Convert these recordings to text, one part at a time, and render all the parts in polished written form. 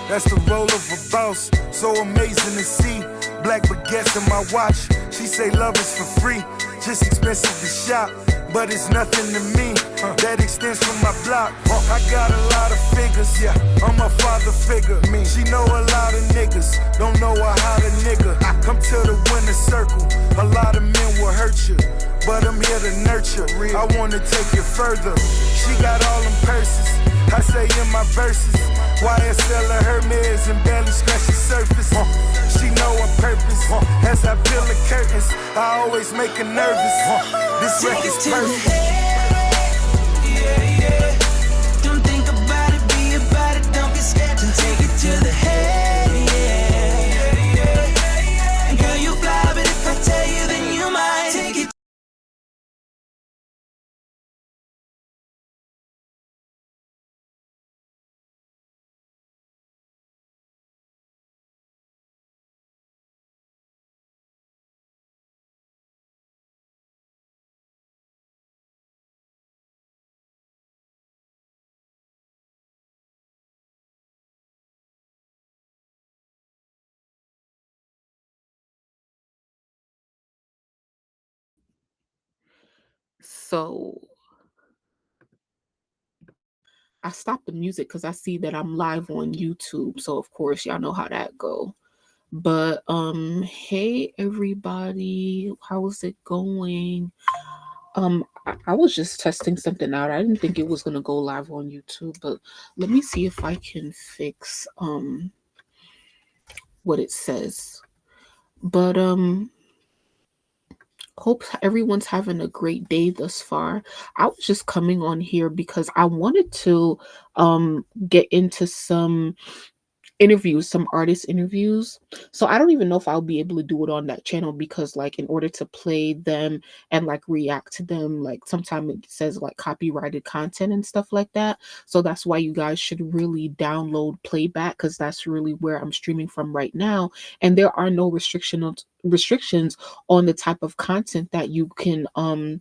That's the role of a boss, so amazing to see. Black baguettes in my watch, she say love is for free. Just expensive to shop, but it's nothing to me. That extends from my block. I got a lot of figures, yeah, I'm a father figure. She know a lot of niggas, don't know her how to nigga. Come to the winner circle, a lot of men will hurt you, but I'm here to nurture. I wanna take it further. She got all them purses, I say in my verses. YSL or Hermes and barely scratch the surface. She know her purpose. As I peel the curtains, I always make her nervous. This record's perfect. Yeah, yeah. Don't think about it, be about it, don't get scared to take it to the head. Yeah, yeah. Girl, you fly, but if I tell you, then you might take it. So I stopped the music because I see that I'm live on YouTube. So of course y'all know how that go. But hey everybody, how is it going? I was just testing something out. I didn't think it was gonna go live on YouTube, but let me see if I can fix what it says. But hope everyone's having a great day thus far. I was just coming on here because I wanted to get into some interviews, some artist interviews. So I don't even know if I'll be able to do it on that channel because like in order to play them and like react to them, like sometimes it says like copyrighted content and stuff like that. So that's why you guys should really download playback because that's really where I'm streaming from right now. And there are no restrictions on the type of content that you can um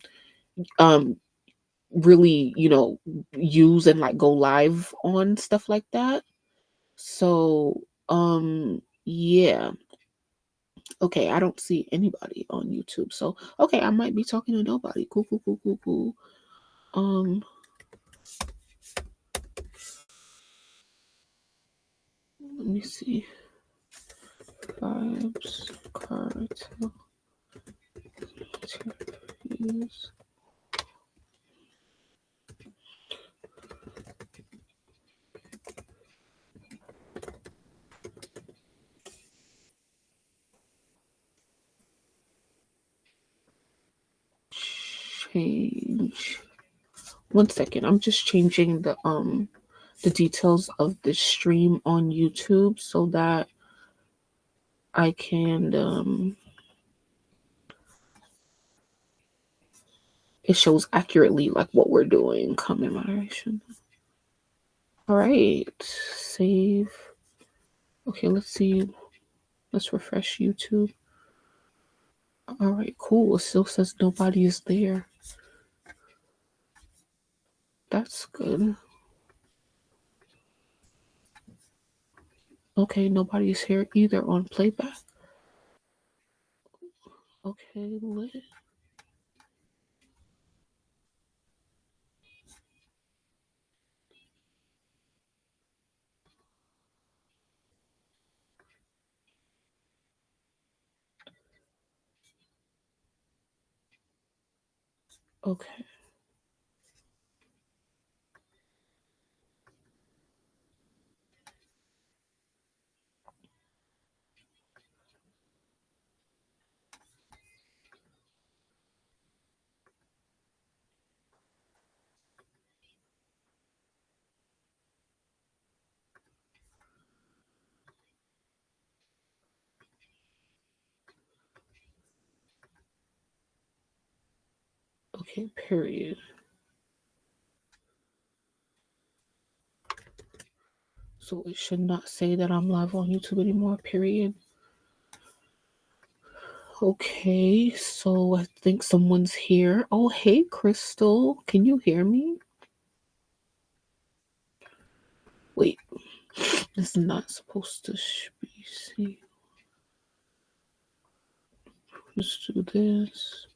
really, use and like go live on stuff like that. So, yeah. Okay, I don't see anybody on YouTube. So, okay, I might be talking to nobody. Cool, cool, cool, cool, cool. Let me see. Vibes, cartel, interviews. Change. 1 second. I'm just changing the details of the stream on YouTube so that I can it shows accurately like what we're doing. Comment moderation. All right, save. Okay, let's see. Let's refresh YouTube. All right, cool. It still says nobody is there. That's good. Okay, nobody's here either on playback. Okay, lit. Okay. Okay, period. So it should not say that I'm live on YouTube anymore, period. Okay, so I think someone's here. Oh, hey, Crystal. Can you hear me? Wait. It's not supposed to be. See, let's do this.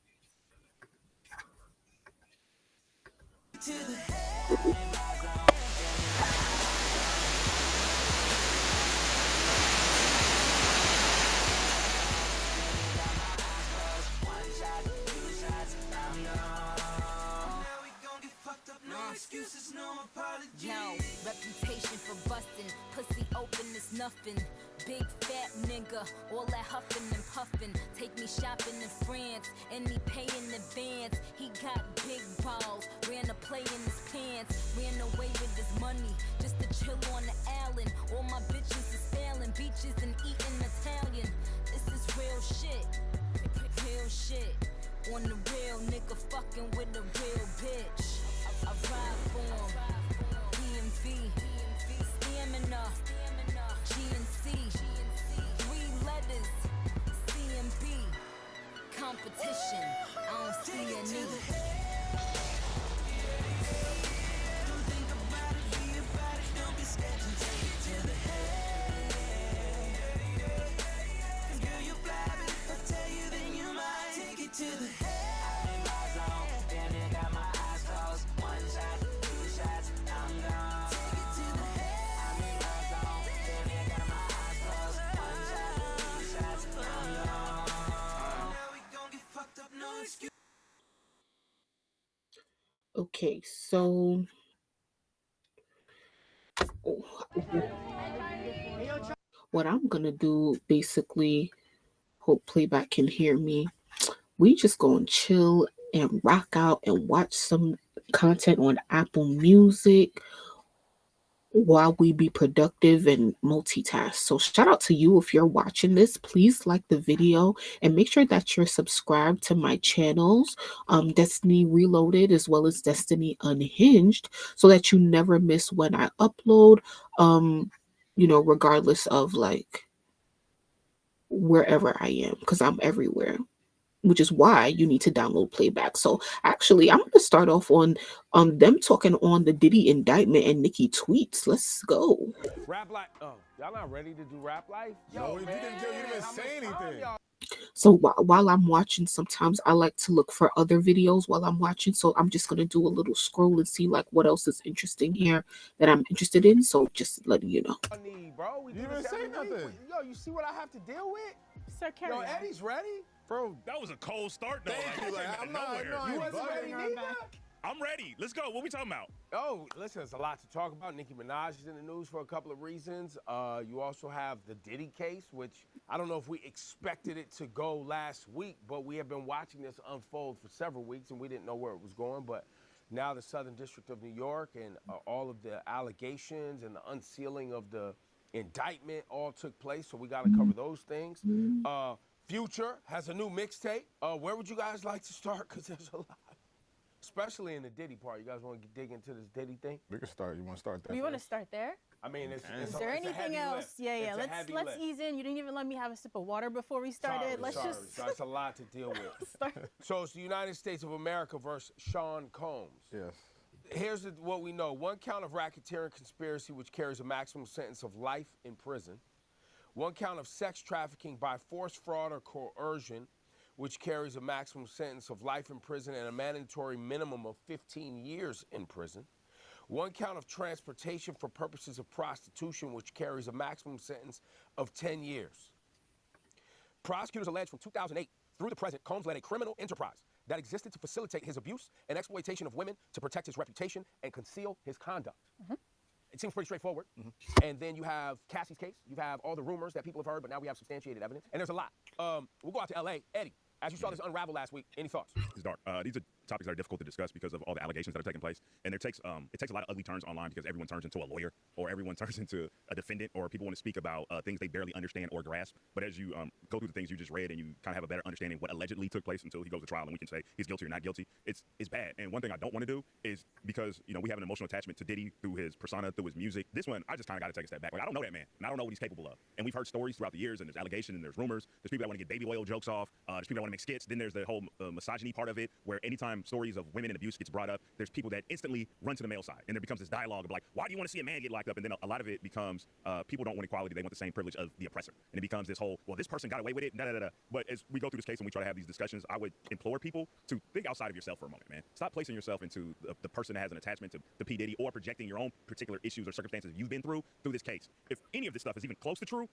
Excuses, no apology. No reputation for busting, pussy open is nothing. Big fat nigga, all that huffing and puffing. Take me shopping in France, and he pay in advance. He got big balls, ran a play in his pants. Ran away with his money, just to chill on the island. All my bitches is failing, beaches and eating Italian. This is real shit, real shit. On the real nigga fucking with a real bitch. I ride for him, DMV, stamina, GNC, 3 letters, CMB, competition, I don't see any. Don't think about it, be about it, don't be scared to take it to the head. Girl, you fly, but if I tell you, then you might take it to the head. Okay, so what I'm gonna do basically, hope playback can hear me. We just gonna chill and rock out and watch some content on Apple Music while we be productive and multitask. So shout out to you if you're watching this. Please like the video and make sure that you're subscribed to my channels, Destiny Reloaded as well as Destiny Unhinged, so that you never miss when I upload. Regardless of like wherever I am, because I'm everywhere, which is why you need to download playback. So actually, I'm going to start off on them talking on the Diddy indictment and Nicki tweets. Let's go. Rap life. Oh, y'all not ready to do rap life? Yo, you didn't say anything. So while I'm watching, sometimes I like to look for other videos while I'm watching. So I'm just going to do a little scroll and see like what else is interesting here that I'm interested in. So just letting you know. Bro, You didn't say nothing. Yo, you see what I have to deal with? Sir, carry Yo, on. Eddie's ready? Bro, That was a cold start, though. thank you. Like, I'm not, You wasn't ready neither? I'm ready. Let's go. What we talking about? Oh, listen, there's a lot to talk about. Nicki Minaj is in the news for a couple of reasons. You also have the Diddy case, which I don't know if we expected it to go last week, but we have been watching this unfold for several weeks, and we didn't know where it was going. But now the Southern District of New York and all of the allegations and the unsealing of the indictment all took place, so we got to cover those things. Future has a new mixtape. Where would you guys like to start? Because there's a lot. Especially in the Diddy part. You guys want to dig into this Diddy thing? we can start. You want to start there? We want to first? start there. I mean, it's Is there anything else? Yeah. Let's ease in. You didn't even let me have a sip of water before we started. Let's just That's a lot to deal with. start. So it's the United States of America versus Sean Combs. Yes. Here's what we know. 1 count of racketeering conspiracy, which carries a maximum sentence of life in prison. 1 count of sex trafficking by force, fraud, or coercion, which carries a maximum sentence of life in prison and a mandatory minimum of 15 years in prison. 1 count of transportation for purposes of prostitution, which carries a maximum sentence of 10 years. Prosecutors allege from 2008 through the present, Combs led a criminal enterprise that existed to facilitate his abuse and exploitation of women to protect his reputation and conceal his conduct. It seems pretty straightforward. And then you have Cassie's case. You have all the rumors that people have heard, but now we have substantiated evidence. And there's a lot. We'll go out to L.A. Eddie, as you saw this unravel last week, any thoughts? It's dark. These are topics that are difficult to discuss because of all the allegations that are taking place. And it takes a lot of ugly turns online because everyone turns into a lawyer or everyone turns into a defendant or people want to speak about things they barely understand or grasp. But as you go through the things you just read and you kind of have a better understanding of what allegedly took place until he goes to trial and we can say he's guilty or not guilty, it's bad. And one thing I don't want to do is because, we have an emotional attachment to Diddy through his persona, through his music. This one, I just kind of got to take a step back. Like, I don't know that man, and I don't know what he's capable of. And we've heard stories throughout the years, and there's allegations and there's rumors. There's people that want to get baby oil jokes off. There's people that want to make skits. Then there's the whole misogyny part of it, where anytime stories of women and abuse gets brought up, there's people that instantly run to the male side, and there becomes this dialogue of like, why do you want to see a man get locked up, and then a lot of it becomes people don't want equality; they want the same privilege of the oppressor, and it becomes this whole, well, this person got away with it, da da da. But as we go through this case and we try to have these discussions, I would implore people to think outside of yourself for a moment, man. Stop placing yourself into the person that has an attachment to P. Diddy, or projecting your own particular issues or circumstances you've been through this case. If any of this stuff is even close to true,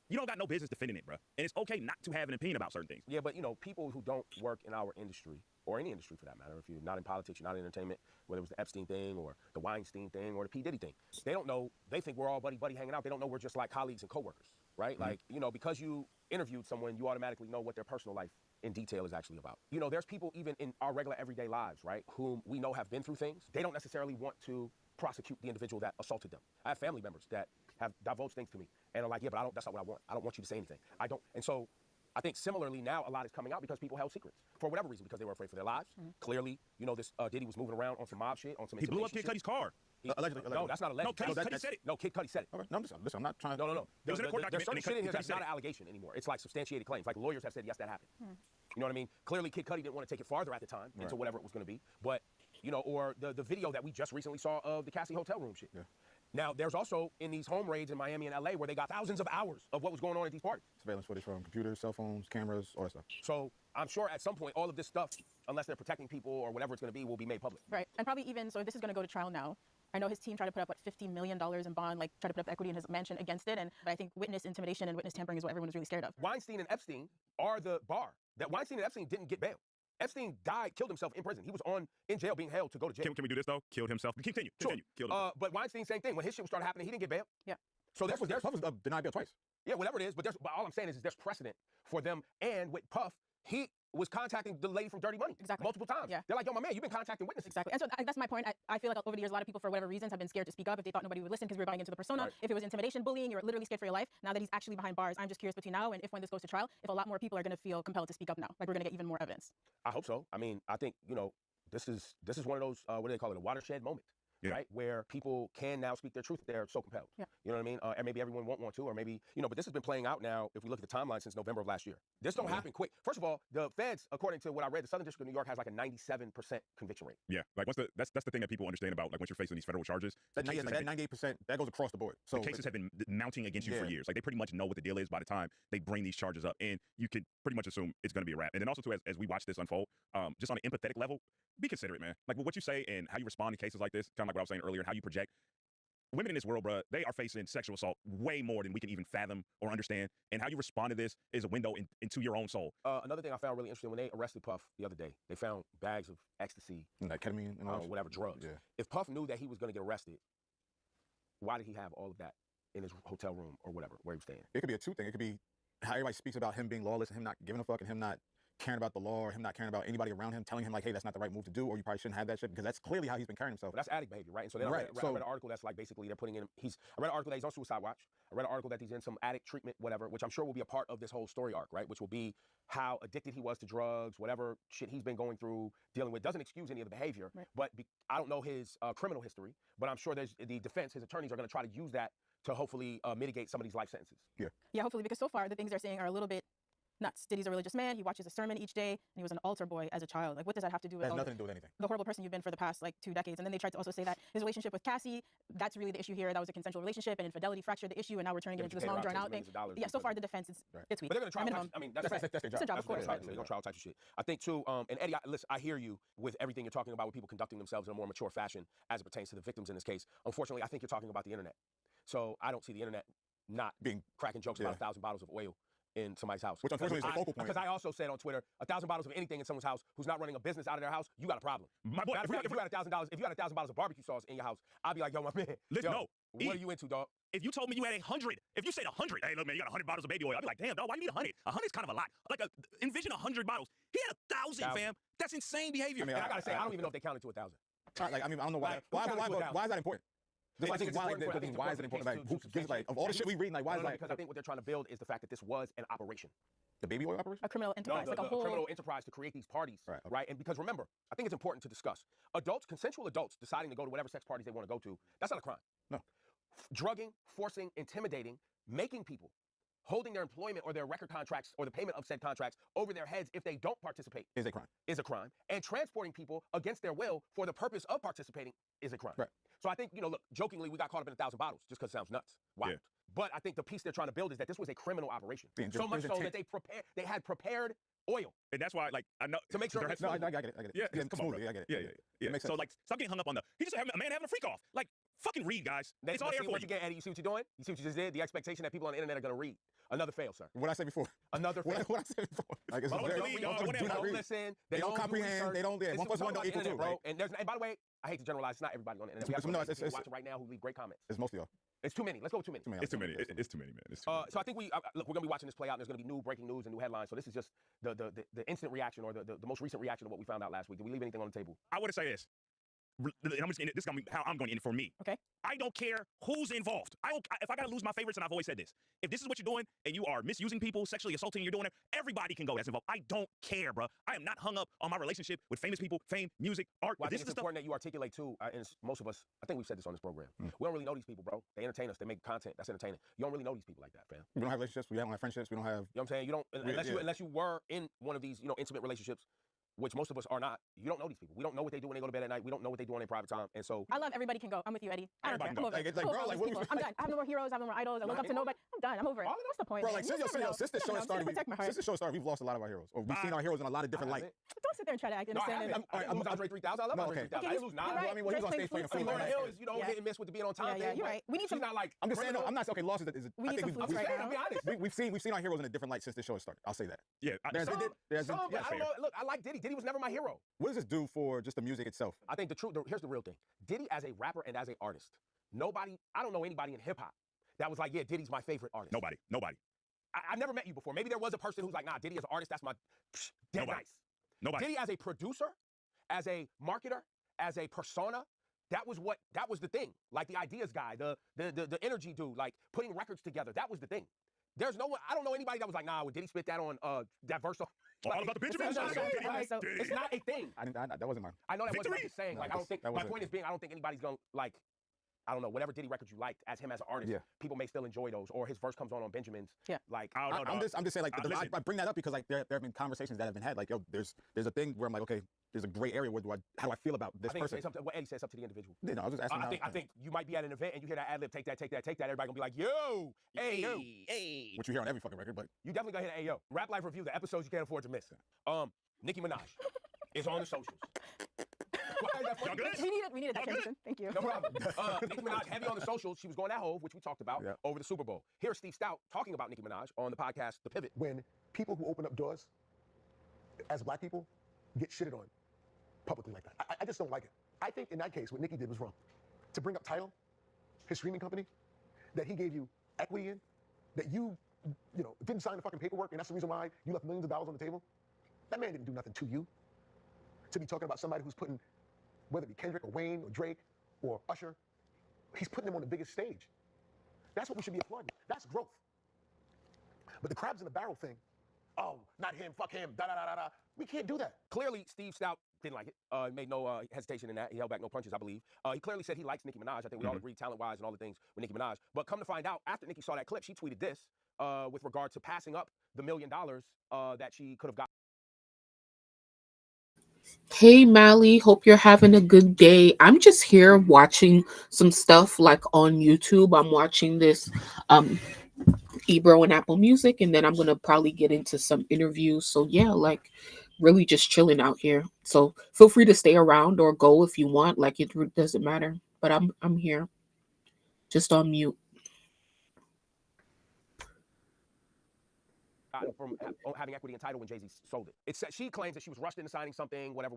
you don't got no business defending it, bro. And it's okay not to have an opinion about certain things. Yeah, but people who don't work in our industry, or any industry for that matter, if you're not in politics, you're not in entertainment, whether it was the Epstein thing or the Weinstein thing or the P. Diddy thing, they don't know, they think we're all buddy hanging out. They don't know we're just like colleagues and coworkers, right? Like, because you interviewed someone, you automatically know what their personal life in detail is actually about. There's people even in our regular everyday lives, right, whom we know have been through things. They don't necessarily want to prosecute the individual that assaulted them. I have family members that have divulged things to me and are like, yeah, but that's not what I want. I don't want you to say anything. I don't. And so I think similarly now a lot is coming out because people held secrets for whatever reason, because they were afraid for their lives. Clearly, this Diddy was moving around on some mob shit, on some He blew up Kid Cudi's car. Allegedly. No, that's not alleged. No, Cudi said it. No, Kid Cudi said it. Okay. No, listen, I'm not trying to. No. It was in a court There's certain document, shit in here Cudi that's said not it. an allegation anymore. It's like substantiated claims. Like lawyers have said, yes, that happened. You know what I mean? Clearly, Kid Cudi didn't want to take it farther at the time into whatever it was going to be. But, or the video that we just recently saw of the Cassie hotel room shit. Yeah. Now, there's also in these home raids in Miami and LA where they got thousands of hours of what was going on at these parties. Surveillance footage from computers, cell phones, cameras, all that stuff. So I'm sure at some point all of this stuff, unless they're protecting people or whatever it's going to be, will be made public. Right. And probably even, so if this is going to go to trial now, I know his team tried to put up, $50 million in bond, try to put up equity in his mansion against it. But I think witness intimidation and witness tampering is what everyone is really scared of. Weinstein and Epstein are the bar. That Weinstein and Epstein didn't get bail. Epstein killed himself in prison. He was in jail being held to go to jail. Can we do this, though? Killed himself. Continue. Sure. Killed himself. But Weinstein, same thing. When his shit started happening, he didn't get bail. Yeah. So Puff was denied bail twice. Yeah, whatever it is. But all I'm saying is there's precedent for them. And with Puff, he was contacting the lady from Dirty Money multiple times. Yeah. They're like, yo, my man, you've been contacting witnesses. Exactly. And so that's my point. I feel like over the years, a lot of people, for whatever reasons, have been scared to speak up if they thought nobody would listen because we were buying into the persona. Right. If it was intimidation, bullying, you're literally scared for your life. Now that he's actually behind bars, I'm just curious between now and when this goes to trial, if a lot more people are going to feel compelled to speak up now. We're going to get even more evidence. I hope so. I mean, I think, this is one of those, what do they call it, a watershed moment. Yeah. Right, where people can now speak their truth if they're so compelled. Yeah. You know what I mean? And maybe everyone won't want to, or maybe, but this has been playing out now, if we look at the timeline, since November of last year. This don't happen quick. First of all, the feds, according to what I read, the Southern District of New York has like a 97% conviction rate. Yeah, that's the thing that people understand about, once you're facing these federal charges. That 98%, that goes across the board. So the cases have been mounting against you for years. They pretty much know what the deal is by the time they bring these charges up, and you can pretty much assume it's going to be a wrap. And then also, too, as we watch this unfold, just on an empathetic level, be considerate, man. Like, what you say and how you respond to cases like this, kind of like what I was saying earlier, and how you project. Women in this world, bro, they are facing sexual assault way more than we can even fathom or understand. And how you respond to this is a window into your own soul. Another thing I found really interesting, when they arrested Puff the other day, they found bags of ecstasy. And like ketamine and all whatever, drugs. Yeah. If Puff knew that he was going to get arrested, why did he have all of that in his hotel room or whatever, where he was staying? It could be a two thing. It could be how everybody speaks about him being lawless and him not giving a fuck and him not caring about the law or him not caring about anybody around him, telling him like, hey, that's not the right move to do, or you probably shouldn't have that shit, because that's clearly how he's been carrying himself. But that's addict behavior, right? And so I read an article that's like basically they're putting in, I read an article that he's on suicide watch. I read an article that he's in some addict treatment, whatever, which I'm sure will be a part of this whole story arc, right? Which will be how addicted he was to drugs, whatever shit he's been going through, dealing with. Doesn't excuse any of the behavior, but I don't know his criminal history, but I'm sure there's the defense, his attorneys are going to try to use that to hopefully mitigate some of these life sentences. Yeah, hopefully, because so far the things they're saying are a little bit nuts. Diddy's a religious man. He watches a sermon each day, and he was an altar boy as a child. Like, what does that have to do with That has nothing to do with anything. The horrible person you've been for the past 2 decades? And then they tried to also say that his relationship with Cassie, that's really the issue here. That was a consensual relationship, and infidelity fractured the issue, and now we're turning it into this long drawn out thing. Yeah, so far the defense is it's weak. But they're going to try. I mean, that's their job. It's a job, of course. They're going to try all types of shit. I think too, and Eddie, listen, I hear you with everything you're talking about with people conducting themselves in a more mature fashion as it pertains to the victims in this case. Unfortunately, I think you're talking about the internet. So I don't see the internet not being cracking jokes about 1,000 bottles of oil in somebody's house. Which unfortunately is the focal point. Because I also said on Twitter, 1,000 bottles of anything in someone's house who's not running a business out of their house, you got a problem. My boy, if you had $1,000 bottles of barbecue sauce in your house, I'd be like, yo, my man, listen, what are you into, dog? If you told me you had 100, if you said 100, hey, look, man, you got 100 bottles of baby oil, I'd be like, damn, dog, why do you need 100? 100 is kind of a lot. Envision 100 bottles. He had 1,000, fam. That's insane behavior. I mean, I got to say, I don't even know if they counted to 1,000. I don't know why. Why is that important? Why is it important? Like, who gives, of all the shit we read, why is that? Because I think what they're trying to build is the fact that this was an operation. The baby oil operation? A criminal enterprise, a criminal enterprise to create these parties, right? And because remember, I think it's important to discuss, consensual adults deciding to go to whatever sex parties they want to go to, that's not a crime. No. Drugging, forcing, intimidating, making people holding their employment or their record contracts or the payment of said contracts over their heads if they don't participate Is a crime. is a crime. And transporting people against their will for the purpose of participating is a crime. Right. So I think, look, jokingly, we got caught up in 1,000 bottles just because it sounds nuts. Wow. Yeah. But I think the piece they're trying to build is that this was a criminal operation. So much so that they had prepared oil. And that's why, I know to make sure. No, I get it. Yeah, come on, I get it. Yeah. It makes so sense. stop getting hung up on he just a man having a freak off. Fucking read, guys. It's all there for you. you. Eddie, you see what you're doing? You see what you just did? The expectation that people on the internet are going to read. Another fail, sir. What I said before. Another fail. What I said before. They don't listen. They don't comprehend. They don't. 1 + 1 don't equal 2, bro. And by the way, I hate to generalize. It's not everybody on the internet. It's watching right now who leave great comments. It's mostly y'all. It's too many. Let's go with too many. It's too many. It's too many, man. It's too many. So I think we're going to be watching this play out. And there's going to be new breaking news and new headlines. So this is just the instant reaction or the most recent reaction to what we found out last week. Did we leave anything on the table? I want to say this. This is how I'm going to end it for me. Okay. I don't care who's involved. If I got to lose my favorites, and I've always said this, if this is what you're doing and you are misusing people, sexually assaulting, you're doing it, everybody can go that's involved. I don't care, bro. I am not hung up on my relationship with famous people, fame, music, art. Well, I think it's important that you articulate too, and most of us, I think we've said this on this program. We don't really know these people, bro. They entertain us. They make content that's entertaining. You don't really know these people like that, fam. We don't have relationships. We don't have friendships. We don't have. You know what I'm saying? You don't unless you were in one of these, intimate relationships, which most of us are not. You don't know these people. We don't know what they do when they go to bed at night. We don't know what they do on their private time. And so I love everybody can go. I'm with you, Eddie. I don't care. I'm over it. I'm done. I have no more heroes. I have no more idols. I look up to nobody. I'm done. I'm over it. What's the point? Bro, since the show started, we've lost a lot of our heroes. Or we've seen our heroes in a lot of different light. Don't sit there and try to act innocent. I lose Andre 3000. I love Andre 3000. I didn't lose 9. I mean, he was on stage playing a flute. Lauryn Hill is, hit and miss with the being on time. Yeah, you're right. We need some. I'm just saying, I'm not okay. Lost is. We need some flutes right now. We've seen our heroes in a different light since the show started. I'll say that. Yeah. I don't know. Look, I like Diddy. Diddy was never my hero. What does this do for just the music itself? I think here's the real thing. Diddy as a rapper and as an artist, I don't know anybody in hip hop that was like, yeah, Diddy's my favorite artist. Nobody. I've never met you before. Maybe there was a person who's like, nah, Diddy as an artist, that's my dead nice. Nobody. Diddy as a producer, as a marketer, as a persona, that was the thing. Like the ideas guy, the energy dude, like putting records together. That was the thing. There's no one. I don't know anybody that was like, nah, did he spit that on that verse? All about the Benjamin. It's not a thing. That wasn't mine. I know that wasn't what I'm saying. Like, I don't think. My point is I don't think anybody's gonna like. I don't know, whatever Diddy records you liked as him as an artist, people may still enjoy those, or his verse comes on Benjamin's. Yeah. Like, I'm just saying, like, I bring that up because, like, there have been conversations that have been had. Like, yo, there's a thing where I'm like, okay, there's a gray area where how do I feel about this person? What Eddie says up to the individual. Yeah, no, I was just asking. I think you might be at an event and you hear that ad lib, take that. Everybody gonna be like, yo, hey, yo. Which you hear on every fucking record, but you definitely gonna hear the Rap Life Review, the episodes you can't afford to miss. Nicki Minaj is on the socials. We needed that transition. Thank you. No problem. Nicki Minaj heavy on the socials. She was going at Hove, which we talked about over the Super Bowl. Here's Steve Stout talking about Nicki Minaj on the podcast The Pivot. When people who open up doors as black people get shitted on publicly like that, I just don't like it. I think in that case, what Nicki did was wrong. To bring up Tidal, his streaming company, that he gave you equity in, that you didn't sign the fucking paperwork, and that's the reason why you left millions of dollars on the table. That man didn't do nothing to you. To be talking about somebody who's putting, whether it be Kendrick or Wayne or Drake or Usher, he's putting them on the biggest stage. That's what we should be applauding. That's growth. But the crabs in the barrel thing, oh, not him, fuck him, da-da-da-da-da. We can't do that. Clearly, Steve Stout didn't like it. He made no hesitation in that. He held back no punches, I believe. He clearly said he likes Nicki Minaj. I think we all agree talent-wise and all the things with Nicki Minaj. But come to find out, after Nicki saw that clip, she tweeted this with regard to passing up the $1 million that she could have got. Hey Mally, hope you're having a good day. I'm just here watching some stuff like on YouTube. I'm watching this Ebro and Apple Music, and then I'm gonna probably get into some interviews. So yeah, like really just chilling out here. So feel free to stay around or go if you want. Like it doesn't matter. But I'm here. Just on mute. From having equity in Tidal when Jay-Z sold it. She claims that she was rushed into signing something, whatever.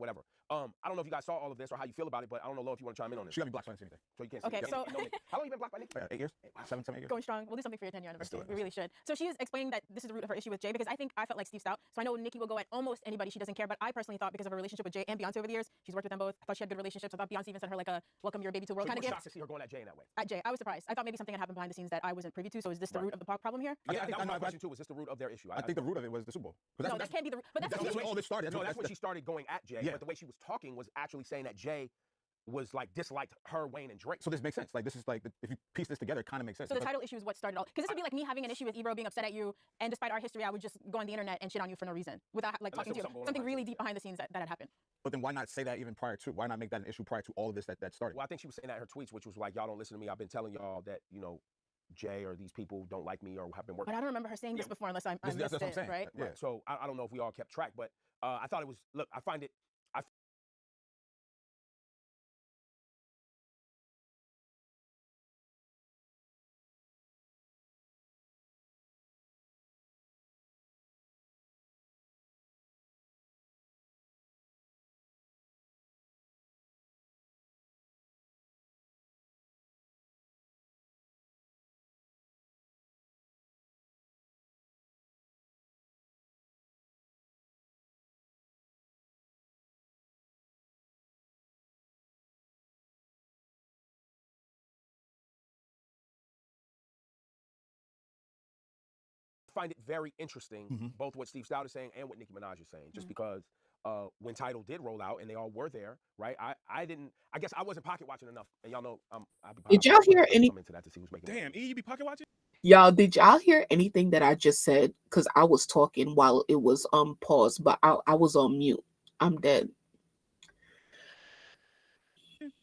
I don't know if you guys saw all of this or how you feel about it, but I don't know, Lo, if you want to chime in on this. She got me blocked by anything. So you can't okay, see. so how long you been blocked by Nicki? 8 years? 7, 8 years. Going strong. We'll do something for your 10-year anniversary. We really should. So she's explaining that this is the root of her issue with Jay because I felt like Steve Stout. So I know Nicki will go at almost anybody. She doesn't care, but I personally thought because of her relationship with Jay and Beyonce over the years, she's worked with them both. I thought she had good relationships. I thought Beyonce even sent her like a welcome your baby to the world kind of gift. Shocked to see her going at Jay in that way. At Jay, I was surprised. I thought maybe something had happened behind the scenes that I wasn't privy to. So is this the root of the problem here? Yeah, that was my question too. Was this the root of their issue? I think the root of it was the Super Bowl. No, that can't be the root. But that's all this started. No, that's when she started going at Jay. But the way she was talking was actually saying that Jay was like disliked her, Wayne, and Drake. So this makes sense. Like this is like if you piece this together, it kind of makes sense. So the title issue is what started all. Because this would be like me having an issue with Ebro being upset at you, and despite our history, I would just go on the internet and shit on you for no reason without like talking to you. Something really deep behind the scenes that had happened. But then why not say that even prior to? Why not make that an issue prior to all of this that started? Well, I think she was saying that in her tweets, which was like, y'all don't listen to me. I've been telling y'all that, you know, Jay or these people don't like me or have been working. But I don't remember her saying this before unless I missed that's what I'm it, saying. right? Yeah. Right. So I don't know if we all kept track, but I thought it was, look, I find it very interesting, both what Steve Stout is saying and what Nicki Minaj is saying, just because when Tidal did roll out and they all were there, right? I guess I wasn't pocket watching enough, and y'all know Did y'all hear any? Come into that to see who's making. Damn, E, you be pocket watching? Y'all, did y'all hear anything that I just said? Because I was talking while it was paused, but I was on mute. I'm dead.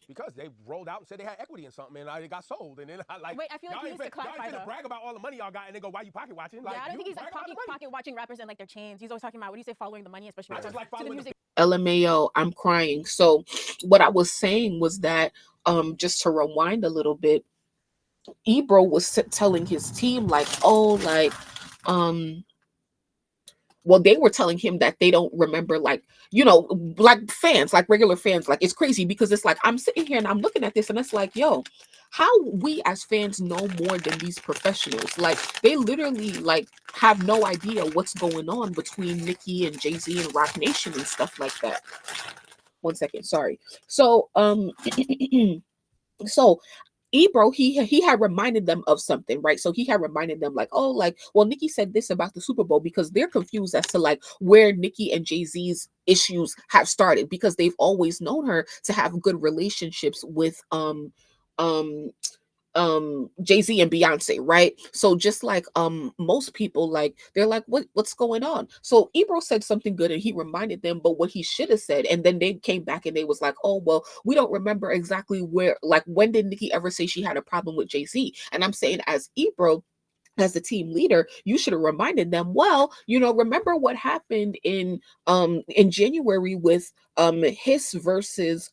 Because they rolled out and said they had equity in something, and it got sold, and then I like. Wait, I feel like he needs to clarify y'all ain't though. finna brag about all the money y'all got, and then go, why you pocket watching? Like, Yeah, I don't think he's like brag about the money. pocket watching rappers and like their chains. He's always talking about what do you say, following the money, especially I when just it like comes to the following music. LMAO, I'm crying. So what I was saying was that just to rewind a little bit, Ebro was telling his team like, oh, like well, they were telling him that they don't remember, like, you know, like fans, like regular fans. Like, it's crazy because it's like I'm sitting here and I'm looking at this and it's like, yo, how we as fans know more than these professionals? Like, they literally like have no idea what's going on between Nicki and Jay-Z and Rock Nation and stuff like that. 1 second, sorry. So so Ebro, he had reminded them of something, right? So he had reminded them like, oh, like, well, Nicki said this about the Super Bowl, because they're confused as to like where Nicki and Jay-Z's issues have started, because they've always known her to have good relationships with um Jay-Z and Beyonce, right? So just like most people, like they're like, what's going on? So Ebro said something good and he reminded them, but what he should have said, and then they came back and they was like, oh well, we don't remember exactly where, like, when did Nicki ever say she had a problem with Jay-Z? And I'm saying, as Ebro, as the team leader, you should have reminded them, well, you know, remember what happened in January with Hiss versus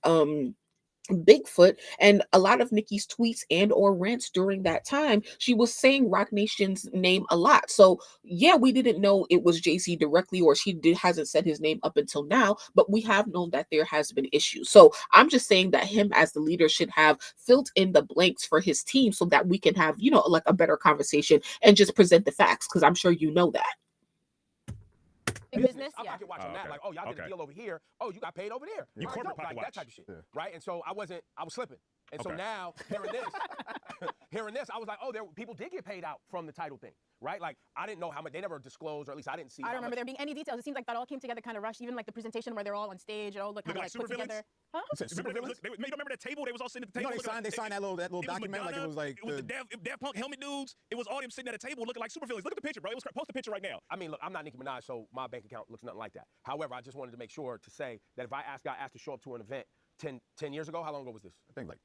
Bigfoot, and a lot of Nicki's tweets and or rants during that time, she was saying Rock Nation's name a lot. So yeah, we didn't know it was Jay-Z directly, or hasn't said his name up until now, but we have known that there has been issues. So I'm just saying that him as the leader should have filled in the blanks for his team so that we can have, you know, like a better conversation and just present the facts, because I'm sure you know that. Business, I'm yeah. pocket watching that. Okay. Like, oh, y'all did a deal over here. Oh, you got paid over there. You Right, corporate dope, pocket like watch. that type of shit, Yeah. right? And so I was slipping. And so Okay. now hearing this, I was like, oh, people did get paid out from the title thing, right? Like, I didn't know how much, they never disclosed, or at least I didn't see. I don't remember there being any details. It seems like that all came together kind of rushed. Even like the presentation where they're all on stage, it all looked kind of like put together. Huh? You said super villains? Remember that table? They was all sitting at the You table. know, they signed that little document, like it was like it was the Daft Punk helmet dudes. It was all them sitting at a table looking like super villains. Look at the picture, bro. Post the picture right now. I mean, look, I'm not Nicki Minaj, so my bank account looks nothing like that. However, I just wanted to make sure to say that if got asked to show up to an event 10 years ago, how long ago was this? I think like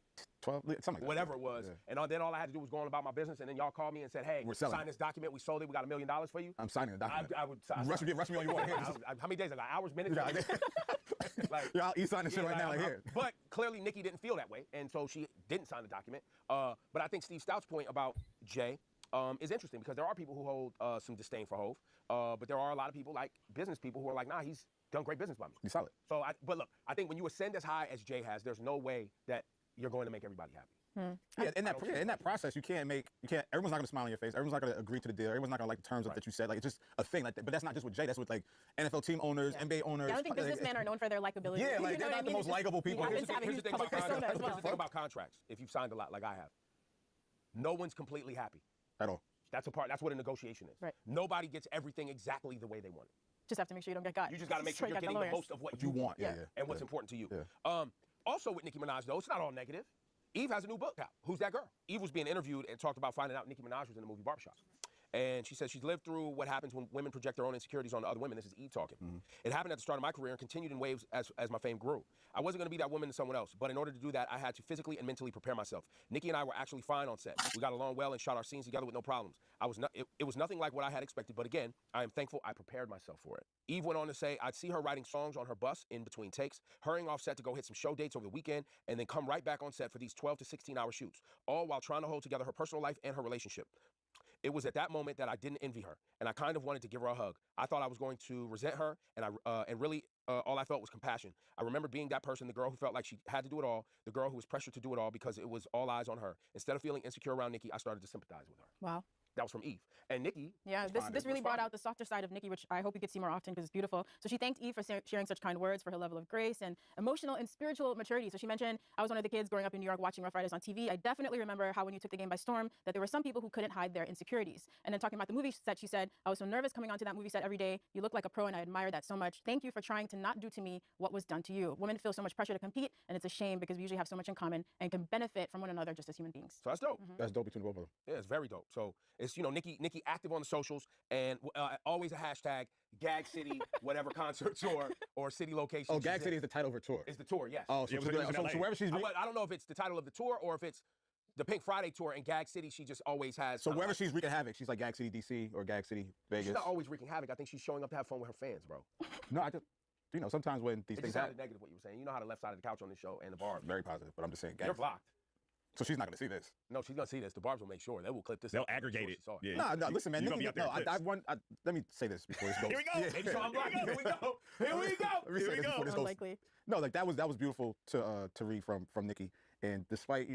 12, something like that. Whatever it was. Yeah. And then all I had to do was go on about my business, and then y'all called me and said, hey, We're selling sign this document. We sold it. We got $1 million for you. I'm signing the document. I would sign. Rush me all you want. Here. How many days? I got hours, minutes? Like, I'll e-sign this shit right now. Like, here. But clearly, Nicki didn't feel that way, and so she didn't sign the document. But I think Steve Stout's point about Jay is interesting, because there are people who hold some disdain for Hov, but there are a lot of people, like business people, who are like, nah, he's done great business by me. He's solid. So, but look, I think when you ascend as high as Jay has, there's no way that you're going to make everybody happy. Yeah, in that process, everyone's not gonna smile on your face. Everyone's not gonna agree to the deal. Everyone's not gonna like the terms that you said. Like, it's just a thing. Like, but that's not just with Jay. That's with like NFL team owners, NBA owners. Yeah, I don't think businessmen are known for their likability. Yeah, like You know they're what I not the mean? most likable people. He Here's happens to have a the huge thing public about persona contracts. as well. Here's the thing about contracts. If you've signed a lot, like I have, no one's completely happy At all. That's what a negotiation is. Right. Nobody gets everything exactly the way they want it. Just have to make sure you don't get got. You just got to make So sure you're got the getting the lawyers. most of what you want. Yeah. and what's important to you. Yeah. Also with Nicki Minaj, though, it's not all negative. Eve has a new book out. Who's That Girl? Eve was being interviewed and talked about finding out Nicki Minaj was in the movie Barbershop. And she said she's lived through what happens when women project their own insecurities on other women. This is Eve talking. It happened at the start of my career and continued in waves as my fame grew. I wasn't going to be that woman to someone else, but in order to do that, I had to physically and mentally prepare myself. Nicki and I were actually fine on set. We got along well and shot our scenes together with no problems. It was nothing like what I had expected, but again, I am thankful I prepared myself for it. Eve went on to say, I'd see her writing songs on her bus in between takes, hurrying off set to go hit some show dates over the weekend, and then come right back on set for these 12 to 16-hour shoots, all while trying to hold together her personal life and her relationship. It was at that moment that I didn't envy her, and I kind of wanted to give her a hug. I thought I was going to resent her, and really all I felt was compassion. I remember being that person, the girl who felt like she had to do it all, the girl who was pressured to do it all because it was all eyes on her. Instead of feeling insecure around Nicki, I started to sympathize with her. Wow. That was from Eve. And Nicki. Yeah, this really brought out the softer side of Nicki, which I hope we could see more often because it's beautiful. So she thanked Eve for sharing such kind words, for her level of grace and emotional and spiritual maturity. So she mentioned, I was one of the kids growing up in New York watching Rough Riders on TV. I definitely remember how when you took the game by storm, that there were some people who couldn't hide their insecurities. And then talking about the movie set, she said, I was so nervous coming onto that movie set every day. You look like a pro and I admire that so much. Thank you for trying to not do to me what was done to you. Women feel so much pressure to compete, and it's a shame because we usually have so much in common and can benefit from one another just as human beings. So that's dope. That's dope between both of them. Yeah, it's very dope. So it's, Nicki active on the socials, and always a hashtag, Gag City, whatever concert tour or city location. Oh, Gag City is the title of her tour. Is the tour, yes. Oh, so wherever she's... I don't know if it's the title of the tour or if it's the Pink Friday tour, and Gag City, she just always has... So wherever she's wreaking havoc, she's like Gag City, DC, or Gag City, Vegas. She's not always wreaking havoc. I think she's showing up to have fun with her fans, bro. No, I just... sometimes when these things happen... It sounded negative what you were saying. You know how the left side of the couch on this show and the bar. Very positive, but I'm just saying... You're blocked. So she's not going to see this. No, she's going to see this. The Barbs will make sure. They will clip this. They'll aggregate it. Yeah, no, listen, man. Nicki, let me say this before this goes. Here we go. Here we go. Here we go. Here we go. Unlikely. No, like that was beautiful to read from Nicki. And despite,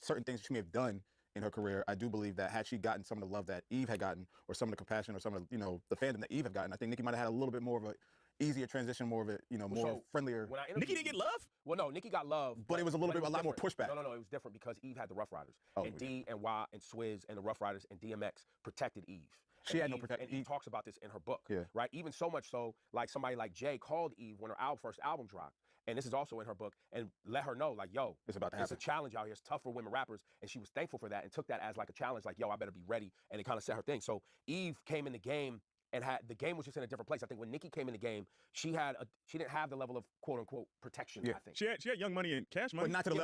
certain things she may have done in her career, I do believe that had she gotten some of the love that Eve had gotten, or some of the compassion, or some of the, the fandom that Eve had gotten, I think Nicki might have had a little bit more of a easier transition, more of a, more friendlier. Nicki didn't get love? Well, no, Nicki got love. But it was a lot more pushback. No, it was different because Eve had the Rough Riders. Oh, and D and Y and Swizz and the Rough Riders and DMX protected Eve. She had no protection. And Eve talks about this in her book, yeah. Right? Even so much so, like somebody like Jay called Eve when her first album dropped, and this is also in her book, and let her know, like, yo, it's about to happen. It's a challenge out here. It's tough for women rappers, and she was thankful for that and took that as like a challenge, like, yo, I better be ready, and it kind of set her thing. So Eve came in the game, and the game was just in a different place. I think when Nicki came in the game, she didn't have the level of quote unquote protection. Yeah. I think she had Young Money and Cash Money, but not to the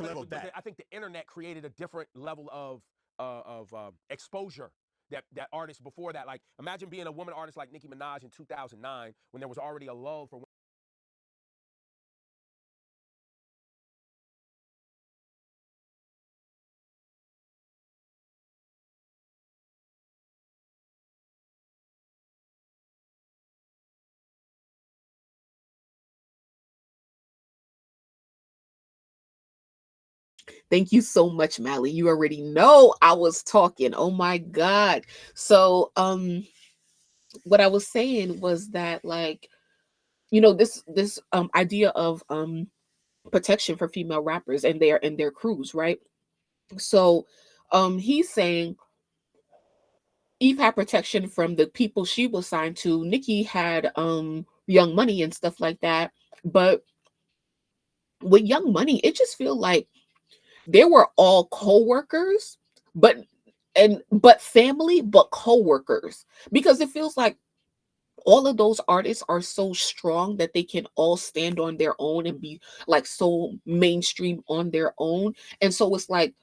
level of that. I think the internet created a different level of exposure that artists before that. Like, imagine being a woman artist like Nicki Minaj in 2009 when there was already a lull for women. Thank you so much, Mally. You already know I was talking. Oh my God. So what I was saying was that, like, this idea of protection for female rappers and their crews, right? So he's saying Eve had protection from the people she was signed to. Nicki had Young Money and stuff like that. But with Young Money, it just feels like they were all co-workers, but family, but co-workers, because it feels like all of those artists are so strong that they can all stand on their own and be like so mainstream on their own. And so it's like,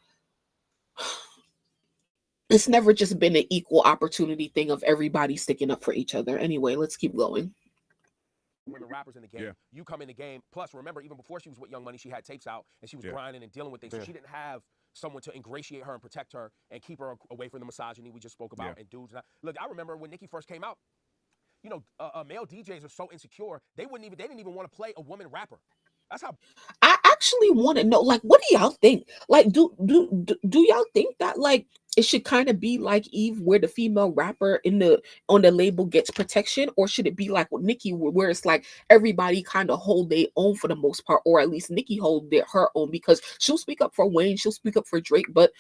it's never just been an equal opportunity thing of everybody sticking up for each other. Anyway, let's keep going. Women rappers in the game. Yeah. You come in the game. Plus, remember, even before she was with Young Money, she had tapes out and she was grinding and dealing with things. So she didn't have someone to ingratiate her and protect her and keep her away from the misogyny we just spoke about and dudes. Look, I remember when Nicki first came out, male DJs are so insecure they didn't even want to play a woman rapper. That's how. I actually want to know, like, what do y'all think? Like, do y'all think that, like, it should kind of be like Eve, where the female rapper on the label gets protection, or should it be like with Nicki, where it's like everybody kind of hold their own for the most part, or at least Nicki hold her own, because she'll speak up for Wayne, she'll speak up for Drake, but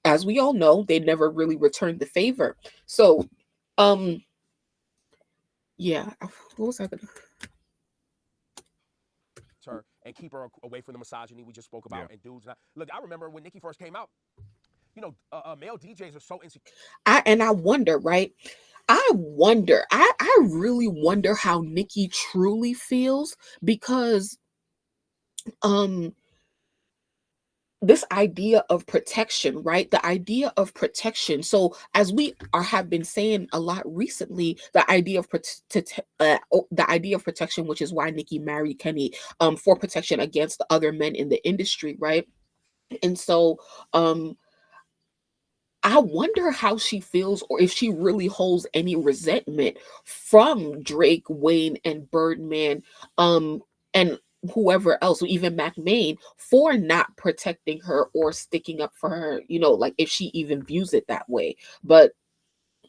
as we all know, they never really returned the favor. So, yeah, what was I gonna? Her and keep her away from the misogyny we just spoke about and dudes. Look, I remember when Nicki first came out, you know, male DJs are so insecure. I wonder, right? I really wonder how Nicki truly feels because this idea of protection, right? The idea of protection. So as we have been saying a lot recently, the idea of the idea of protection, which is why Nicki married Kenny, for protection against the other men in the industry, right? And so I wonder how she feels or if she really holds any resentment from Drake, Wayne, and Birdman, and whoever else, even Mac Main, for not protecting her or sticking up for her, you know, like if she even views it that way. But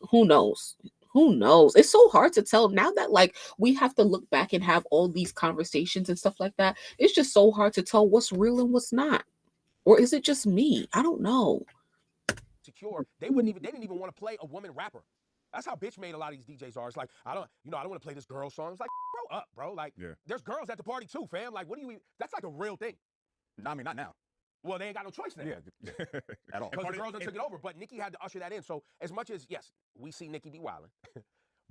who knows? Who knows? It's so hard to tell now that like we have to look back and have all these conversations and stuff like that. It's just so hard to tell what's real and what's not. Or is it just me? I don't know. Secure, they didn't even want to play a woman rapper. That's how bitch made a lot of these DJs are. It's like, I don't want to play this girl song. It's like, grow up, bro. Like, there's girls at the party too, fam. Like, what do you? That's like a real thing. I mean, not now. Well, they ain't got no choice now. Yeah, at all. Because the girls done took it over. But Nicki had to usher that in. So as much as, yes, we see Nicki be wilding,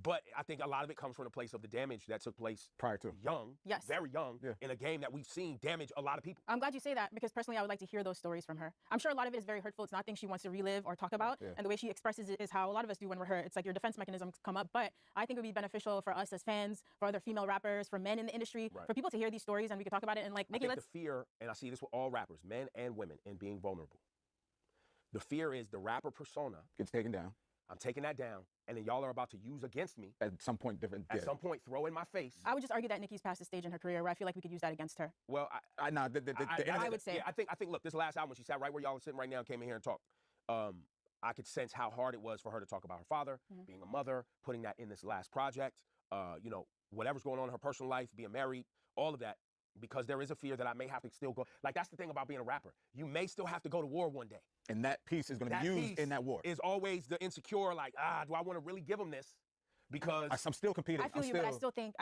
but I think a lot of it comes from the place of the damage that took place prior to young, Yes. very young, in a game that we've seen damage a lot of people. I'm glad you say that because personally, I would like to hear those stories from her. I'm sure a lot of it is very hurtful. It's not things she wants to relive or talk about. And the way she expresses it is how a lot of us do when we're hurt. It's like your defense mechanisms come up. But I think it would be beneficial for us as fans, for other female rappers, for men in the industry, for people to hear these stories and we can talk about it. And like, Nicki, I think the fear, and I see this with all rappers, men and women, in being vulnerable. The fear is the rapper persona gets taken down. I'm taking that down, and then y'all are about to use against me at some point. At some point, throw in my face. I would just argue that Nicki's past a stage in her career where I feel like we could use that against her. Well, I would say. Yeah, I think. Look, this last album, she sat right where y'all are sitting right now, and came in here and talked. I could sense how hard it was for her to talk about her father, being a mother, putting that in this last project. You know, whatever's going on in her personal life, being married, all of that. Because there is a fear that I may have to still go. Like, that's the thing about being a rapper. You may still have to go to war one day. And that piece is going to be used in that war. Is always the insecure, like, do I want to really give him this? Because I'm still competing. I feel you, but I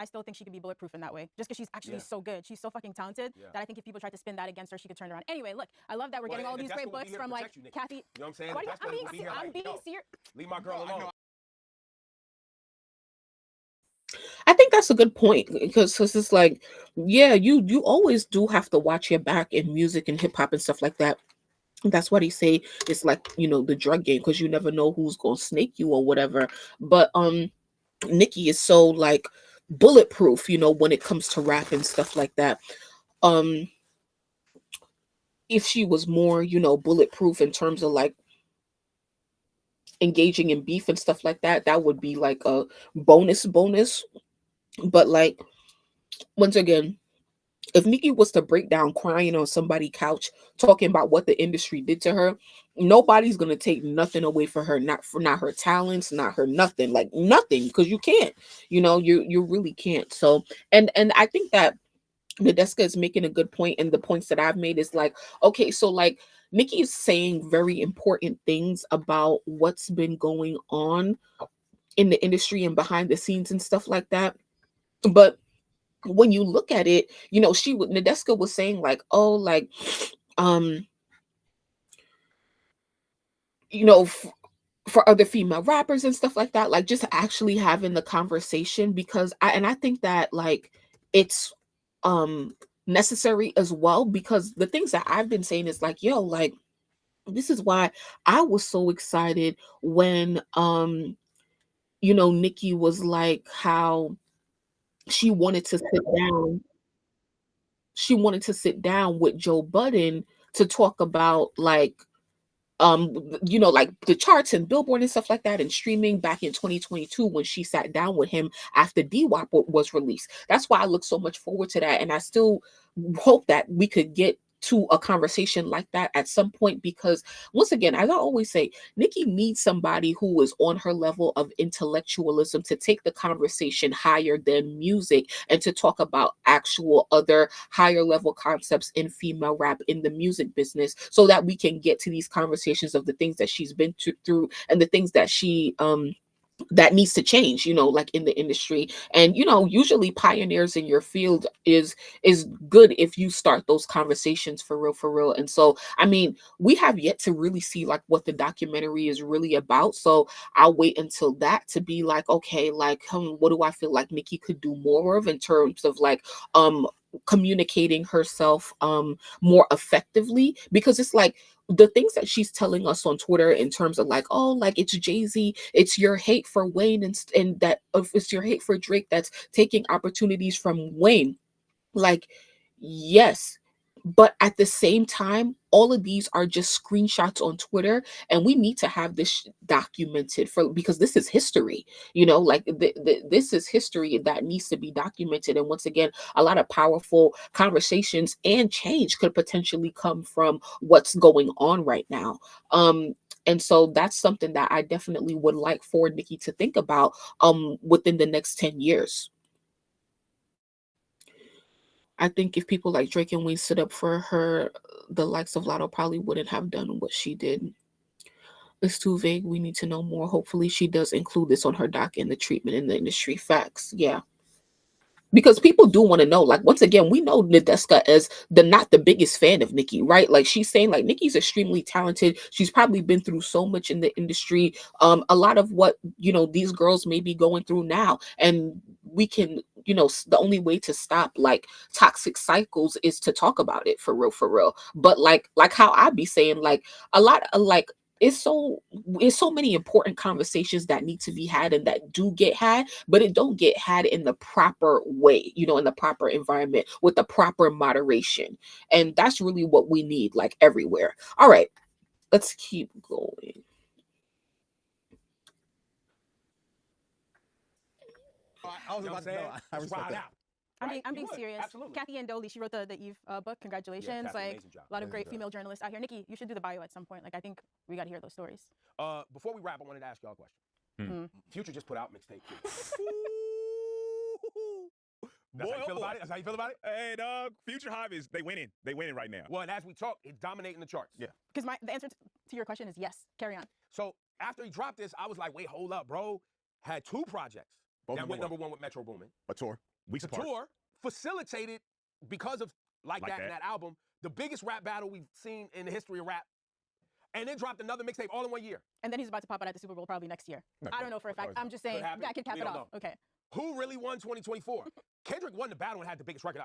still think she could be bulletproof in that way. Just because she's actually so good. She's so fucking talented that I think if people tried to spin that against her, she could turn around. Anyway, look, I love that we're getting all these great books from like Kathy. You know what I'm saying? I'm being serious. Leave my girl alone. I think that's a good point because it's like, yeah, you always do have to watch your back in music and hip hop and stuff like that. That's why they say it's like, you know, the drug game, because you never know who's gonna snake you or whatever. But Nicki is so like bulletproof, you know, when it comes to rap and stuff like that. If she was more, you know, bulletproof in terms of like engaging in beef and stuff like that, that would be like a bonus. But like, once again, if Nicki was to break down crying on somebody's couch talking about what the industry did to her, nobody's gonna take nothing away from her, not her talents, not her nothing, like nothing, because you can't, you know, you really can't. So and I think that Nadeska is making a good point, and the points that I've made is like, okay, so like Nicki is saying very important things about what's been going on in the industry and behind the scenes and stuff like that. But when you look at it, you know, Nadeska was saying like, oh, like, you know, for other female rappers and stuff like that, like just actually having the conversation, because I think that like it's necessary as well, because the things that I've been saying is like, yo, like, this is why I was so excited when you know, Nicki was like how she wanted to sit down with Joe Budden to talk about like you know, like the charts and Billboard and stuff like that and streaming back in 2022 when she sat down with him after D-Wop was released. That's why I look so much forward to that, and I still hope that we could get to a conversation like that at some point, because once again, as I always say, Nicki needs somebody who is on her level of intellectualism to take the conversation higher than music and to talk about actual other higher level concepts in female rap in the music business, so that we can get to these conversations of the things that she's been through and the things that she that needs to change, like in the industry. And usually pioneers in your field is good if you start those conversations for real, for real. And so I mean, we have yet to really see like what the documentary is really about, so I'll wait until that to be like, okay, like what do I feel like Nicki could do more of in terms of like communicating herself more effectively, because it's like the things that she's telling us on Twitter in terms of like, oh, like it's Jay-Z, it's your hate for Wayne, and that it's your hate for Drake that's taking opportunities from Wayne. Like, yes, but at the same time, all of these are just screenshots on Twitter, and we need to have this documented because this is history. Like this is history that needs to be documented. And once again, a lot of powerful conversations and change could potentially come from what's going on right now. And so that's something that I definitely would like for Nicki to think about within the next 10 years. I think if people like Drake and Wayne stood up for her, the likes of Lotto probably wouldn't have done what she did. It's too vague. We need to know more. Hopefully, she does include this on her doc in the treatment in the industry. Facts. Yeah. Because people do want to know. Like, once again, we know Nadeska as not the biggest fan of Nicki, right? Like, she's saying like Nicki's extremely talented. She's probably been through so much in the industry. A lot of what these girls may be going through now, and we can, the only way to stop like toxic cycles is to talk about it for real, for real. But like how I be saying, like a lot of like it's so many important conversations that need to be had and that do get had, but it don't get had in the proper way, in the proper environment with the proper moderation. And that's really what we need, like everywhere. All right, let's keep going. I was about to know. I respect that. I'm being serious. Absolutely. Kathy Andoli, she wrote the Eve book. Congratulations. Kathy, like amazing job. a lot of Amazing great job. female journalists out here. Nikki, you should do the bio at some point. Like I think we got to hear those stories. Before we wrap, I wanted to ask y'all a question. Future just put out mixtape 2. That's how you feel about it? That's how you feel about it? Hey, dog. Future Hive is they winning. They winning right now. Well, and as we talk, it's dominating the charts. Yeah. Because the answer to your question is yes. Carry on. So after he dropped this, I was like, wait, hold up, bro. Had 2 projects Both that went number 1 with Metro Boomin. A tour. Weeks The apart. tour facilitated, because of like that in that album, the biggest rap battle we've seen in the history of rap. And then dropped another mixtape all in 1 year. And then he's about to pop out at the Super Bowl probably next year. No, I don't know for a fact. I'm just saying that could cap We it don't off. know. Okay. Who really won 2024? Kendrick won the battle and had the biggest record.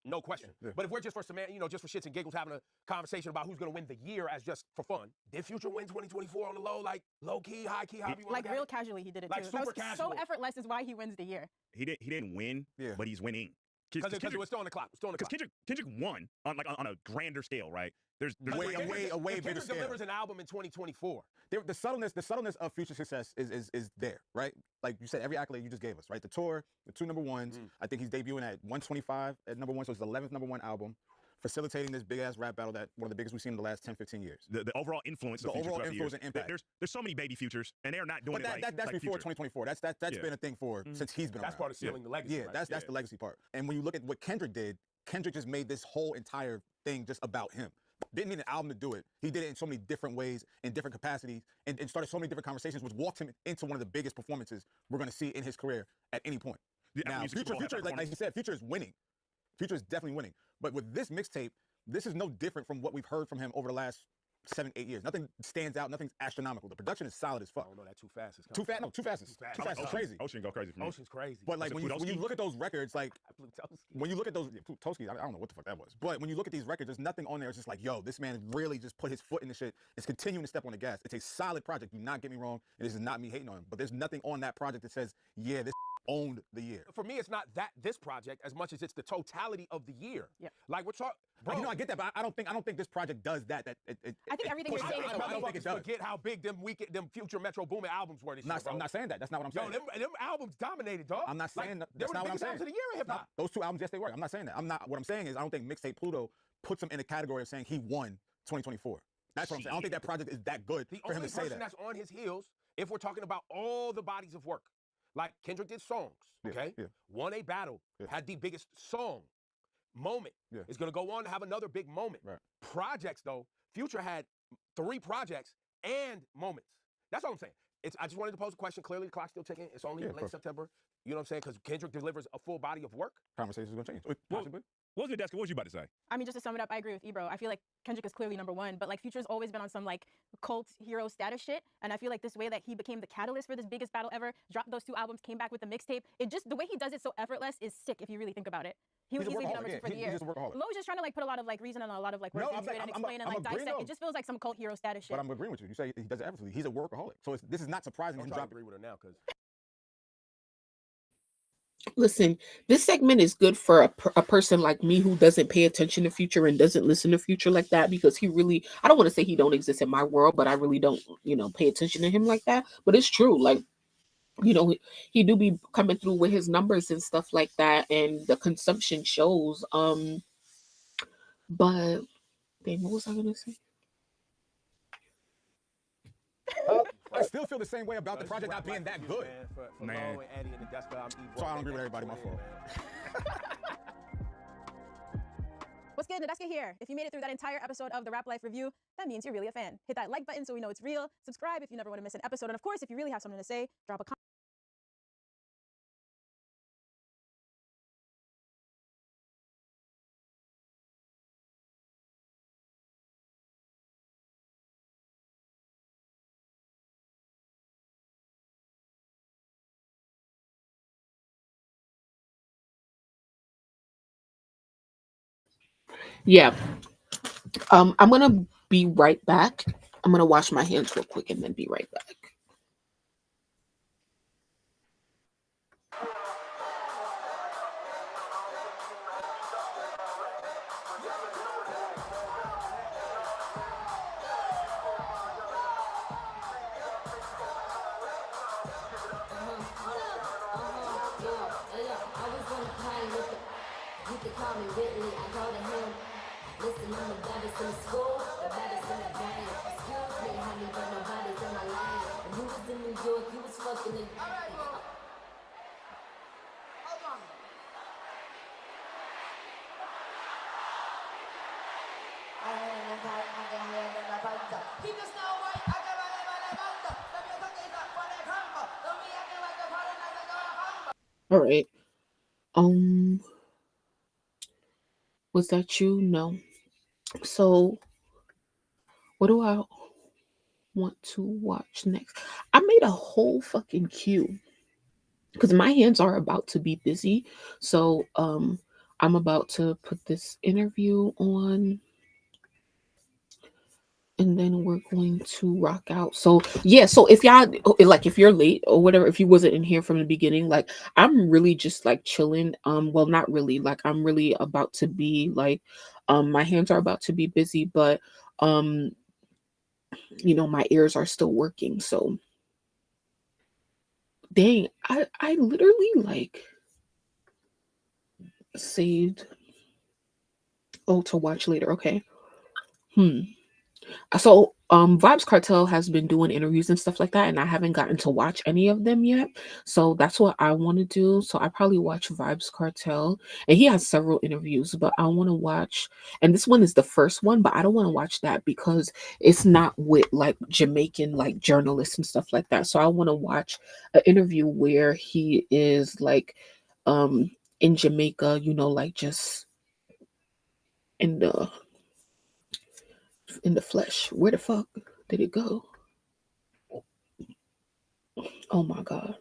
No question. Yeah. But if we're just for just for shits and giggles having a conversation about who's going to win the year as just for fun, did Future win 2024 on the low, like low key, high key, however you want to Like real casually, he did it Like too. super That was casual. so effortless is why he wins the year. He didn't win, Yeah. but he's winning. Because it was still on the clock. Still on the Because clock. Kendrick won on a grander scale, right? There's A way If bigger Kendrick scale. delivers an album in 2024. The subtleness of Future success is there, right? Like you said, every accolade you just gave us, right? The tour, the 2 number 1s. I think he's debuting at 125 at number 1, so it's the 11th number 1 album, facilitating this big ass rap battle that one of the biggest we've seen in the last 10, 15 years. the overall influence of Future throughout the years. and impact. There's so many baby Futures, and they're not doing But it that's like before Future. 2024. That's Yeah. been a thing for since he's been That's around. part of sealing the legacy. Yeah, right? that's the legacy part. And when you look at what Kendrick did, Kendrick just made this whole entire thing just about him. Didn't need an album to do it. He did it in so many different ways, in different capacities, and started so many different conversations, which walked him into one of the biggest performances we're going to see in his career at any point. Yeah, Now, Music Super Bowl had Future, that like you said, Future is winning. Future is definitely winning. But with this mixtape, this is no different from what we've heard from him over the last 7, 8 years. Nothing stands out. Nothing's astronomical. The production is solid as I fuck. don't know that too fast. Too fast? No, too fast is fast. too fast is crazy. Ocean go crazy for me. Ocean's crazy. But like Was when it you Plutowski? look at those records, like Plutowski. when you look at those Plutowski, I don't know what the fuck that was. But when you look at these records, there's nothing on there. It's just like, yo, this man really just put his foot in the shit. It's continuing to step on the gas. It's a solid project. Do not get me wrong. And this is not me hating on him. But there's nothing on that project that says, yeah, this owned the year. For me, it's not this project as much as it's the totality of the year. Yeah. Like we're talking. Bro, I get that, but I don't think this project does that. I think everything you're saying is I don't think it does. Forget how big them Future Metro Boomin albums were this year, bro. I'm not saying that. That's not what I'm Yo, saying. them albums dominated, dog. I'm not saying They that's were not the what I'm biggest albums saying. of the year in hip hop. Those 2 albums, yes, they were. I'm not saying that. What I'm saying is I don't think Mixtape Pluto puts him in the category of saying he won 2024. That's what I'm saying. I don't think that project is that good The for him only to say person that. that's on his heels, if we're talking about all the bodies of work, like Kendrick did songs, okay? Yeah. Won a battle, had the biggest song moment. Yeah. Is gonna go on to have another big moment. Right. Projects though, Future had 3 projects and moments. That's all I'm saying. I just wanted to pose a question. Clearly, the clock's still ticking. It's only Yeah, late September. You know what I'm saying? Because Kendrick delivers a full body of work. Conversation's gonna change. Well, Possibly. what was your desk? What was you about to say? I mean, just to sum it up, I agree with Ebro. I feel like Kendrick is clearly #1, but like Future's always been on some like cult hero status shit. And I feel like this way that he became the catalyst for this biggest battle ever, dropped those 2 albums, came back with the mixtape. It just, the way he does it so effortless is sick if you really think about it. He would He's a easily be workaholic. #2 for the year. He's just a workaholic. Lo was just trying to like put a lot of like reason and a lot of like words No, into it and explain and I'm like agreeing, dissect. though. It just feels like some cult hero status shit. But I'm agreeing with you. You say he does it effortlessly. He's a workaholic. So this is not surprising. I'm Him trying to dropping. agree with her now because Listen, this segment is good for a person like me who doesn't pay attention to Future and doesn't listen to Future like that, because he really, I don't want to say he don't exist in my world, but I really don't, pay attention to him like that. But it's true. Like, he do be coming through with his numbers and stuff like that, and the consumption shows. But then what was I gonna say? I still feel the same way about the project not being that good. Man. Lo and Eddie and the desk, I'm Ebro. So I don't agree with everybody. My fault. What's good? That's good here. If you made it through that entire episode of the Rap Life Review, that means you're really a fan. Hit that like button so we know it's real. Subscribe if you never want to miss an episode. And of course, if you really have something to say, drop a comment. Yeah. I'm gonna be right back. I'm gonna wash my hands real quick and then be right back. You can call me Whitley, I go to him. Listen, I'm the baddest in the school, the baddest in the game. Excuse me, honey, but nobody's in my lane. When you was in New York, you was fucking in. Hold on. Keep the snow white, I got my banda. All right. Was that you? No. So, what do I want to watch next? I made a whole fucking queue because my hands are about to be busy. So, I'm about to put this interview on, and then we're going to rock out. So yeah, so if y'all like, if you're late or whatever, if you wasn't in here from the beginning, like I'm really just like chilling. Well, not really, like I'm really about to be like, my hands are about to be busy, but my ears are still working. So dang, I literally like saved to watch later. Okay. So Vibes Cartel has been doing interviews and stuff like that, and I haven't gotten to watch any of them yet. So that's what I want to do. So I probably watch Vibes Cartel, and he has several interviews, but I want to watch, and this one is the first one, but I don't want to watch that because it's not with like Jamaican like journalists and stuff like that. So I want to watch an interview where he is like in Jamaica, like just in the flesh. Where the fuck did it go? Oh my god.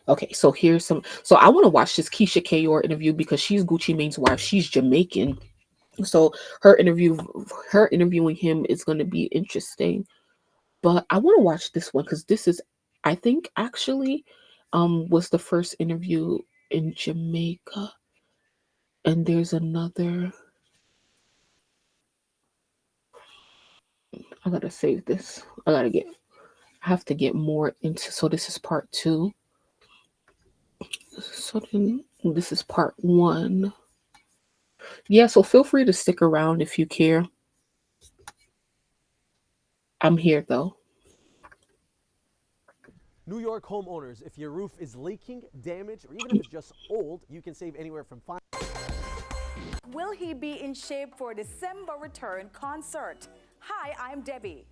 Okay, so here's some. So I want to watch this Keisha Kayor interview because she's Gucci Mane's wife. She's Jamaican, so her interviewing him is going to be interesting. But I want to watch this one because this is, I think, actually, was the first interview in Jamaica, and there's another. I gotta save this. I have to get more into. So this is part 2. So then this is part 1. Yeah, so feel free to stick around if you care. I'm here though. New York homeowners, if your roof is leaking, damaged, or even if it's just old, you can save anywhere from $5. Will he be in shape for December return concert? Hi, I'm Debbie.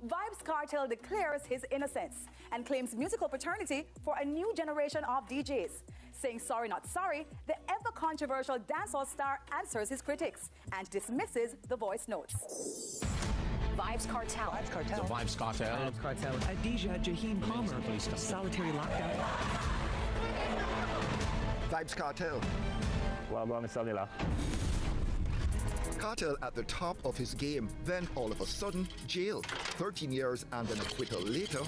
Vibes Cartel declares his innocence and claims musical paternity for a new generation of DJs. Saying sorry not sorry, the ever-controversial dancehall star answers his critics and dismisses the voice notes. Vibes Cartel. Vibes Cartel. The Vibes Cartel. Vibes Cartel. Adija Jaheem Palmer. Solitary lockdown. Vibes Cartel. Well, go on, Mr. Miller. Cartel at the top of his game, then all of a sudden, jail. 13 years and an acquittal later.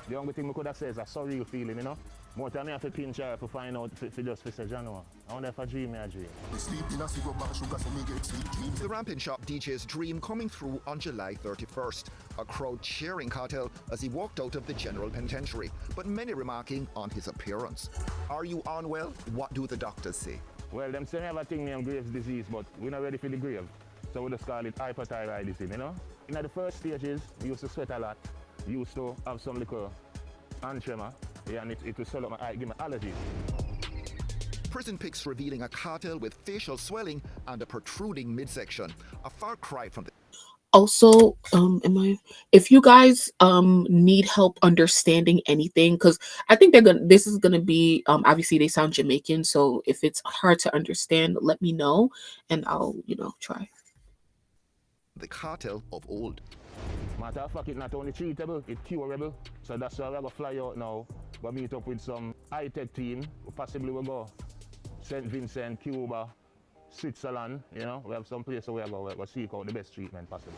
The only thing we could have said is a surreal feeling, you know? More time I have to pinch her to find out if just for say, Jano. I wonder if I dream a dream. The Ramping Shop DJ's dream coming through on July 31st. A crowd cheering Cartel as he walked out of the general penitentiary, but many remarking on his appearance. Are you unwell? What do the doctors say? Well, them say me have a thing named Graves' disease, but we're not ready for the grave. So we just call it hyperthyroidism, you know? In the first stages, we used to sweat a lot. We used to have some liquor and tremor. Yeah, and it will swell up my eye, give me allergies. Prison pics revealing a Cartel with facial swelling and a protruding midsection. A far cry from the... Also, if you guys need help understanding anything, because I think this is gonna be obviously they sound Jamaican, so if it's hard to understand, let me know and I'll try. The Cartel of old. Matter of fact, it's not only treatable, it's curable. So that's why we're going to fly out now. We'll meet up with some high-tech team. Possibly we'll go St. Vincent, Cuba, Switzerland, you know. We have some place where we'll seek out the best treatment possible.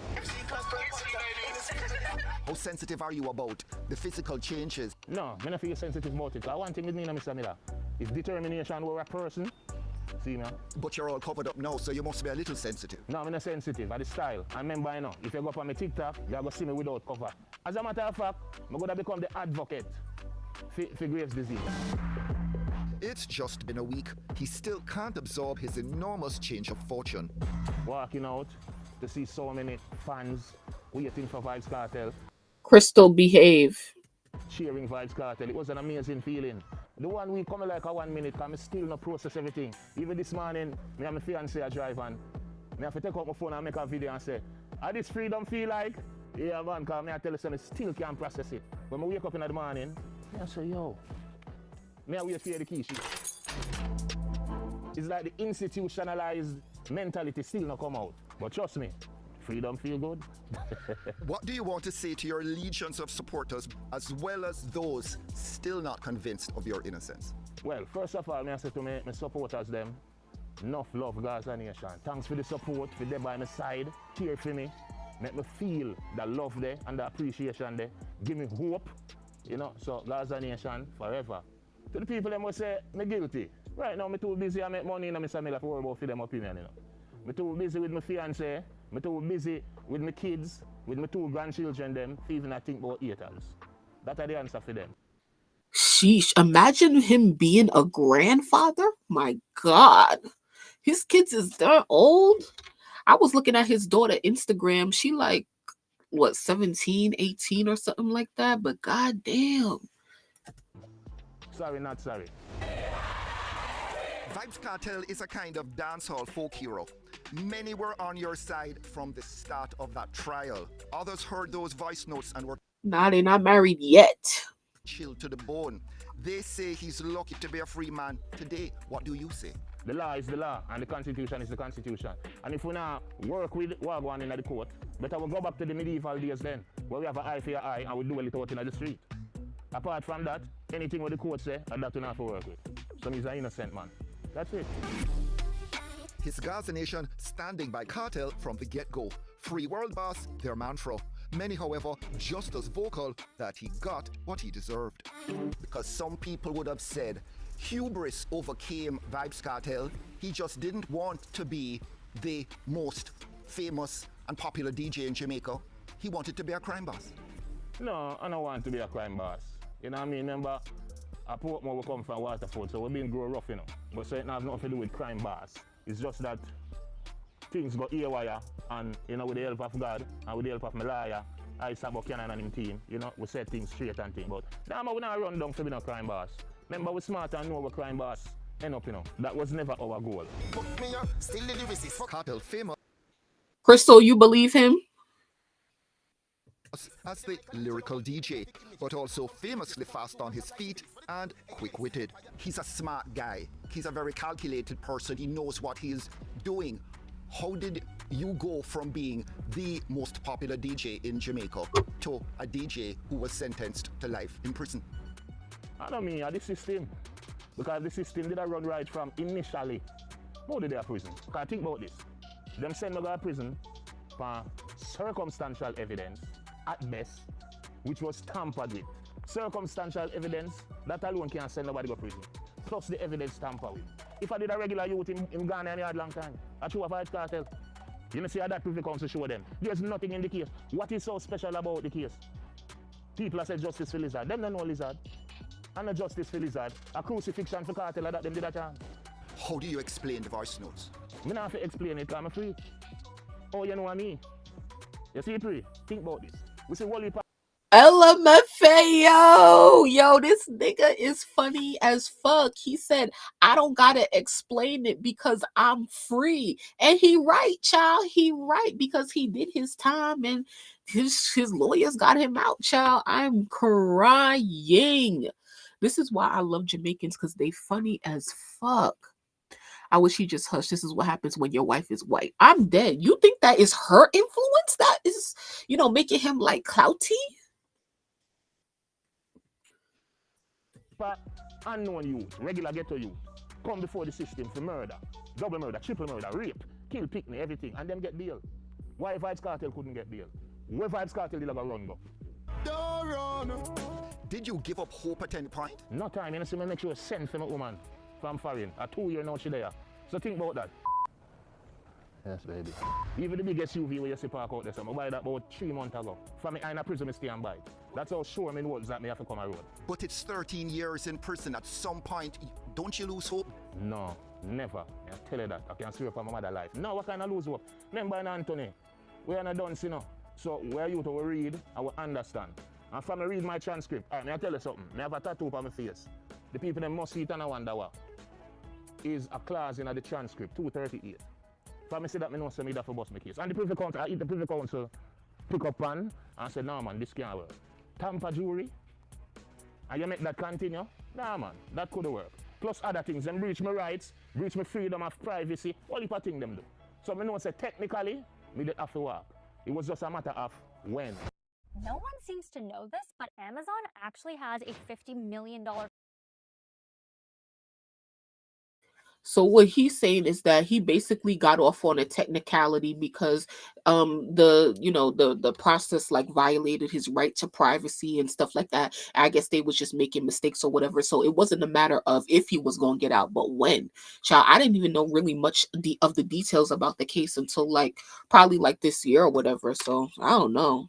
How sensitive are you about the physical changes? No, I don't feel sensitive about it. One thing with me, Mr. Miller, is determination where a person. See, man? But you're all covered up now, so you must be a little sensitive. No, I'm not sensitive. I'm the style. I remember, if you go up on my TikTok, you're going to see me without cover. As a matter of fact, I'm going to become the advocate for Graves' disease. It's just been a week. He still can't absorb his enormous change of fortune. Walking out to see so many fans waiting for Vibes Cartel. Crystal, behave. Cheering Vibes Cartel. It was an amazing feeling. The 1 week coming like a 1 minute, because I still not process everything. Even this morning, me and my fiance are driving. I have to take out my phone and make a video and say, how this freedom feel like? Yeah, man, because I tell you something, I still can't process it. When I wake up in the morning, I say, yo, I wait for the key sheet. It's like the institutionalized mentality still not come out. But trust me, freedom feel good. What do you want to say to your legions of supporters, as well as those still not convinced of your innocence? Well, first of all, I say to my supporters them, enough love, Gaza Nation. Thanks for the support, for them by my side, cheer for me, make me feel the love there and the appreciation there. Give me hope, so Gaza Nation forever. To the people them will say, me guilty. Right now, I'm too busy, I make money in Mr. Miller to worry about for them opinion, I'm too busy with my fiance, I'm too busy with my kids, with my 2 grandchildren them, even I think about haters. That's the answer for them. Sheesh, imagine him being a grandfather. My God. His kids is that old. I was looking at his daughter Instagram. She like, 17, 18 or something like that. But goddamn. Sorry, not sorry. Vibes Cartel is a kind of dancehall folk hero. Many were on your side from the start of that trial. Others heard those voice notes and were... Nah, they're not married yet. Chilled to the bone. They say he's lucky to be a free man today. What do you say? The law is the law, and the Constitution is the Constitution. And if we now work with what going on in the court, better we'll go back to the medieval days then, where we have an eye for your eye and we do it out in the street. Apart from that, anything what the court say, and that we not have to work with. So he's an innocent man. That's it. His Gaza Nation standing by Cartel from the get-go. Free world boss, their mantra. Many, however, just as vocal that he got what he deserved. Because some people would have said, hubris overcame Vibes Cartel. He just didn't want to be the most famous and popular DJ in Jamaica. He wanted to be a crime boss. No, I don't want to be a crime boss. You know what I mean? Remember, at Portmore we come from Waterford, so we've been grown rough, But so it has nothing to do with crime boss. It's just that things got haywire, and with the help of God and with the help of my lawyer, I Sabo Cannon and him team, we set things straight and things. But now we're not run down to be no crime boss. Remember, we're smart and know we're crime boss. End up, That was never our goal. Still the lyricist. Cartel famous. Crystal, you believe him? As the lyrical DJ, but also famously fast on his feet and quick-witted. He's a smart guy. He's a very calculated person. He knows what he is doing. How did you go from being the most popular DJ in Jamaica to a DJ who was sentenced to life in prison? I don't mean the system. Because the system did I run right from initially. How did they have prison? Because think about this. Them send me to prison for circumstantial evidence at best, which was tampered with. Circumstantial evidence, that alone can't send nobody to prison. Plus the evidence tampered with. If I did a regular youth in Ghana and had long time, I show a Vibes Cartel. You know, see how that privy council show them. There's nothing in the case. What is so special about the case? People have said justice for Lizard. Them don't know Lizard. And a justice for Lizard. A crucifixion for Cartel that them did a chance. How do you explain the voice notes? Me not have to explain it because I'm free. Oh, you know what I mean? You see, Pre? Think about this. We say Wally LMFAO. Yo, this nigga is funny as fuck. He said, I don't gotta explain it because I'm free. And he right, child. He right, because he did his time and his lawyers got him out, child. I'm crying. This is why I love Jamaicans, because they funny as fuck. I wish he just hushed. This is what happens when your wife is white. I'm dead. You think that is her influence that is, making him like clouty? Unknown youth, regular ghetto youth, come before the system for murder, double murder, triple murder, rape, kill, picnic, everything, and them get bail. Why Vibes Cartel couldn't get bail? Where Vibes Cartel did have a run go? Don't run! Did you give up hope at any point? No time, you see me make sure send for my woman from foreign. A 2 year now she there. So think about that. Yes, baby. Even the biggest UV where you see park out there, so I buy that about 3 months ago. From me in a prison, I stay and buy. That's how sure me was that me have to come a road. But it's 13 years in prison. At some point, don't you lose hope? No, never. I tell you that. I can swear for my mother's life. No, what kind of lose hope? Remember in Anthony, we are not done, you know. So where you to read, I will understand. And from me read my transcript, all right, may I tell you something? I have a tattoo on my face. The people them must see it and I wonder what. Is a clause in the transcript, 238. If I say that, I know me that for bust my case. And the privy council, I eat the privy council, pick up pan and say, no man, this can't work. Tamper jury, and you make that continue? Nah man, that could work. Plus other things, them breach my rights, breach my freedom of privacy, all the thing them do. So I know say technically, me did have to work. It was just a matter of when. No one seems to know this, but Amazon actually has a $50 million. So what he's saying is that he basically got off on a technicality because the process like violated his right to privacy and stuff like that. I guess they was just making mistakes or whatever. So it wasn't a matter of if he was going to get out, but when. Child, I didn't even know really much of the details about the case until like probably like this year or whatever. So I don't know.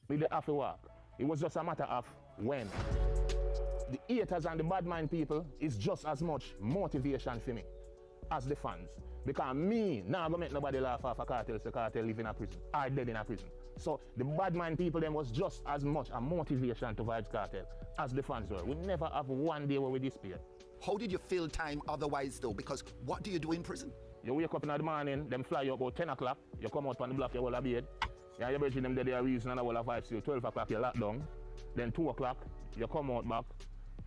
We did have to work. It was just a matter of when. The haters and the bad mind people is just as much motivation for me as the fans. Because me, now I'm going to make nobody laugh off a cartel, so cartel live in a prison, or dead in a prison. So the bad mind people then was just as much a motivation to Vibes Cartel as the fans were. We never have one day where we despair. How did you fill time otherwise though? Because what do you do in prison? You wake up in the morning, them fly you about 10 o'clock, you come out on the block, you hold a bed. Yeah, you're bridging them there, they are reason and I will have vibes till 12 o'clock, you lock down. Then 2 o'clock, you come out back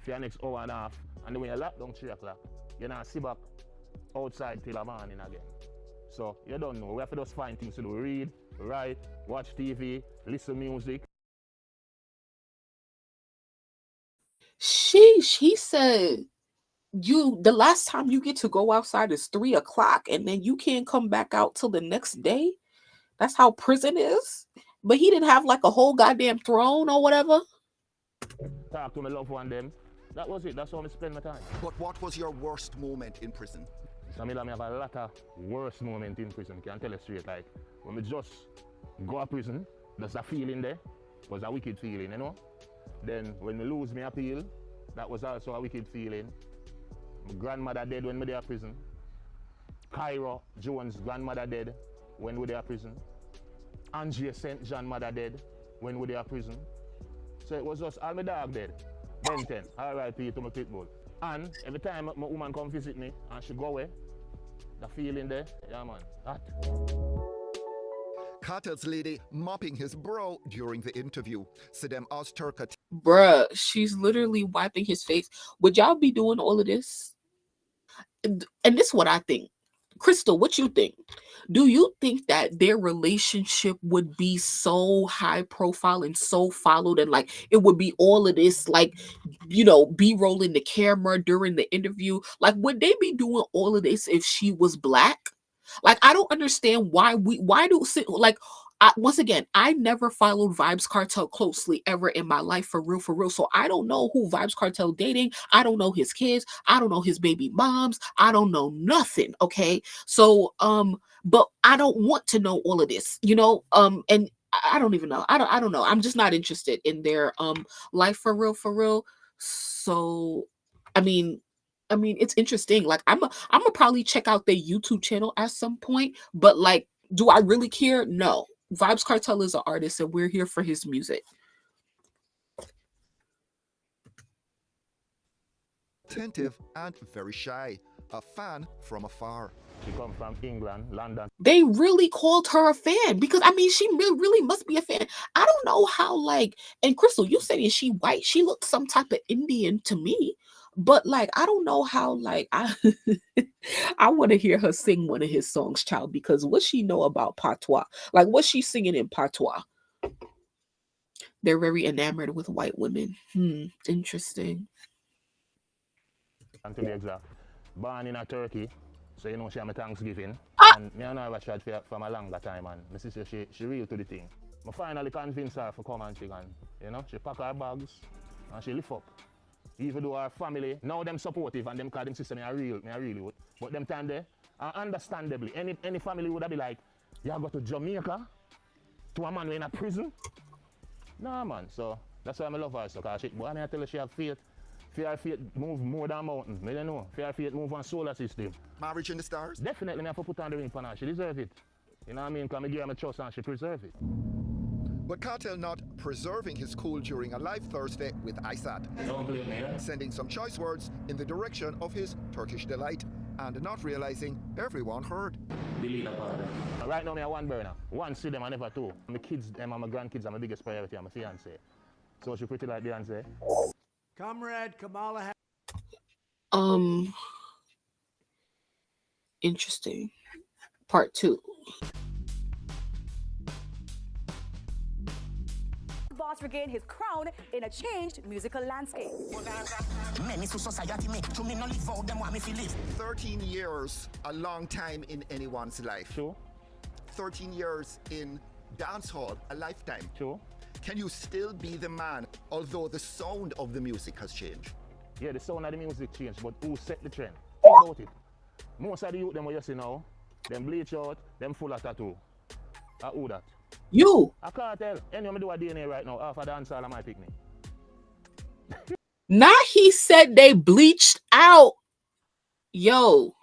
for your next hour and a half. And then when you lock down 3 o'clock, you now see back outside till the morning again. So you don't know. We have to just find things to do. Read, write, watch TV, listen music. Sheesh, he said the last time you get to go outside is 3 o'clock and then you can't come back out till the next day. That's how prison is. But he didn't have like a whole goddamn throne or whatever. Talk to my loved one them. That was it. That's how I spend my time. But what was your worst moment in prison? Samila, I have a lot of worst moments in prison. Can tell you straight. Like when we just go to prison, there's a feeling there. It was a wicked feeling, you know. Then when we lose my appeal, that was also a wicked feeling. My grandmother dead when we were in prison. Cairo Jones' grandmother dead when we were in prison. Angie St. John mother dead when we were in prison. So it was just all my dog dead. Ben 10, R.I.P. to my pitbull. And every time my woman come visit me and she go away, the feeling there, yeah man, hot. Cartel's lady mopping his brow during the interview. So them asked Turka. Bruh, she's literally wiping his face. Would y'all be doing all of this? And this is what I think. Crystal, what you think? Do you think that their relationship would be so high profile and so followed, and like it would be all of this, like, you know, B-rolling the camera during the interview? Like, would they be doing all of this if she was black? Like, I don't understand like, once again, I never followed Vibes Cartel closely ever in my life, for real, for real. So I don't know who Vibes Cartel dating. I don't know his kids. I don't know his baby moms. I don't know nothing. Okay. So, but I don't want to know all of this, you know? And I don't even know. I don't know. I'm just not interested in their life, for real, for real. So, I mean, it's interesting. Like, I'm gonna probably check out their YouTube channel at some point, but like, do I really care? No. Vibes Cartel is an artist, and we're here for his music. Attentive and very shy. A fan from afar. She come from England, London. They really called her a fan, because I mean, she really must be a fan. I don't know how, like, and Crystal, you said, is she white? She looked some type of Indian to me. But like, I don't know how, like, I I want to hear her sing one of his songs, child, because what she know about patois? Like, what's she singing in patois? They're very enamored with white women. Interesting. And to be exact, born in a Turkey, so you know she have my Thanksgiving. And me and her have chat from a longer time, and my sister, she real to the thing. I finally convinced her to come and she can, you know, she pack her bags and she lift up. Even though our family, now them supportive and them call them sister, me a real would. But them time there, understandably, any family would have be like, you go to Jamaica to a man who in a prison? Nah man, so that's why I love her, so cause she, but I tell her she have faith. Fear faith move more than mountain. I don't know. Fear faith move on solar system. Marriage in the stars? Definitely me have to put on the ring for her. She deserve it. You know what I mean? Because I give her my trust and she preserve it. But Cartel not preserving his cool during a live Thursday with Isat. Don't blame me, Sending some choice words in the direction of his Turkish delight and not realizing everyone heard. Delete that part. Right now, I have one burner. One, see them, I never two. My kids, them and my grandkids are my biggest priority, and my fiance. So she pretty like Beyonce. Comrade Kamala. Interesting. Part 2. Boss regained his crown in a changed musical landscape. 13 years, a long time in anyone's life. Sure. 13 years in dancehall, a lifetime. Sure. Can you still be the man, although the sound of the music has changed? Yeah, the sound of the music changed, but who set the trend? Think about it. Most of the youth them what you see now, them bleach out, them full of tattoo. Who that? You! I can't tell. Anyone do a DNA right now, half a dancehall I might pick me. Now he said they bleached out. Yo.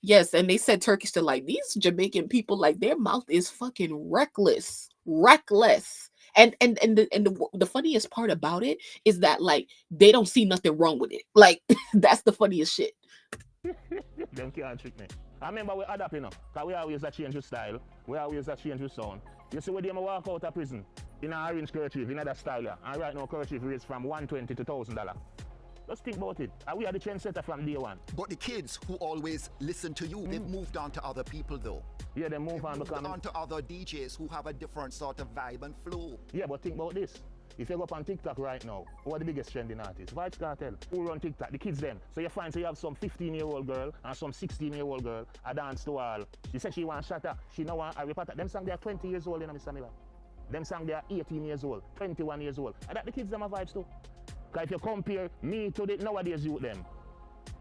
Yes, and they said Turkish to, like, these Jamaican people, like, their mouth is fucking reckless. Reckless. And the funniest part about it is that, like, they don't see nothing wrong with it. Like, that's the funniest shit. Them can't trick me. I remember we adapt, you know, because we always a change with style. We always a change with sound. You see when they walk out of prison in an orange kerchief, in that style, and right now kerchief raised from $120 to $1,000. Just think about it. We are the trendsetter from day one. But the kids who always listen to you, they've moved on to other people though. Yeah, they move on because on to other DJs who have a different sort of vibe and flow. Yeah, but think about this. If you go up on TikTok right now, who are the biggest trending artists? Vibes Cartel. Who run TikTok? The kids them. So you find you have some 15-year-old girl and some 16-year-old girl a dance to all. She said she want shatter. She now want a repatter. Them song they are 20 years old, you know, Mr. Miller. Them song they are 18 years old, 21 years old. And that the kids them have vibes too. Because if you compare me to the nowadays youth them,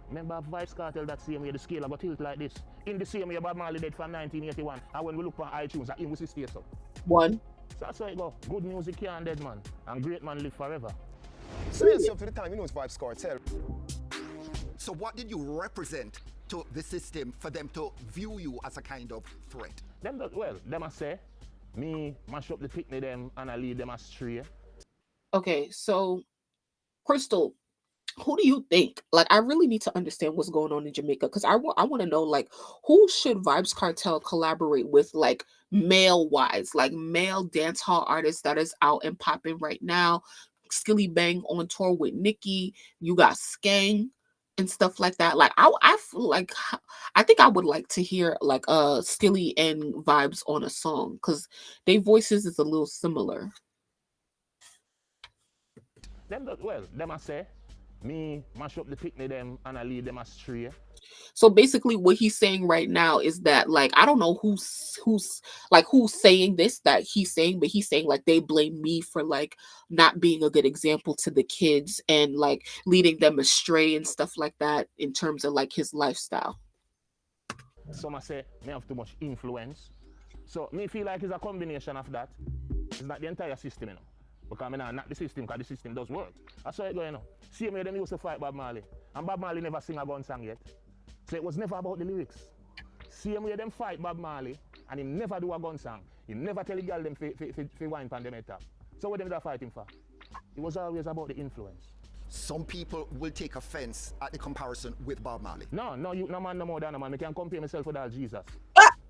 remember Vibes Cartel that same way, the scale got tilt like this. In the same way Bob Marley did from 1981. And when we look on iTunes, that was his state up. One. So that's how it go. Good music can't dead man. And great man live forever. So yes, up to the time, you know it's Vibes Cartel. So what did you represent to the system for them to view you as a kind of threat? Them I say, me mash up the picnic them and I lead them astray. Okay, so Crystal, Who do you think? Like, I really need to understand what's going on in Jamaica because I want to know, like, who should Vibes Cartel collaborate with, like, male wise, like male dance hall artists that is out and popping right now. Skilly Bang on tour with Nicki. You got Skang and stuff like that. Like, I feel like I think I would like to hear like Skilly and Vibes on a song because their voices is a little similar. Them I say, me mash up the picnic them and I lead them astray. So basically what he's saying right now is that, like, I don't know who's saying this that he's saying, but he's saying like they blame me for like not being a good example to the kids and like leading them astray and stuff like that in terms of like his lifestyle. Some I say me have too much influence. So me feel like it's a combination of that. It's not the entire system, you know. Because I mean, not the system, because the system does work. That's how it goes, you know. See me, them used to fight Bob Marley. And Bob Marley never sing a gun song yet. So it was never about the lyrics. See me, them fight Bob Marley, and he never do a gun song. He never tell the girl them fi wine pan them head top. So what them da fighting for? It was always about the influence. Some people will take offense at the comparison with Bob Marley. No, you no man no more than a man. I can compare myself with all Jesus.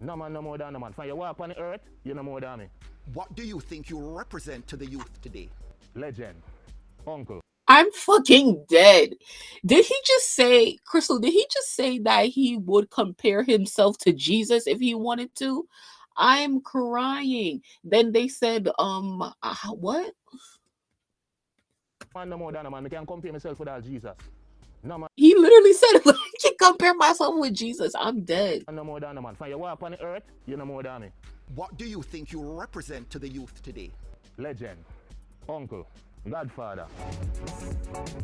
No man no more than a man. When you walk on the earth, you no more than me. What do you think you represent to the youth today? Legend. Uncle. I'm fucking dead. Did he just say, Crystal, did he just say that he would compare himself to Jesus if he wanted to? I'm crying. Then they said, what? Man no more than a man. I can compare myself with all Jesus. No man. He literally said, I can compare myself with Jesus. I'm dead. No more than a man. When you walk on the earth, you no more than me. What do you think you represent to the youth today? Legend. Uncle. Godfather.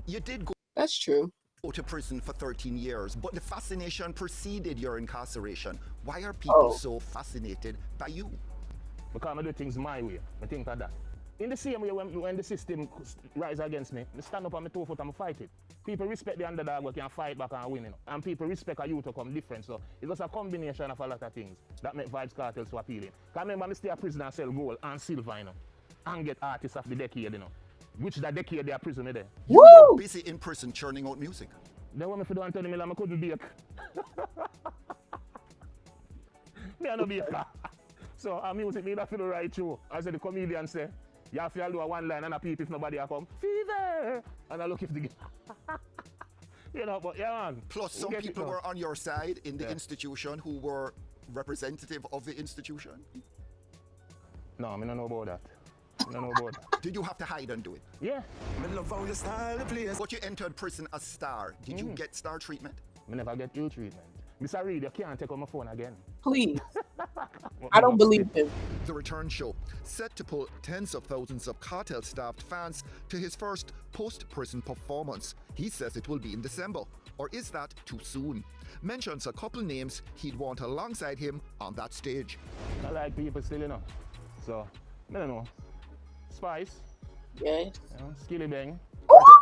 You did go. That's true. Go to prison for 13 years, but the fascination preceded your incarceration. Why are people so fascinated by you? Because I do things my way. I think of that. In the same way when the system rise against me, I stand up on my 2 foot and I fight it. People respect the underdog who can fight back and win, you know. And people respect a youth to come different. So it's just a combination of a lot of things that make Vibes Cartel so appealing. Because remember, I stay a prisoner and sell gold and silver, you know. And get artists of the decade, you know. Which that decade they are prison there. You were busy in prison churning out music. They want me to do Anthony Miller, I couldn't bake. Me are no baker. So music me that feel right through. As the comedian say, you have to do a one line and a peep if nobody a come. Fever! And I look if the you know, but yeah man. Plus some people were on your side in the institution who were representative of the institution. No, I don't know about that. Did you have to hide and do it? Yeah. But you entered prison a star. Did you get star treatment? I never get ill treatment. Mr. Reed, you can't take on my phone again. Please. I don't believe him. The return show, set to pull tens of thousands of cartel-staffed fans to his first post-prison performance. He says it will be in December. Or is that too soon? Mentions a couple names he'd want alongside him on that stage. I like people still, you know. So, I don't know. Spice. Yes. Skilly Bang.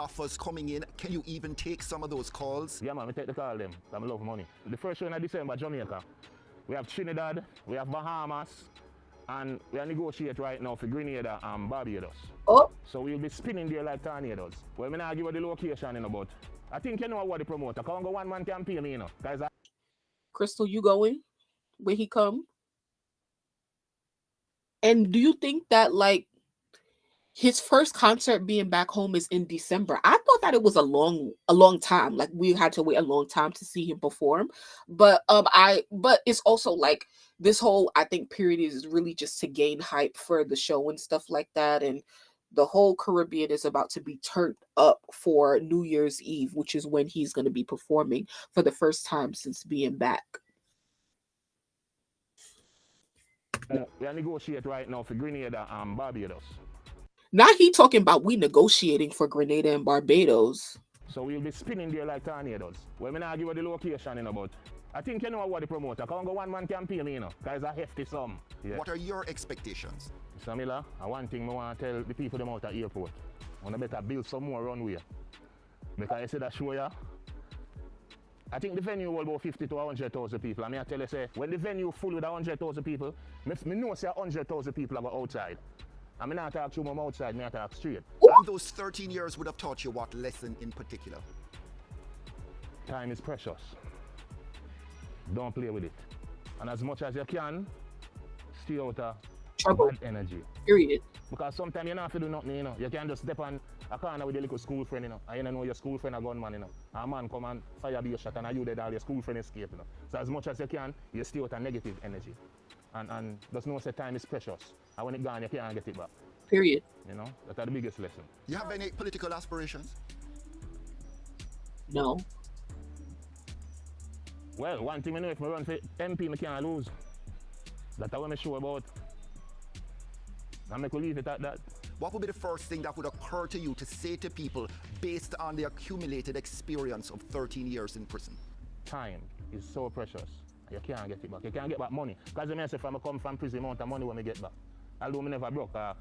Offers coming in. Can you even take some of those calls? Yeah, man, I take the call them. I love money. The first show in December, Jamaica. We have Trinidad, we have Bahamas, and we are negotiating right now for Grenada and Barbados. Oh. So we'll be spinning there like tornadoes. Well, I'm not give you the location, you know, but I think you know what the promoter. Come go one man campaign, you know. Guys, Crystal, you going when he come? And do you think that like his first concert being back home is in December? I thought that it was a long time. Like we had to wait a long time to see him perform. But but it's also like this whole I think period is really just to gain hype for the show and stuff like that. And the whole Caribbean is about to be turned up for New Year's Eve, which is when he's going to be performing for the first time since being back. we are negotiating right now for Grenada and Barbados. Now he talking about we negotiating for Grenada and Barbados. So we'll be spinning there like tornadoes. Well, I'm not give you the location, you know, but I think you know what the promoter. Come go one man campaign, you know. Guys a hefty sum. Yeah. What are your expectations? Mr. Miller, one thing I want to tell the people them out at the airport. I want to better build some more runway. Because I said that show ya. I think the venue will about 50 to 100,000 people. I mean, I tell you, say, when the venue full with 100,000 people, me know say 100,000 people are outside. I mean, I talk to my outside, me I talk straight. And those 13 years would have taught you what lesson in particular? Time is precious. Don't play with it. And as much as you can, stay out of trouble. Bad energy. Period. Because sometimes you don't have to do nothing, you know. You can just step on a corner with your little school friend, you know. And you don't know your school friend a gunman, you know. A man come and fire be a shot and you dead all your school friend escape, you know. So as much as you can, you stay out of negative energy. And just know that time is precious. And when it's gone, you can't get it back. Period. You know, that's the biggest lesson. You have any political aspirations? No. Well, one thing I know, if I run for MP, I can't lose. That's what I'm sure about. And I could leave it at that. What would be the first thing that would occur to you to say to people based on the accumulated experience of 13 years in prison? Time is so precious. You can't get it back. You can't get back money. Because I say if I come from prison, the amount of money when I get back. Although I never broke, the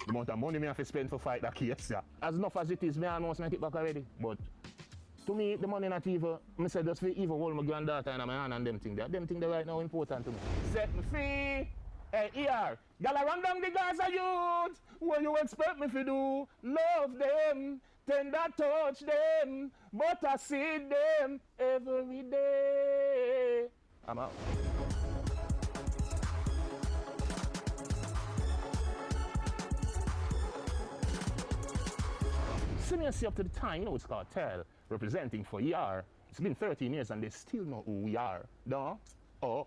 amount of money I have to spend to fight that case. Yeah. As enough as it is, I almost make it back already. But to me, the money not evil. I say just for evil hold my granddaughter in my hand and them things there. Them things there right now important to me. Set me free. Hey, here. Y'all run down the Gaza youth. What you expect me to do? Love them. Tender touch them. But I see them every day. I'm out. Seriously, up to the time, you know it's cartel representing for ER. It's been 13 years and they still know who we are. No? Oh.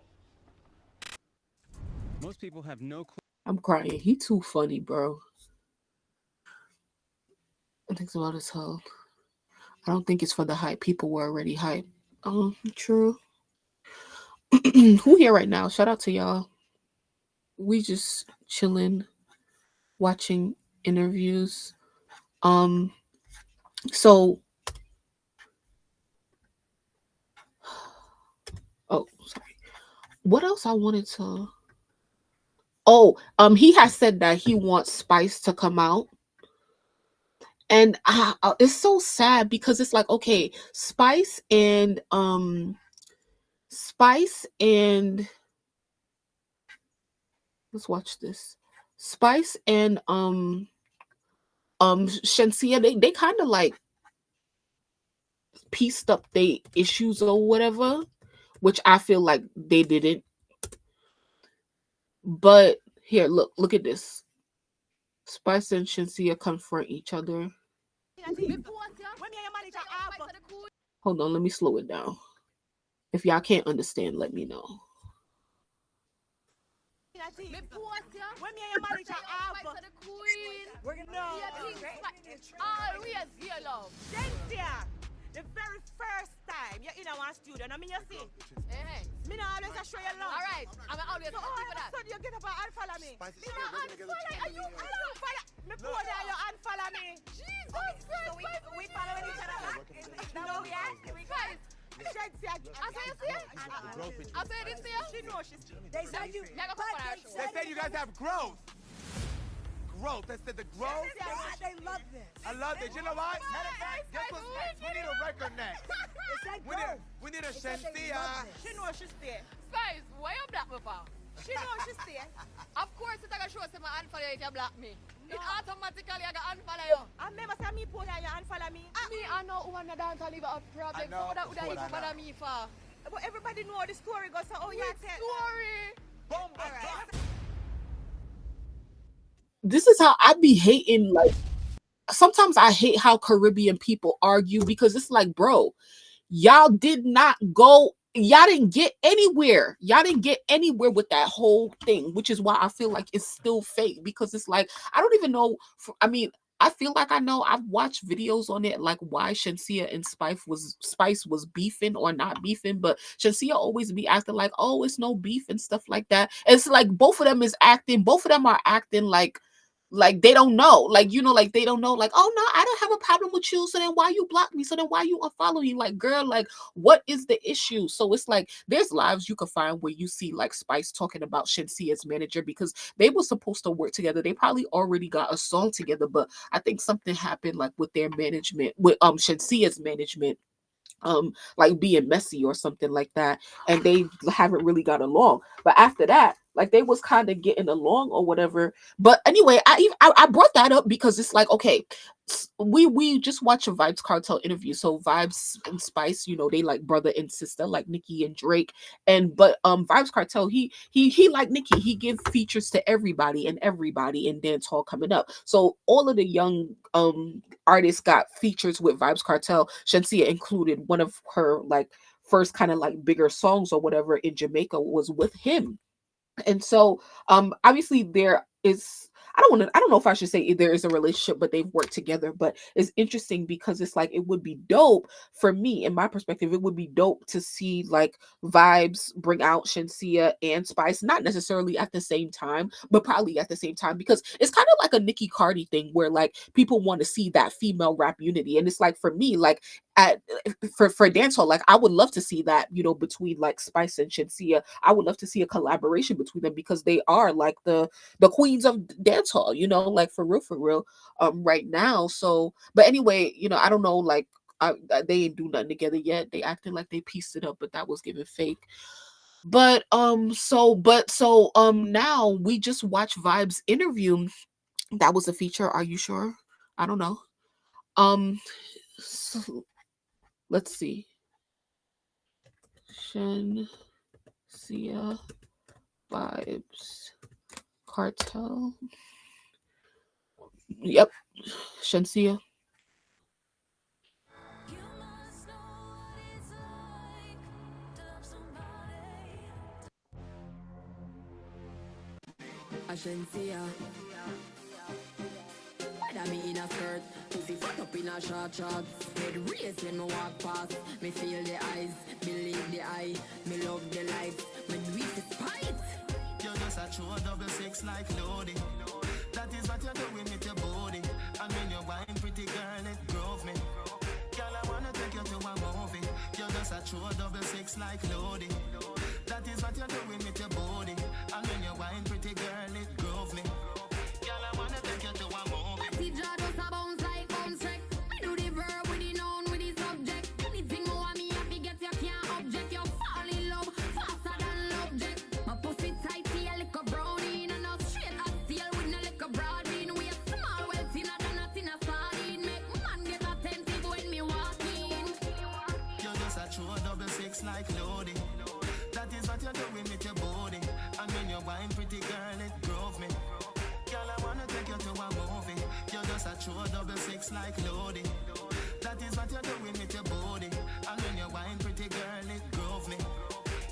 Most people have no clue. I'm crying. He too funny, bro. I think it's about his health. I don't think it's for the hype. People were already hyped. True. Who here right now? Shout out to y'all. We just chilling, watching interviews. So sorry. What else I wanted to he has said that he wants Spice to come out. And it's so sad because it's like, okay, Spice and let's watch this. Spice and Shensia, they kind of like pieced up their issues or whatever, which I feel like they didn't. But here, look at this. Spice and Shensia confront each other. Hold on, let me slow it down. If y'all can't understand, let me know. The very first time you're in our studio, I mean, you see, me now always show you love. All right, I'm always for that. So you get up and follow me. Me now unfollow. Are you follow? Me put there, you unfollow me. Jesus Christ. So we follow each other back. No, we are. I said this here. She knows she's. They said you. They said you guys have growth. Growth. They said the growth. They love this. I love it. You know what? Guess what's next? We need a record next. We need a Shensia. She knows she's there. Spice, why you black me for? She knows she's there. Of course, it's going to show some unfollow you if you block me. No. It automatically I got unfollow you. I remember saying me put you unfollow me. Me, I know who wanna dance and leave a problem. So that would even bother me for. But everybody know the story goes. So yeah, story. Boom. All right. This is how I be hating. Like, sometimes I hate how Caribbean people argue because it's like, bro, y'all did not go. Y'all didn't get anywhere. Y'all didn't get anywhere with that whole thing, which is why I feel like it's still fake because it's like, I don't even know. I feel like I know. I've watched videos on it, like why Shensia and Spice was beefing or not beefing, but Shensia always be acting like, oh, it's no beef and stuff like that. It's like both of them are acting like they don't know, like, you know, like they don't know, like, oh no, I don't have a problem with you, so then why you block me, so then why you unfollow me? Like, girl, like, what is the issue? So it's like there's lives you can find where you see like Spice talking about Shensia's manager because they were supposed to work together. They probably already got a song together, but I think something happened like with their management, with Shensia's management, like being messy or something like that, and they haven't really got along. But after that, like they was kind of getting along or whatever. But anyway, I brought that up because it's like, okay, we just watched a Vibes Cartel interview. So Vibes and Spice, you know, they like brother and sister, like Nicki and Drake. And but Vibes Cartel, he like Nicki, he give features to everybody in dance hall coming up. So all of the young artists got features with Vibes Cartel. Shensia included. One of her like first kind of like bigger songs or whatever in Jamaica was with him. And so obviously there is, I don't know if I should say there is a relationship, but they've worked together. But it's interesting because it's like, it would be dope for me, in my perspective, it would be dope to see like Vibes bring out Shensia and Spice, not necessarily at the same time, but probably at the same time, because it's kind of like a Nicki Cardi thing where like people want to see that female rap unity. And it's like, for me, like at for dancehall, like I would love to see that, you know, between like Spice and Shensia. I would love to see a collaboration between them because they are like the queens of dancehall, you know, like for real, right now. So, but anyway, you know, I don't know, like they ain't do nothing together yet. They acted like they pieced it up, but that was given fake. But now we just watch Vibes interview. That was a feature. Are you sure? I don't know. So, let's see. Shensia Vibes Cartel. Yep. Shensia. Shensia. Whether me in a skirt, pussy fuck up in a short shorts. Head race when me walk past. Me feel the eyes, believe the eye. Me love the lights, me do it to spite. You're just a true double six like loading. That is what you're doing with your body. And when you're wine, pretty girl, it drove me. Girl, I wanna take you to a movie. You're just a true double six like loading. That is what you're doing with your body. And when you're wine, pretty girl, it drove me. Girl, I wanna take you to a movie. The jaw just a bounce like bounce check. Me do the verb with the noun with the subject. Anything you want me happy get you can't object. You fall in love faster than object. My pussy tight feel like a brownie and a straight as steel with no like a broad bean. We a small well thinner than a thinner sardine. Make man get attentive when me walk in. You're just a true double six like loading. That is what you're doing with your body. And when you're wine, pretty girl, it drove me. Girl, I wanna take you to a movie. You're just a true double six like loading. That is what you're doing with your body. And when you're wine, pretty girl, it drove me.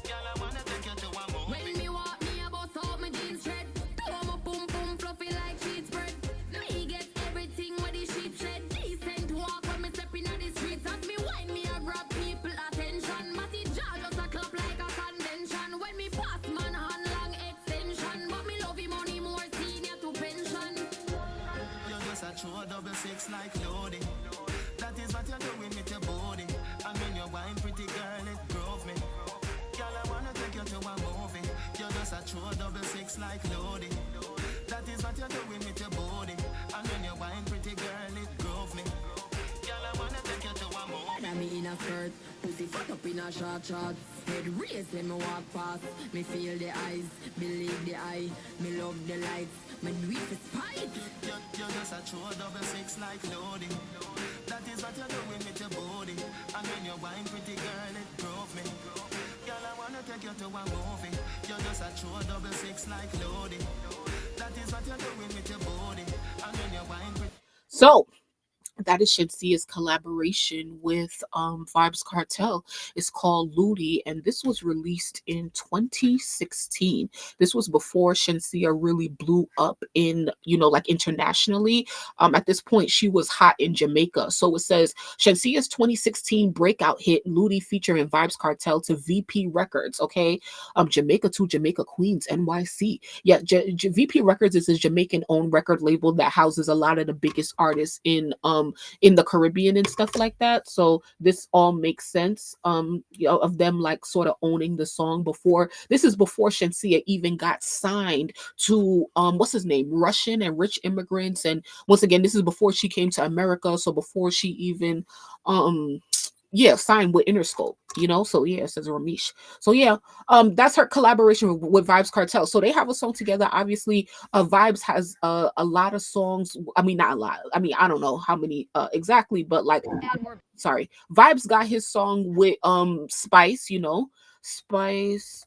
Girl, I wanna take you to a movie. When me walk, me a bust out my jeans shred. Throw my pum pum fluffy like sheet spread. Me get everything with the sheet shed. Decent walk when me step in the streets. As me wine, me a grab people attention. Matty jaw just a clap like a convention. When me pass man hand long extension. But me love him money more senior to pension. You're just a true double six like loading. That is what you're doing with your body. And when you're wine, pretty girl, it drove me. Girl, I wanna take you to a movie. You're just a true double six like loading. That is what you're doing with your body. And when you're wine, pretty girl, it drove me. Girl, I wanna take you to a movie. Whether me in a skirt, pussy fuck up in a short shorts. Head race when me walk past. Me feel the eyes, believe the eye. Me love the lights, me do it to spite. You're just a true double six like loading. That is what you're doing with your body. And when you're wine, pretty girl, it drove me. Girl, I wanna take you to a movie. You're just a true double six like loading. That is what you're doing with your body. And when you're wine, pretty. So that is Shensia's collaboration with Vibes Cartel. It's called Ludi, and this was released in 2016. This was before Shensia really blew up in, you know, like internationally. At this point, she was hot in Jamaica. So it says Shensia's 2016 breakout hit Ludi featuring Vibes Cartel to VP Records. Okay, Jamaica to Jamaica Queens, NYC. Yeah, VP Records is a Jamaican-owned record label that houses a lot of the biggest artists in the Caribbean and stuff like that. So this all makes sense, you know, of them like sort of owning the song before. This is before Shensia even got signed to what's his name, Russian and Rich Immigrants. And once again, this is before she came to America. So before she even yeah, signed with Interscope, you know. So yeah, it says Ramesh. So yeah, that's her collaboration with Vibes Cartel. So they have a song together. Obviously, Vibes has a lot of songs. I mean, not a lot. I mean, I don't know how many exactly, but like, sorry, Vibes got his song with Spice. You know, Spice,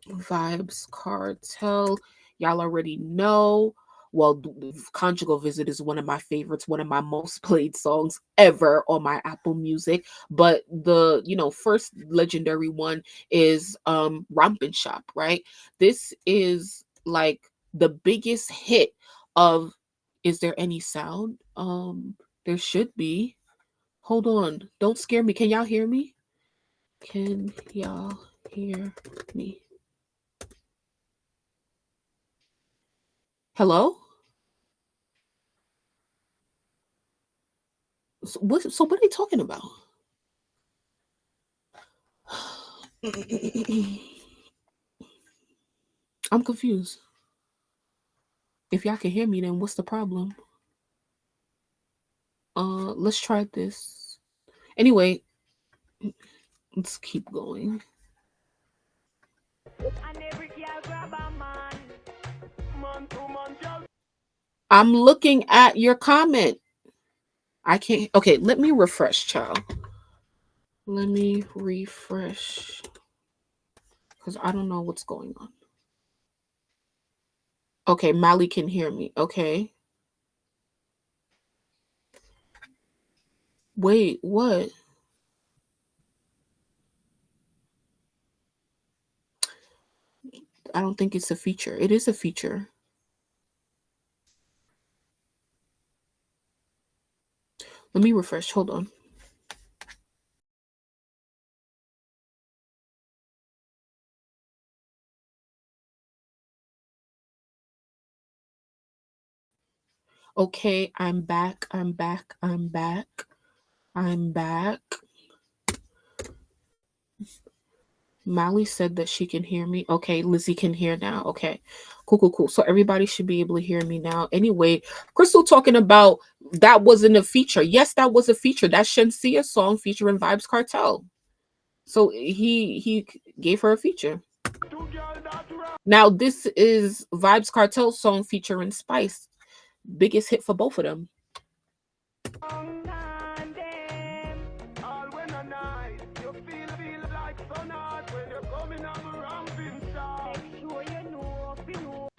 Vibes Cartel. Y'all already know. Well, Conjugal Visit is one of my favorites, one of my most played songs ever on my Apple Music. But the, you know, first legendary one is Rompin' Shop, right? This is like the biggest hit of Is There Any Sound? There should be. Hold on. Don't scare me. Can y'all hear me? Can y'all hear me? Hello? So what are they talking about? I'm confused. If y'all can hear me, then what's the problem? Let's try this. Anyway, let's keep going. I'm looking at your comment. I can't. Okay, let me refresh, child. Let me refresh. Because I don't know what's going on. Okay, Mali can hear me. Okay. Wait, what? I don't think it's a feature. It is a feature. Let me refresh. Hold on. Okay, I'm back. I'm back. I'm back. I'm back. Molly said that she can hear me. Okay, Lizzie can hear now. Okay, cool. So everybody should be able to hear me now. Anyway, Crystal talking about that wasn't a feature. Yes, that was a feature. That Shensia song featuring Vibes Cartel. So he gave her a feature. Now this is Vibes Cartel song featuring Spice. Biggest hit for both of them.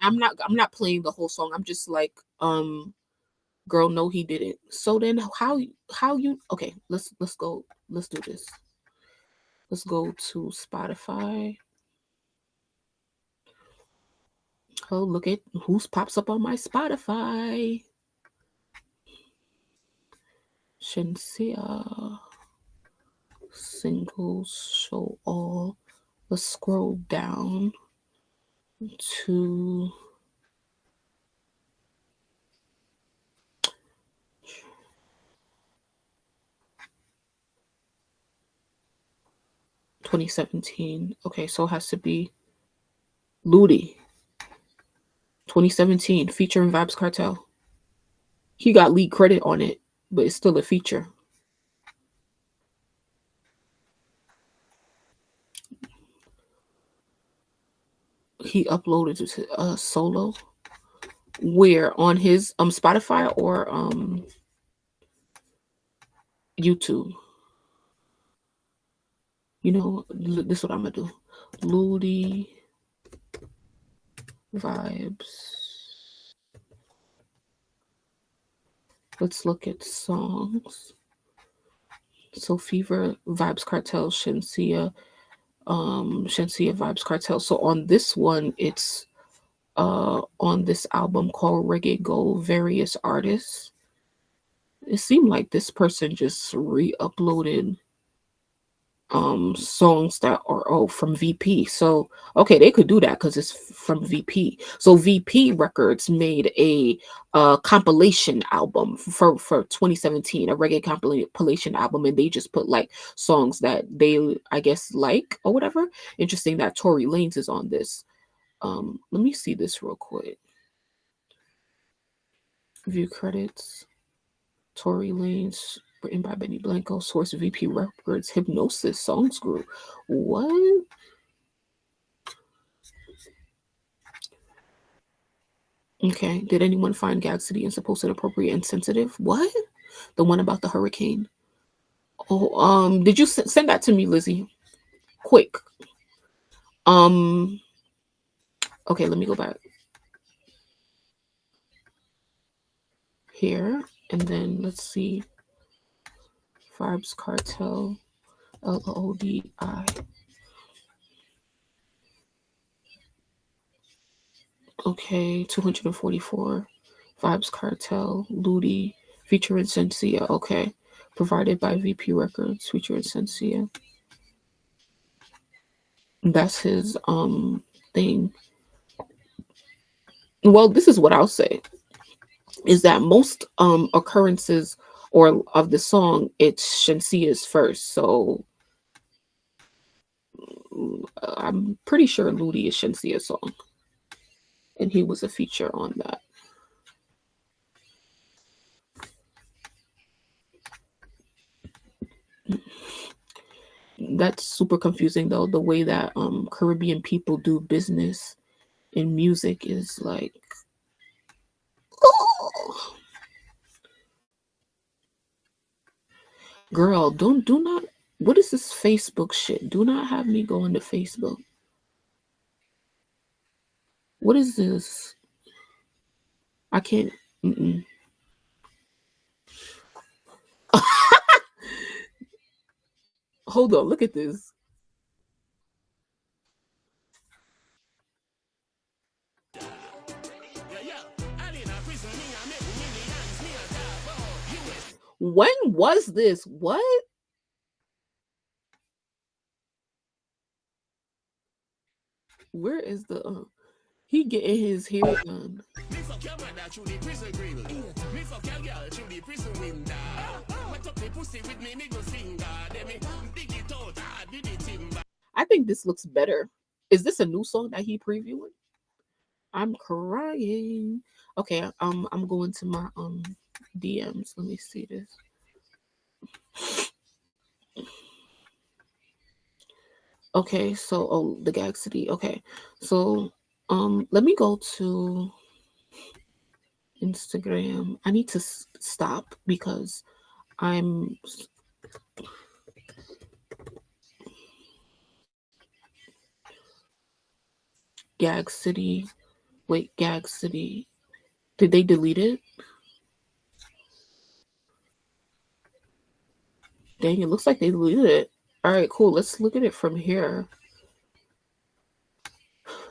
I'm not playing the whole song. I'm just like, girl, no, he didn't. So then how you okay, let's go. Let's do this. Let's go to Spotify. Oh, look at who's pops up on my Spotify. Shensia singles show all. Let's scroll down to $2017. Okay, so it has to be Ludi. 2017, featuring Vibes Cartel. He got lead credit on it, but it's still a feature. He uploaded it to solo. Where on his Spotify or YouTube? You know, this is what I'm gonna do. Ludi Vibes. Let's look at songs. So Fever, Vibes Cartel, Shensia Vibes Cartel. So on this one, it's on this album called Reggae Gold, various artists. It seemed like this person just re-uploaded songs that are from VP. So okay, they could do that because it's from VP. So VP Records made a compilation album for 2017, a reggae compilation album, and they just put like songs that they, I guess, like or whatever. Interesting that Tory Lanez is on this. Let me see this real quick. View credits. Tory Lanez Written by Benny Blanco. Source VP Records. Hypnosis. Songs Group. What? Okay. Did anyone find Gag City and supposed inappropriate and sensitive? What? The one about the hurricane. Oh, did you send that to me, Lizzie? Quick. Okay, let me go back here, and then let's see. Vibes Cartel, LODI. Okay, 244. Vibes Cartel, Ludi, featuring Sensia. Okay, provided by VP Records, featuring Sensia. That's his thing. Well, this is what I'll say. Is that most occurrences or of the song, it's Shensia's first. So I'm pretty sure Ludi is Shensia's song. And he was a feature on that. That's super confusing though. The way that Caribbean people do business in music is like, oh. Girl, do not. What is this Facebook shit? Do not have me go into Facebook. What is this? I can't. Hold on, look at this. When was this? What? Where is the he getting his hair done? I think this looks better. Is this a new song that he previewing? I'm crying. Okay, I'm going to my DMs. Let me see this. Okay, so the Gag City. Okay, so let me go to Instagram. I need to stop because I'm Gag City. Wait, Gag City. Did they delete it? Dang, it looks like they deleted it. All right, cool. Let's look at it from here.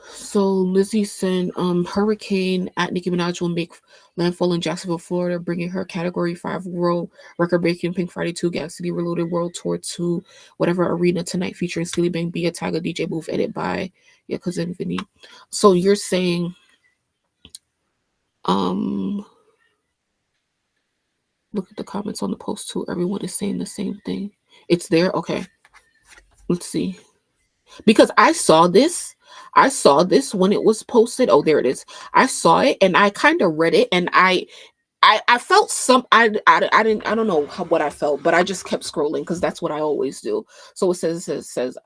So Lizzie sent Hurricane at Nicki Minaj will make landfall in Jacksonville, Florida, bringing her Category 5 world record-breaking Pink Friday 2 Gag City Reloaded World Tour to whatever arena tonight, featuring Skilly Bang, Bia, Tiger, DJ Booth, edit by your cousin Vinny. So you're saying look at the comments on the post too. Everyone is saying the same thing. It's there? Okay. Let's see. Because I saw this when it was posted. Oh, there it is. I saw it and I kind of read it and I felt some I don't know what I felt, but I just kept scrolling because that's what I always do. So it says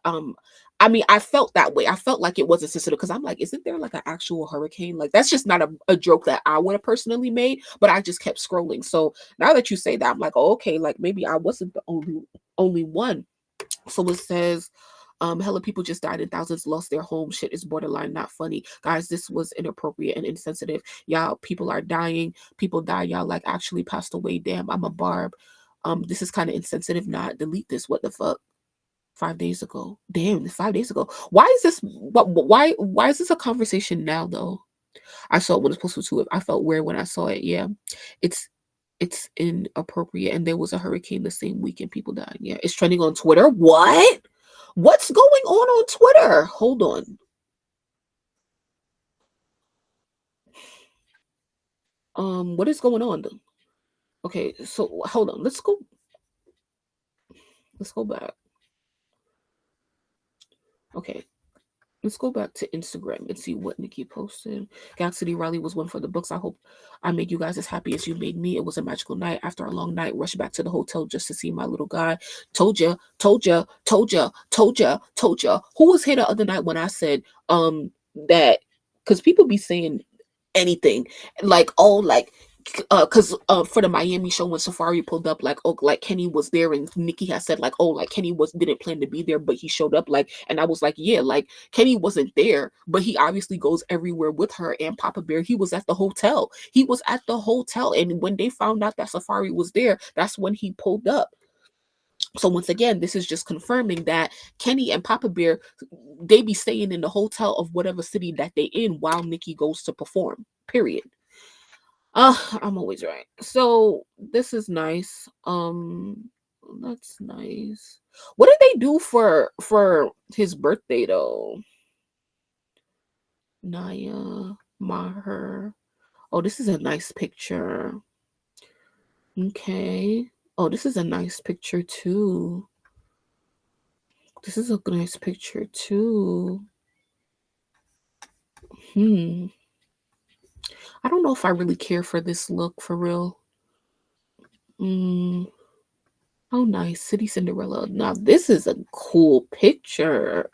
I mean, I felt that way. I felt like it wasn't sensitive because I'm like, isn't there like an actual hurricane? Like that's just not a joke that I would have personally made, but I just kept scrolling. So now that you say that, I'm like, oh, okay, like maybe I wasn't the only one. So it says hella people just died and thousands lost their home. Shit is borderline not funny. Guys, this was inappropriate and insensitive. Y'all, people are dying. People die. Y'all like actually passed away. Damn, I'm a barb. This is kind of insensitive. Not delete this. What the fuck? 5 days ago. Damn, 5 days ago. Why is this why is this a conversation now though? I saw it when it's supposed to it. I felt weird when I saw it. Yeah. It's inappropriate. And there was a hurricane the same weekend. People died. Yeah. It's trending on Twitter. What? What's going on Twitter? Hold on. What is going on though? Okay, so hold on. Let's go back. Okay. Let's go back to Instagram and see what Nicki posted. Galaxy City Riley was one for the books. I hope I made you guys as happy as you made me. It was a magical night. After a long night, rushed back to the hotel just to see my little guy. Told ya, told ya, told ya, told ya, told ya. Who was here the other night when I said that? Because people be saying anything like, oh, like, because for the Miami show when Safari pulled up, like, oh, like Kenny was there, and Nicki had said like, oh, like Kenny didn't plan to be there, but he showed up, like, and I was like, yeah, like Kenny wasn't there, but he obviously goes everywhere with her and Papa Bear. He was at the hotel. He was at the hotel, and when they found out that Safari was there, that's when he pulled up. So once again, this is just confirming that Kenny and Papa Bear, they be staying in the hotel of whatever city that they in while Nicki goes to perform. Period. I'm always right. So this is nice. That's nice. What did they do for his birthday though? Naya, Maher. Oh, this is a nice picture. Okay. Oh, this is a nice picture too. This is a nice picture too. I don't know if I really care for this look for real. Oh, nice. City Cinderella. Now, this is a cool picture.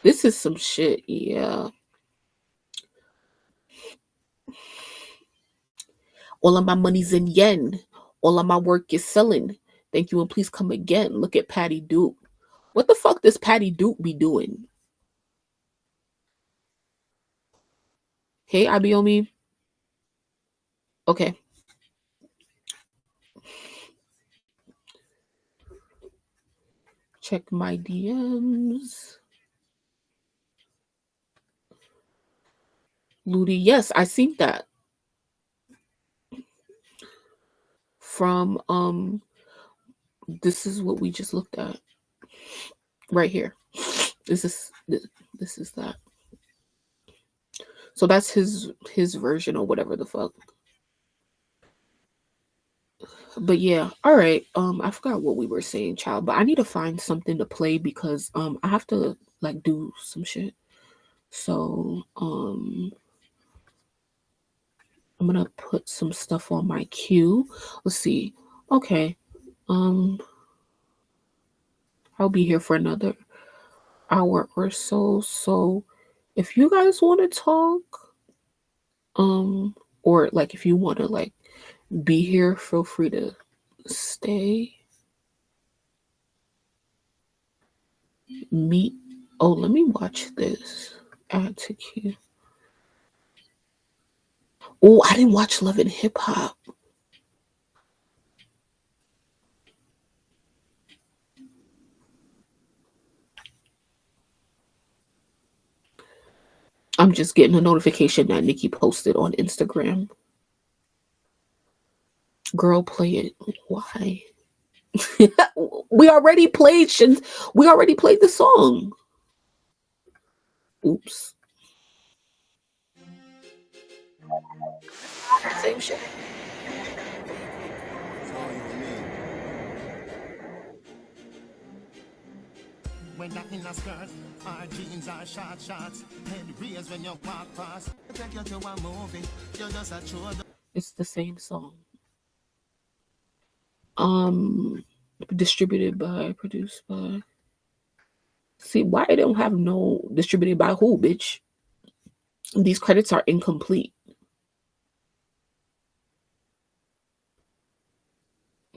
This is some shit, yeah. All of my money's in yen. All of my work is selling. Thank you, and please come again. Look at Patty Duke. What the fuck does Patty Duke be doing? Hey, Abiomi. Okay. Check my DMs. Ludi, yes, I seen that. From this is what we just looked at. Right here. This is that. So that's his version or whatever the fuck. But yeah, all right. I forgot what we were saying, child, but I need to find something to play because I have to like do some shit. So I'm gonna put some stuff on my queue. Let's see. Okay. I'll be here for another hour or so. So if you guys want to talk, or like if you want to like be here, feel free to stay. Meet. Oh, let me watch this. Add to queue. Oh, I didn't watch Love and Hip Hop. I'm just getting a notification that Nicki posted on Instagram. Girl, play it. Why? We already played the song. Oops. Same shit. When that in a skirt, our jeans are short shorts. Head raised when you walk past. Take you to a movie, you just a show. It's the same song. Distributed by, produced by. See, why they don't have no distributed by who, bitch? These credits are incomplete.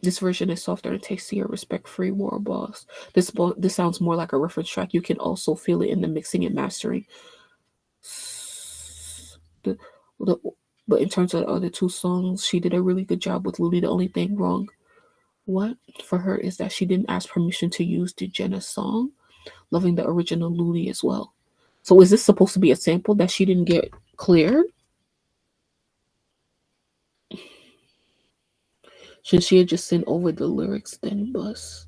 This version is softer and tastier, respect-free War Boss. This sounds more like a reference track. You can also feel it in the mixing and mastering. But in terms of the other two songs, she did a really good job with Luli. The only thing wrong for her is that she didn't ask permission to use the Jenna song. Loving the original Luli as well. So is this supposed to be a sample that she didn't get cleared? Should she have just sent over the lyrics then bus?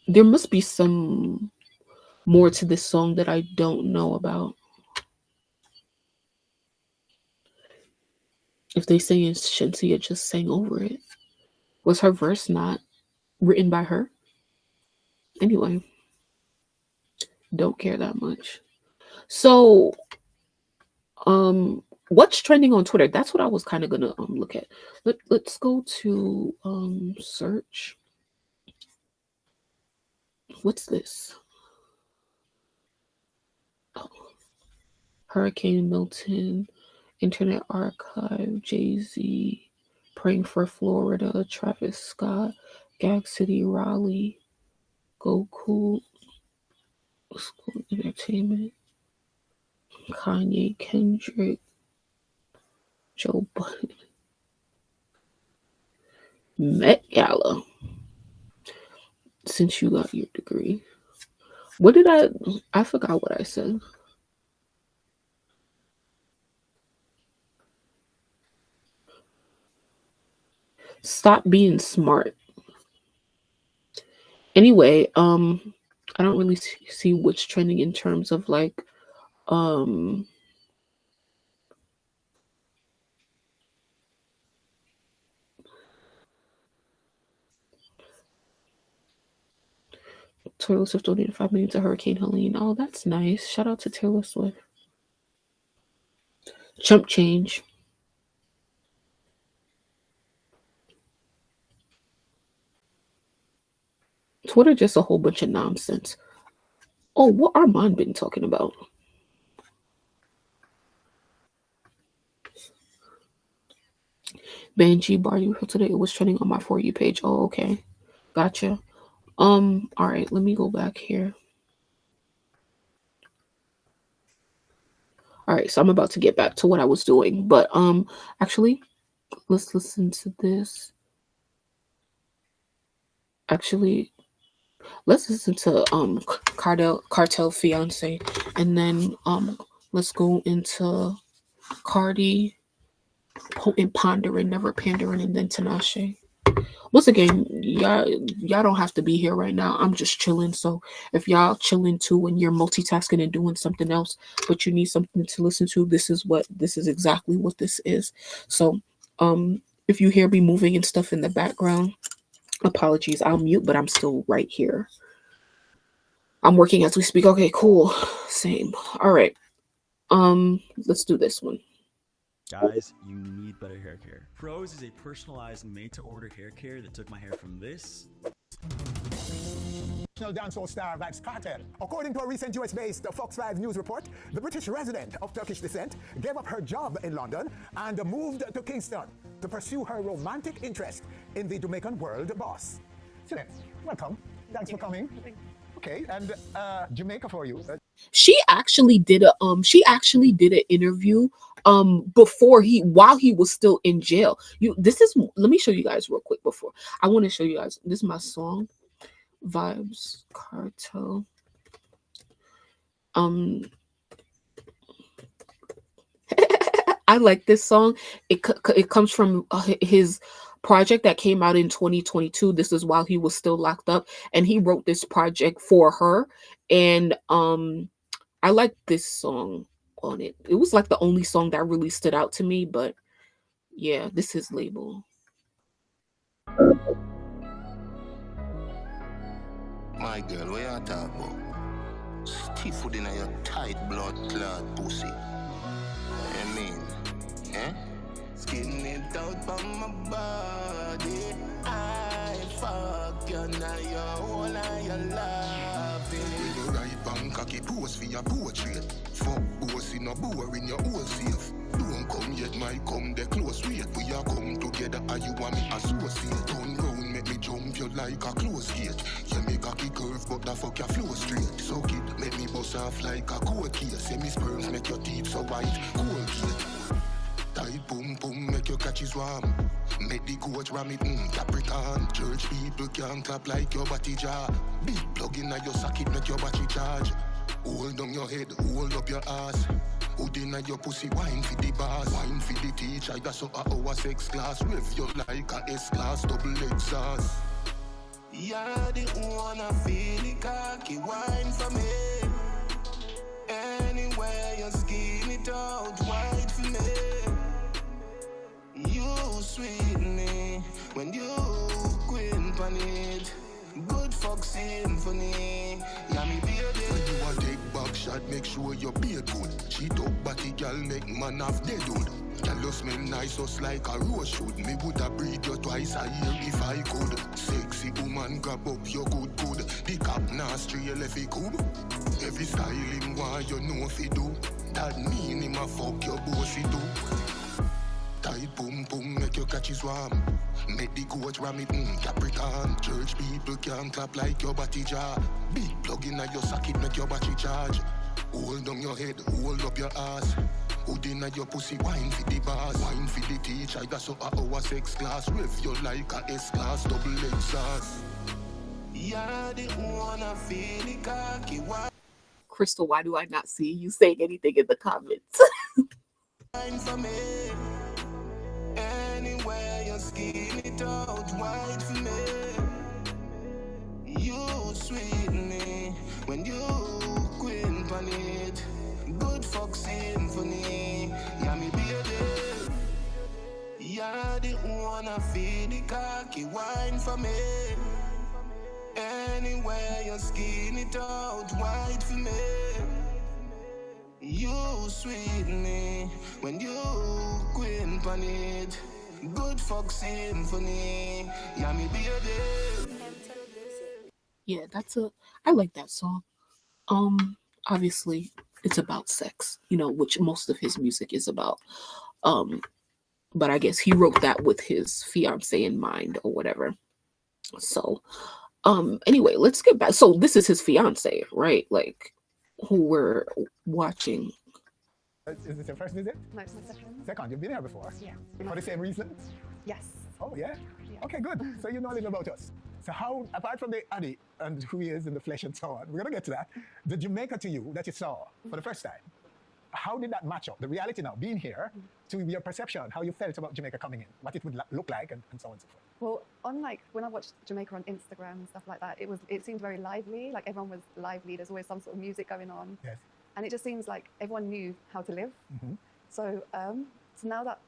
There must be some more to this song that I don't know about. If they say Shansia just sang over it. Was her verse not written by her? Anyway. Don't care that much. So, what's trending on Twitter? That's what I was kind of gonna look at. Let's go to search. What's this? Oh. Hurricane Milton, Internet Archive, Jay-Z, Praying for Florida, Travis Scott, Gag City, Raleigh, Goku, School Entertainment, Kanye, Kendrick, Joe Budden, Met Gala. Since you got your degree. What did I forgot what I said. Stop being smart. Anyway, I don't really see what's trending in terms of like Taylor Swift donated $5 million to Hurricane Helene. Oh, that's nice. Shout out to Taylor Swift. Chump change. Twitter just a whole bunch of nonsense. Oh, what Armand been talking about? Banshee Bar you today. It was trending on my For You page. Oh, okay. Gotcha. All right, let me go back here. All right, so I'm about to get back to what I was doing, but actually, let's listen to this. Actually, let's listen to Cartel Fiance, and then let's go into Cardi, Potent Pondering, Never Pandering, and then Tinashe. Once again, y'all don't have to be here right now. I'm just chilling. So if y'all chilling too and you're multitasking and doing something else, but you need something to listen to, this is exactly what this is. So if you hear me moving and stuff in the background, apologies. I'll mute, but I'm still right here. I'm working as we speak. Okay, cool. Same. All right. Let's do this one. Guys, you need better hair care. Pros is a personalized, made-to-order hair care that took my hair from this. Dancehall star Vybz Kartel. According to a recent US-based Fox 5 News report, the British resident of Turkish descent gave up her job in London and moved to Kingston to pursue her romantic interest in the Jamaican world boss. Sile, welcome. Thanks for coming. Okay, and Jamaica for you. She actually did an interview while he was still in jail. Let me show you guys real quick before. I want to show you guys. This is my song, Vybz Kartel. I like this song. It comes from his project that came out in 2022. This is while he was still locked up, and he wrote this project for her. And I like this song on it. It was like the only song that really stood out to me, but yeah, this is label. My girl, what you talk about? Stiff food in your tight blood clot pussy. I mean, eh? Skin it out from my body. I fuck you now, you're all I love it. You right bank cocky pose for your portrait. Fuck boss in a boar in your whole safe. Don't come yet, my come the close wait. We are come together and you want me associate. Turn round, make me jump you like a close gate. You make cocky curve but the fuck your flow straight. So kid, make me bust off like a cold case. Say me sperms make your teeth so white, cold gate. Tight boom boom, make your catches warm. Make the coach ram it, Capricorn. Church people can't clap like your body jaw. Big plug in your socket, make your battery charge. Hold down your head, hold up your ass. Hood in your pussy, wine for the bars. Wine for the teacher, that's so our sex class. Rev you like a S-class, double exhaust. You're the one I feel the cocky wine for me. Anywhere you skin it out, white for me. You sweet me when you queen pan it. Good fuck symphony. Yeah, me baby. When you are shot, make sure your beard good. Cheat up body, girl, make man have dead dude. Girl, you smell nice, just like a rose should. Me woulda breed you twice a year if I could. Sexy woman, grab up your good. The cap now straight if he could. Every style him want, you know if he do. That mean him a fuck your bossy too. Tight boom boom, make your catches warm. Make the coach ram it, Capricorn. Church people can't clap like your body jar. Big plug in your socket, make your battery charge. Hold down your head, hold up your ass. Hood in your pussy, wine for the bars. Wine for the teacher, I got so our sex class. Rev you like a S-class, double exhaust. Yeah, the one I feel the cocky. Crystal, why do I not see you saying anything in the comments? Wine for me. Anywhere you skin it out, white for me. You sweet me when you queen on it. Good fuck symphony, yeah me baby. Yeah, the one I feel the cocky wine for me. Anywhere you skin it out, white for me. You sweet me when you queen on it. Good fuck symphony, yeah me baby. Yeah, I like that song. Obviously it's about sex, which most of his music is about. But I guess he wrote that with his fiance in mind or whatever. So, anyway, let's get back. So this is his fiance, right? Like, who we're watching. Is this your first visit? No, it's my second. Second, you've been here before? Yeah. For the same reason? Yes. Oh, yeah? Okay, good. So you know a little about us. So how, apart from the Addy and who he is in the flesh and so on, we're going to get to that, the Jamaica to you that you saw for the first time, how did that match up, the reality now, being here, to your perception, how you felt about Jamaica coming in, what it would look like, and so on and so forth? Well, when I watched Jamaica on Instagram and stuff like that, it seemed very lively, like everyone was lively, there's always some sort of music going on. Yes. And it just seems like everyone knew how to live. Mm-hmm. So now that...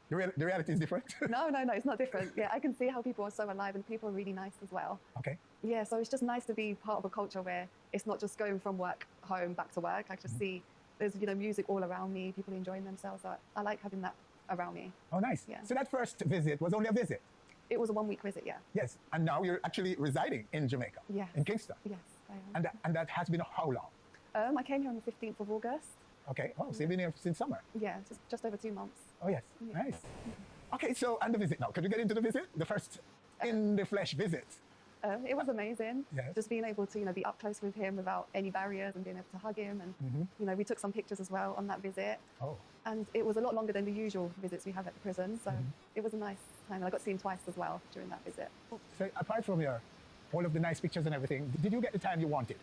The reality is different? No, it's not different. Yeah, I can see how people are so alive and people are really nice as well. Okay. Yeah, so it's just nice to be part of a culture where it's not just going from work home back to work. I just see there's music all around me, people enjoying themselves. So I like having that around me. Oh, nice. Yeah. So that first visit was only a visit? It was a 1 week visit, yeah. Yes, and now you're actually residing in Jamaica? Yes. In Kingston? Yes, I am. And that has been how long? I came here on the 15th of August. Okay, so you've been here since summer? Yeah, just over 2 months. Oh, yes, Yeah. nice. Okay, so, and the visit now. Could you get into the visit? The first in-the-flesh visit? It was amazing. Yes. Just being able to, be up close with him without any barriers and being able to hug him. And, we took some pictures as well on that visit. Oh. And it was a lot longer than the usual visits we have at the prison. So it was a nice time. And I got to see him twice as well during that visit. So apart from all of the nice pictures and everything, did you get the time you wanted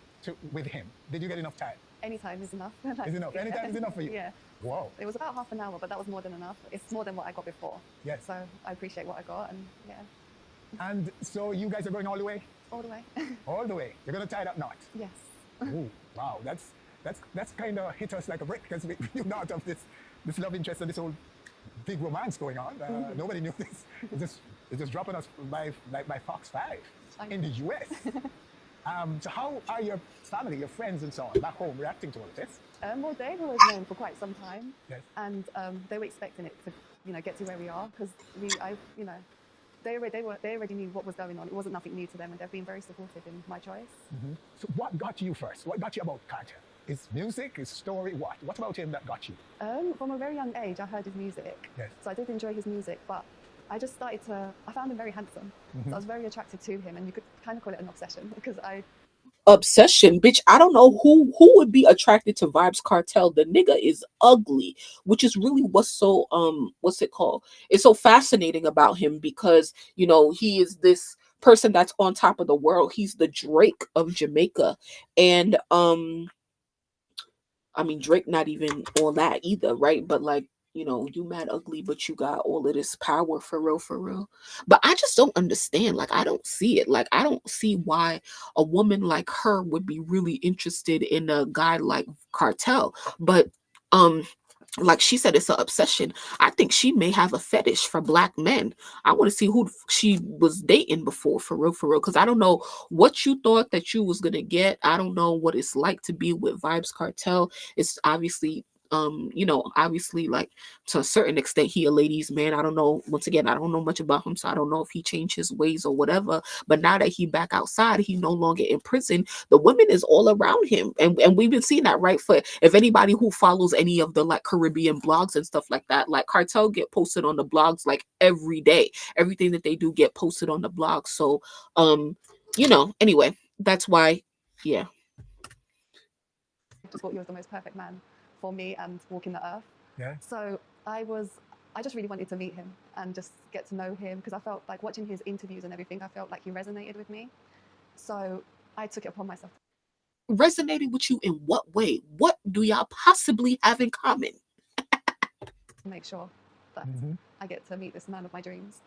with him? Did you get enough time? Any time is enough. Is enough? Any time is enough for you? Yeah. Wow. It was about half an hour, but that was more than enough. It's more than what I got before. Yes. So I appreciate what I got, and yeah. And so you guys are going all the way? All the way. All the way. You're going to tie that knot? Yes. Ooh, wow. That's kind of hit us like a brick because we knew not of this love interest and this whole big romance going on. Nobody knew this. It's just dropping us by Fox 5 in the US. So how are your family, your friends and so on back home reacting to all of this? Well, they've always known for quite some time. Yes. And they were expecting it to, get to where we are because they already knew what was going on. It wasn't nothing new to them, and they've been very supportive in my choice. So what got you first? What got you about Carter? Is music, is story, what? What about him that got you? From a very young age, I heard his music. Yes. So I did enjoy his music, but I just I found him very handsome. So I was very attracted to him, and you could kind of call it an obsession because Obsession, bitch. I don't know who would be attracted to Vybz Kartel. The nigga is ugly, which is really what's so what's it called? It's so fascinating about him because he is this person that's on top of the world. He's the Drake of Jamaica, and I mean Drake not even all that either, right? But like, you mad ugly, but you got all of this power for real. But I just don't understand. Like, I don't see it. Like, I don't see why a woman like her would be really interested in a guy like Cartel. But Like she said, it's an obsession. I think she may have a fetish for black men. I want to see who she was dating before, for real, because I don't know what you thought that you was gonna get. I don't know what it's like to be with Vibes Cartel. It's obviously obviously, like, to a certain extent, he a ladies man. I don't know, once again, I don't know much about him, so I don't know if he changed his ways or whatever. But now that he back outside, he no longer in prison, the women is all around him, and we've been seeing that, right? For if anybody who follows any of the like Caribbean blogs and stuff like that, like Cartel get posted on the blogs like every day. Everything that they do get posted on the blog. So anyway, that's why, yeah. Just thought he was the most perfect man for me and walking the earth. Yeah. So I just really wanted to meet him and just get to know him, because I felt like watching his interviews and everything, I felt like he resonated with me. So I took it upon myself. Resonating with you in what way? What do y'all possibly have in common? Make sure that I get to meet this man of my dreams.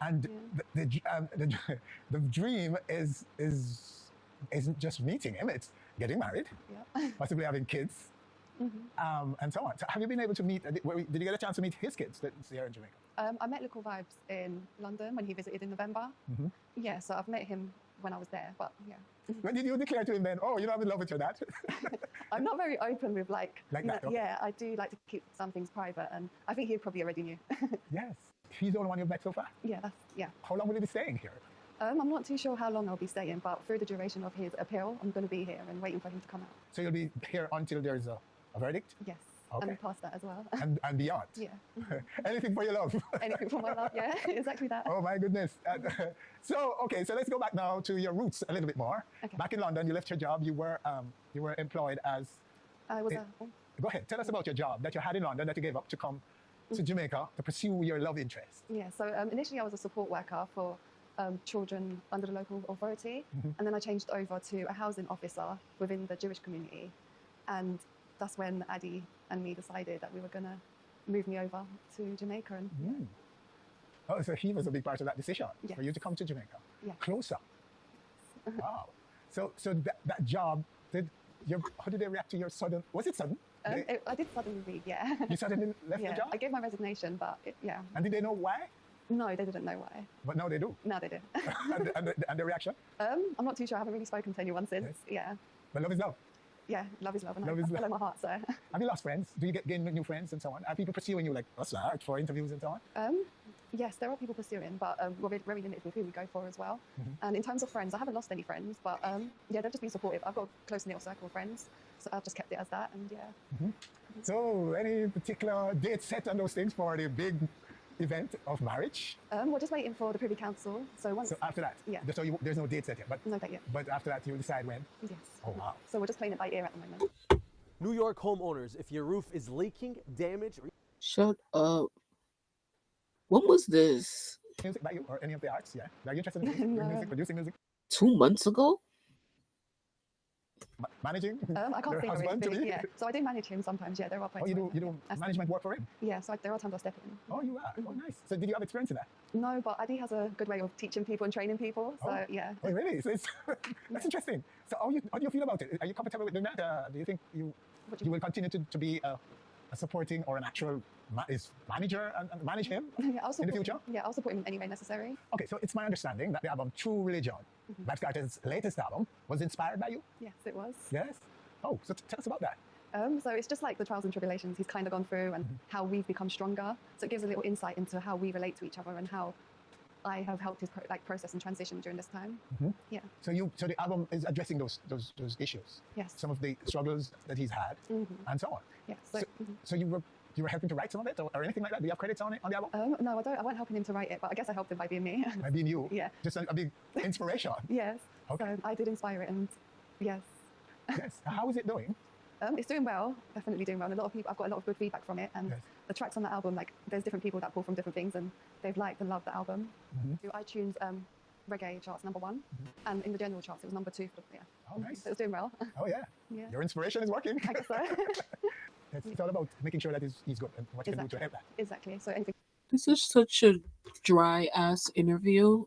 And the dream isn't just meeting him; it's getting married, possibly having kids, and so on. So, have you been able to meet? Did you get a chance to meet his kids that's here in Jamaica? I met Little Vibes in London when he visited in November. Yeah, so I've met him when I was there, but yeah. When did you declare to him then, oh, I'm in love with your dad? I'm not very open with like that. Okay. Yeah, I do like to keep some things private, and I think he probably already knew. Yes. He's the only one you've met so far? Yeah, How long will he be staying here? I'm not too sure how long I'll be staying, but through the duration of his appeal, I'm going to be here and waiting for him to come out. So you'll be here until there's a verdict? Yes. Okay. And past that as well. And beyond? Yeah. Anything for your love? Anything for my love, yeah, exactly that. Oh my goodness. So let's go back now to your roots a little bit more. Okay. Back in London, you left your job. You were employed as... I was Go ahead. Tell us about your job that you had in London that you gave up to come to Jamaica to pursue your love interest. Yeah, so initially I was a support worker for children under the local authority, and then I changed over to a housing officer within the Jewish community, and that's when Addy and me decided that we were going to move me over to Jamaica. And Oh, so he was a big part of that decision for you to come to Jamaica. Yeah. Closer. Wow. So that job, how did they react to your sudden? Was it sudden? I did suddenly leave, yeah. You suddenly left the job? I gave my resignation, but yeah. And did they know why? No, they didn't know why. But now they do? Now they do. and the reaction? I'm not too sure. I haven't really spoken to anyone since. Yeah. But love is love. Yeah, love is love, and love I follow my heart, so. Have you lost friends? Do you gain new friends and so on? Are people pursuing you like us for interviews and so on? Yes, there are people pursuing, but we're very limited with who we go for as well. And in terms of friends, I haven't lost any friends, but yeah, they've just been supportive. I've got a close knit circle of friends, so I've just kept it as that, and yeah. So, any particular date set on those things for the big event of marriage? We're just waiting for the Privy Council. So after that? Yeah. So there's no date set yet? But no date yet. But after that, you'll decide when? Yes. Oh, wow. So we're just playing it by ear at the moment. New York homeowners, if your roof is leaking, damaged... Shut up. When was this? Music by you or any of the arts, yeah? Are you interested in music, producing music? 2 months ago? I Managing? can't say husband to really, be? yeah. So I do manage him sometimes, yeah. There are points. Oh, you do management work for him? Yeah, so there are times I step in. Oh, you are? Oh, nice. So did you have experience in that? No, but Addy has a good way of teaching people and training people, so yeah. Oh, really? So that's interesting. So how do you feel about it? Are you comfortable with doing that? Do you think you will continue to be a supporting or an actual manager and manage him in the future? Yeah, I'll support him in any way necessary. Okay, so it's my understanding that the album True Religion, Vybz Kartel's latest album, was inspired by you? Yes, it was. Yes? Oh, so tell us about that. So it's just like the trials and tribulations he's kind of gone through and how we've become stronger. So it gives a little insight into how we relate to each other and how I have helped his process and transition during this time. Yeah. So the album is addressing those issues. Yes. Some of the struggles that he's had and so on. Yes. So you were helping to write some of it or anything like that? Do you have credits on it on the album? No, I don't. I wasn't helping him to write it, but I guess I helped him by being me. By being you. Yeah. Just a big inspiration. Yes. Okay. So I did inspire it, and yes. Yes. How is it doing? It's doing well, definitely doing well. And a lot of people, I've got a lot of good feedback from it. And the tracks on the album, like there's different people that pull from different things, and they've liked and loved the album. Through iTunes reggae charts, #1, and in the general charts, it was #2. Oh, nice. So it was doing well. Oh yeah. Yeah. Your inspiration is working. I guess so. It's all about making sure that he's good and what you can do to help that. Exactly. So anything. This is such a dry ass interview.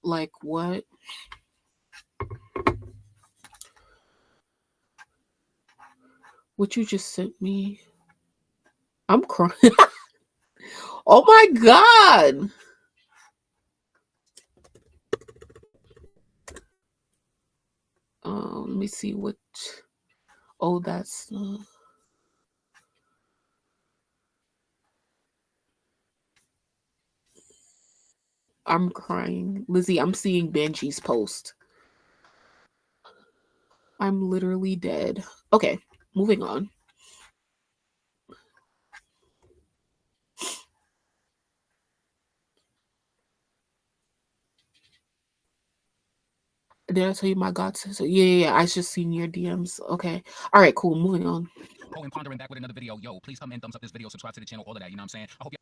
Like what? What you just sent me? I'm crying. Oh my god. Let me see what. Oh, that's. I'm crying, Lizzie. I'm seeing Benji's post. I'm literally dead. Okay, moving on. Did I tell you my god sister? Yeah. I just seen your DMs. Okay. All right, cool. Moving on. Potent Pondering back with another video. Yo, please come and thumbs up this video, subscribe to the channel, all of that. You know what I'm saying? I hope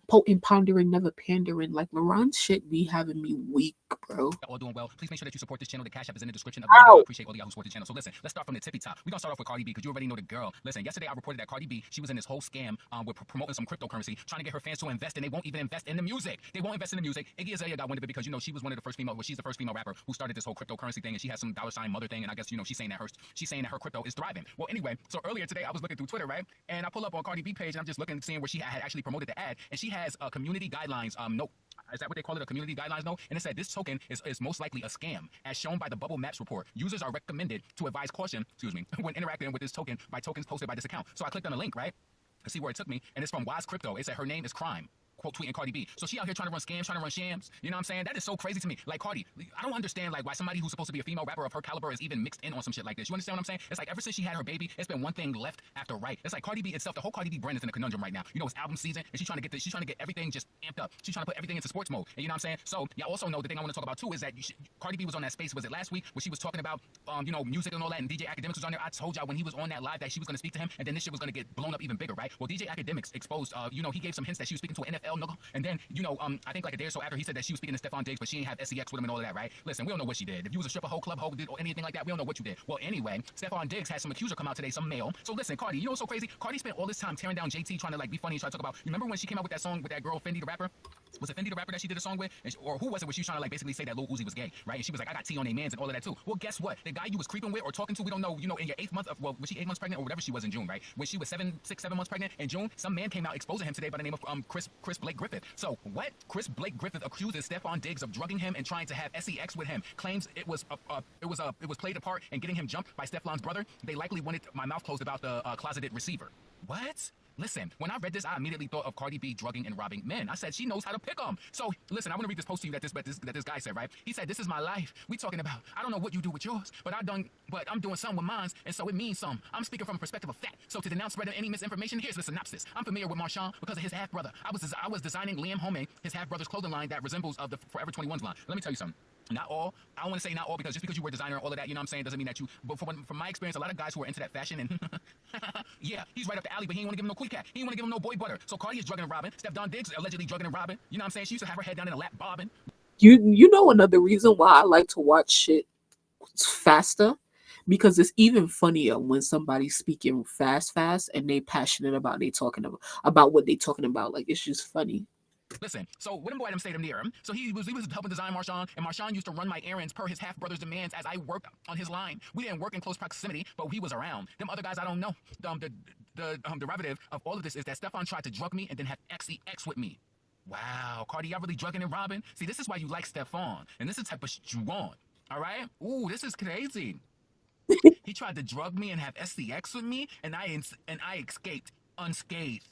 Potent Pondering, never pandering. Like, LaRon's shit be having me weak, bro. all doing well. Please make sure that you support this channel. The cash app is in the description of the video. I appreciate all y'all who support the channel. So listen, let's start from the tippy top. We're gonna start off with Cardi B because you already know the girl. Listen, yesterday I reported that Cardi B, she was in this whole scam with promoting some cryptocurrency, trying to get her fans to invest, and they won't even invest in the music. They won't invest in the music. Iggy Azalea got wind of it because, you know, she was one of the first female, well, she's the first female rapper who started this whole cryptocurrency thing, and she has some $ mother thing, and I guess, you know, she's saying that her crypto is thriving. Well, anyway, so earlier today I was looking through Twitter, right? And I pull up on Cardi B page, and I'm just looking, seeing where she had actually promoted the ad, and she has a community guidelines note. Is that what they call it? A community guidelines note? And it said this token is most likely a scam, as shown by the Bubble Maps report. Users are recommended to advise caution, when interacting with this token by tokens posted by this account. So I clicked on the link, right? To see where it took me, and it's from Wise Crypto. It said her name is Crime. Quote tweeting Cardi B. So she out here trying to run scams, trying to run shams. You know what I'm saying? That is so crazy to me. Like, Cardi, I don't understand like why somebody who's supposed to be a female rapper of her caliber is even mixed in on some shit like this. You understand what I'm saying? It's like ever since she had her baby, it's been one thing left after right. It's like Cardi B itself, the whole Cardi B brand is in a conundrum right now. You know, it's album season, and she's trying to get everything just amped up. She's trying to put everything into sports mode. And you know what I'm saying? So y'all also know the thing I want to talk about too is that Cardi B was on that space. Was it last week where she was talking about you know, music and all that, and DJ Academics was on there? I told y'all when he was on that live that she was going to speak to him, and then this shit was going to get blown up even bigger, right? Well, DJ Academics exposed, you know, he gave some hints that she was speaking to an NFL nigga, and then, you know, I think like a day or so after, he said that she was speaking to Stephon Diggs, but she ain't have SEX with him and all of that, right? Listen, we don't know what she did. If you was a stripper, hoe, club hoe, or anything like that, we don't know what you did. Well, anyway, Stephon Diggs had some accuser come out today, some male. So listen, Cardi, you know what's so crazy? Cardi spent all this time tearing down JT, trying to like be funny and try to talk about. You remember when she came out with that song with that girl Fendi the rapper? Was it Fendi the rapper that she did a song with? Or who was it where she was trying to like basically say that Lil Uzi was gay, right? And she was like, I got T on they mans and all of that too. Well, guess what? The guy you was creeping with or talking to, we don't know, you know, in your 8th month of, well, was she 8 months pregnant or whatever she was in June, right? When she was 7 months pregnant in June, some man came out exposing him today by the name of Chris Blake Griffith. So what? Chris Blake Griffith accuses Stephon Diggs of drugging him and trying to have sex with him. Claims it was played a part in getting him jumped by Stephon's brother. They likely wanted my mouth closed about the closeted receiver. What? Listen, when I read this, I immediately thought of Cardi B drugging and robbing men. I said she knows how to pick them. So listen, I want to read this post to you that this guy said, right? He said, "This is my life. We talking about. I don't know what you do with yours, but I'm doing something with mine, and so it means something. I'm speaking from a perspective of fact. So to denounce spreading any misinformation, here's the synopsis. I'm familiar with Marshawn because of his half brother. I was designing Liam Homey, his half brother's clothing line that resembles of the Forever 21's line. Let me tell you something. Not all. I don't want to say not all because just because you were a designer and all of that, you know what I'm saying, doesn't mean that you. But from my experience, a lot of guys who are into that fashion and yeah, he's right up the alley, but he ain't want to give him no quick cat. He ain't want to give him no boy butter. So Cardi is drugging and robbing. Stephon Diggs allegedly drugging and robbing. You know what I'm saying? She used to have her head down in a lap bobbing. You know another reason why I like to watch shit faster? Because it's even funnier when somebody's speaking fast, and they passionate about what they talking about. Like, it's just funny. Listen, so what boy Adam stayed him near him. So he was helping design Marshawn, and Marshawn used to run my errands per his half brother's demands as I worked on his line. We didn't work in close proximity, but he was around. Them other guys I don't know. The derivative of all of this is that Stephon tried to drug me and then have sex with me. Wow, Cardi, y'all really drugging and robbing? See, this is why you like Stephon, and this is the type of shit you want. All right? Ooh, this is crazy. He tried to drug me and have sex with me, and I escaped unscathed.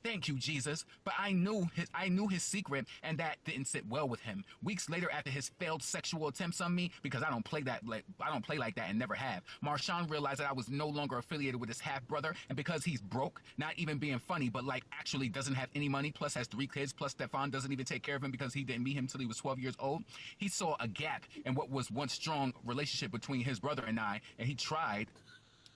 Thank you, Jesus. But I knew his secret, and that didn't sit well with him. Weeks later, after his failed sexual attempts on me, because I don't play like that and never have, Marshawn realized that I was no longer affiliated with his half brother, and because he's broke, not even being funny, but like actually doesn't have any money, plus has 3 kids, plus Stephon doesn't even take care of him because he didn't meet him till he was 12 years old. He saw a gap in what was once strong relationship between his brother and I, and he tried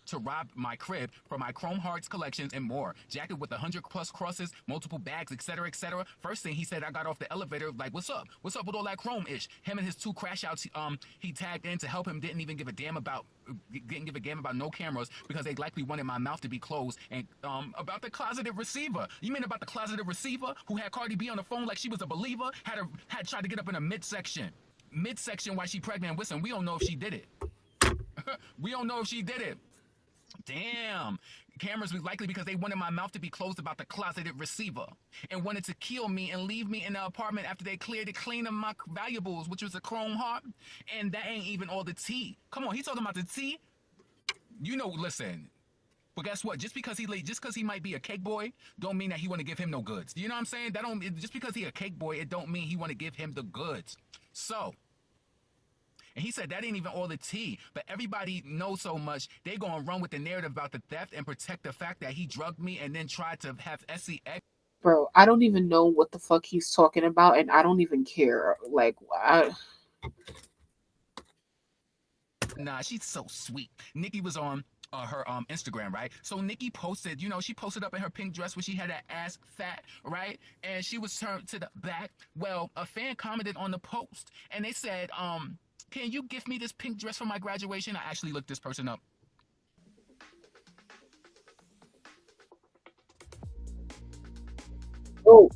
to rob my crib for my Chrome Hearts collections and more. Jacket with 100+ crosses, multiple bags, etc., etc. First thing he said, I got off the elevator like, "What's up? What's up with all that Chrome-ish?" Him and his 2 crash outs, he tagged in to help him. Didn't give a damn about no cameras because they likely wanted my mouth to be closed. And about the closeted receiver. You mean about the closeted receiver who had Cardi B on the phone like she was a believer? Had tried to get up in a midsection while she pregnant. Listen, we don't know if she did it. We don't know if she did it. Damn. Cameras was likely because they wanted my mouth to be closed about the closeted receiver and wanted to kill me and leave me in the apartment after they cleared it clean of my valuables, which was a chrome heart. And that ain't even all the tea. Come on, he's talking about the tea. You know, listen. But guess what? Just because he might be a cake boy, don't mean that he want to give him no goods. You know what I'm saying? Just because he a cake boy, it don't mean he want to give him the goods. So, and he said that ain't even all the tea. But everybody knows so much, they gonna run with the narrative about the theft and protect the fact that he drugged me and then tried to have SEX. Bro, I don't even know what the fuck he's talking about, and I don't even care. Like, Nah, she's so sweet. Nicki was on her Instagram, right? So Nicki posted, she posted up in her pink dress where she had that ass fat, right? And she was turned to the back. Well, a fan commented on the post, and they said, can you gift me this pink dress for my graduation? I actually looked this person up. Oh.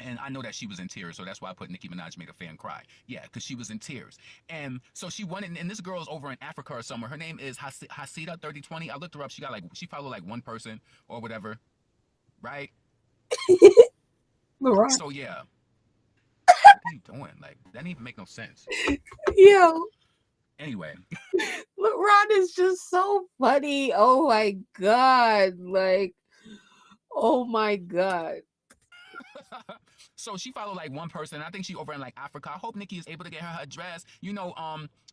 And I know that she was in tears, so that's why I put Nicki Minaj made a fan cry. Yeah, because she was in tears. And so she wanted, and this girl's over in Africa or somewhere. Her name is Hasida3020. I looked her up. She followed like one person or whatever, right? LeBron. So yeah. What are you doing? Like, that didn't even make no sense. Yo. Anyway. LeBron is just so funny. Oh my God. Like, oh my God. So she followed like one person. I think she over in like Africa. I hope Nicki is able to get her dress.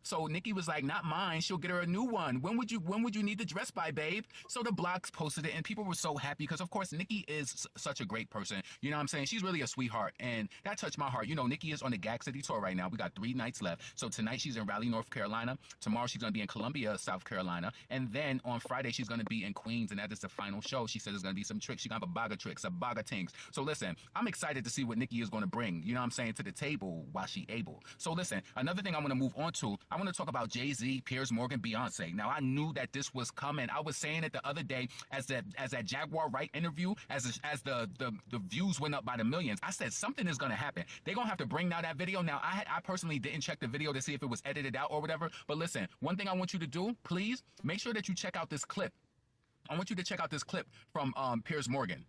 So Nicki was like, not mine. She'll get her a new one. When would you need the dress by, babe? So the blogs posted it, and people were so happy because, of course, Nicki is such a great person. You know what I'm saying? She's really a sweetheart, and that touched my heart. Nicki is on the Gag City tour right now. We got 3 nights left. So tonight she's in Raleigh, North Carolina. Tomorrow she's going to be in Columbia, South Carolina. And then on Friday she's going to be in Queens, and that is the final show. She says there's going to be some tricks. She's going to have a bag of tricks, a bag of things. So listen, I'm excited to see what Nicki is going to bring, you know what I'm saying, to the table while she able. So listen, another thing I want to move on to, I want to talk about Jay-Z, Piers Morgan, Beyonce. Now, I knew that this was coming. I was saying it the other day as that Jaguar Wright interview, as the views went up by the millions. I said something is going to happen. They're going to have to bring out that video. Now, I personally didn't check the video to see if it was edited out or whatever. But listen, one thing I want you to do, please, make sure that you check out this clip. I want you to check out this clip from Piers Morgan.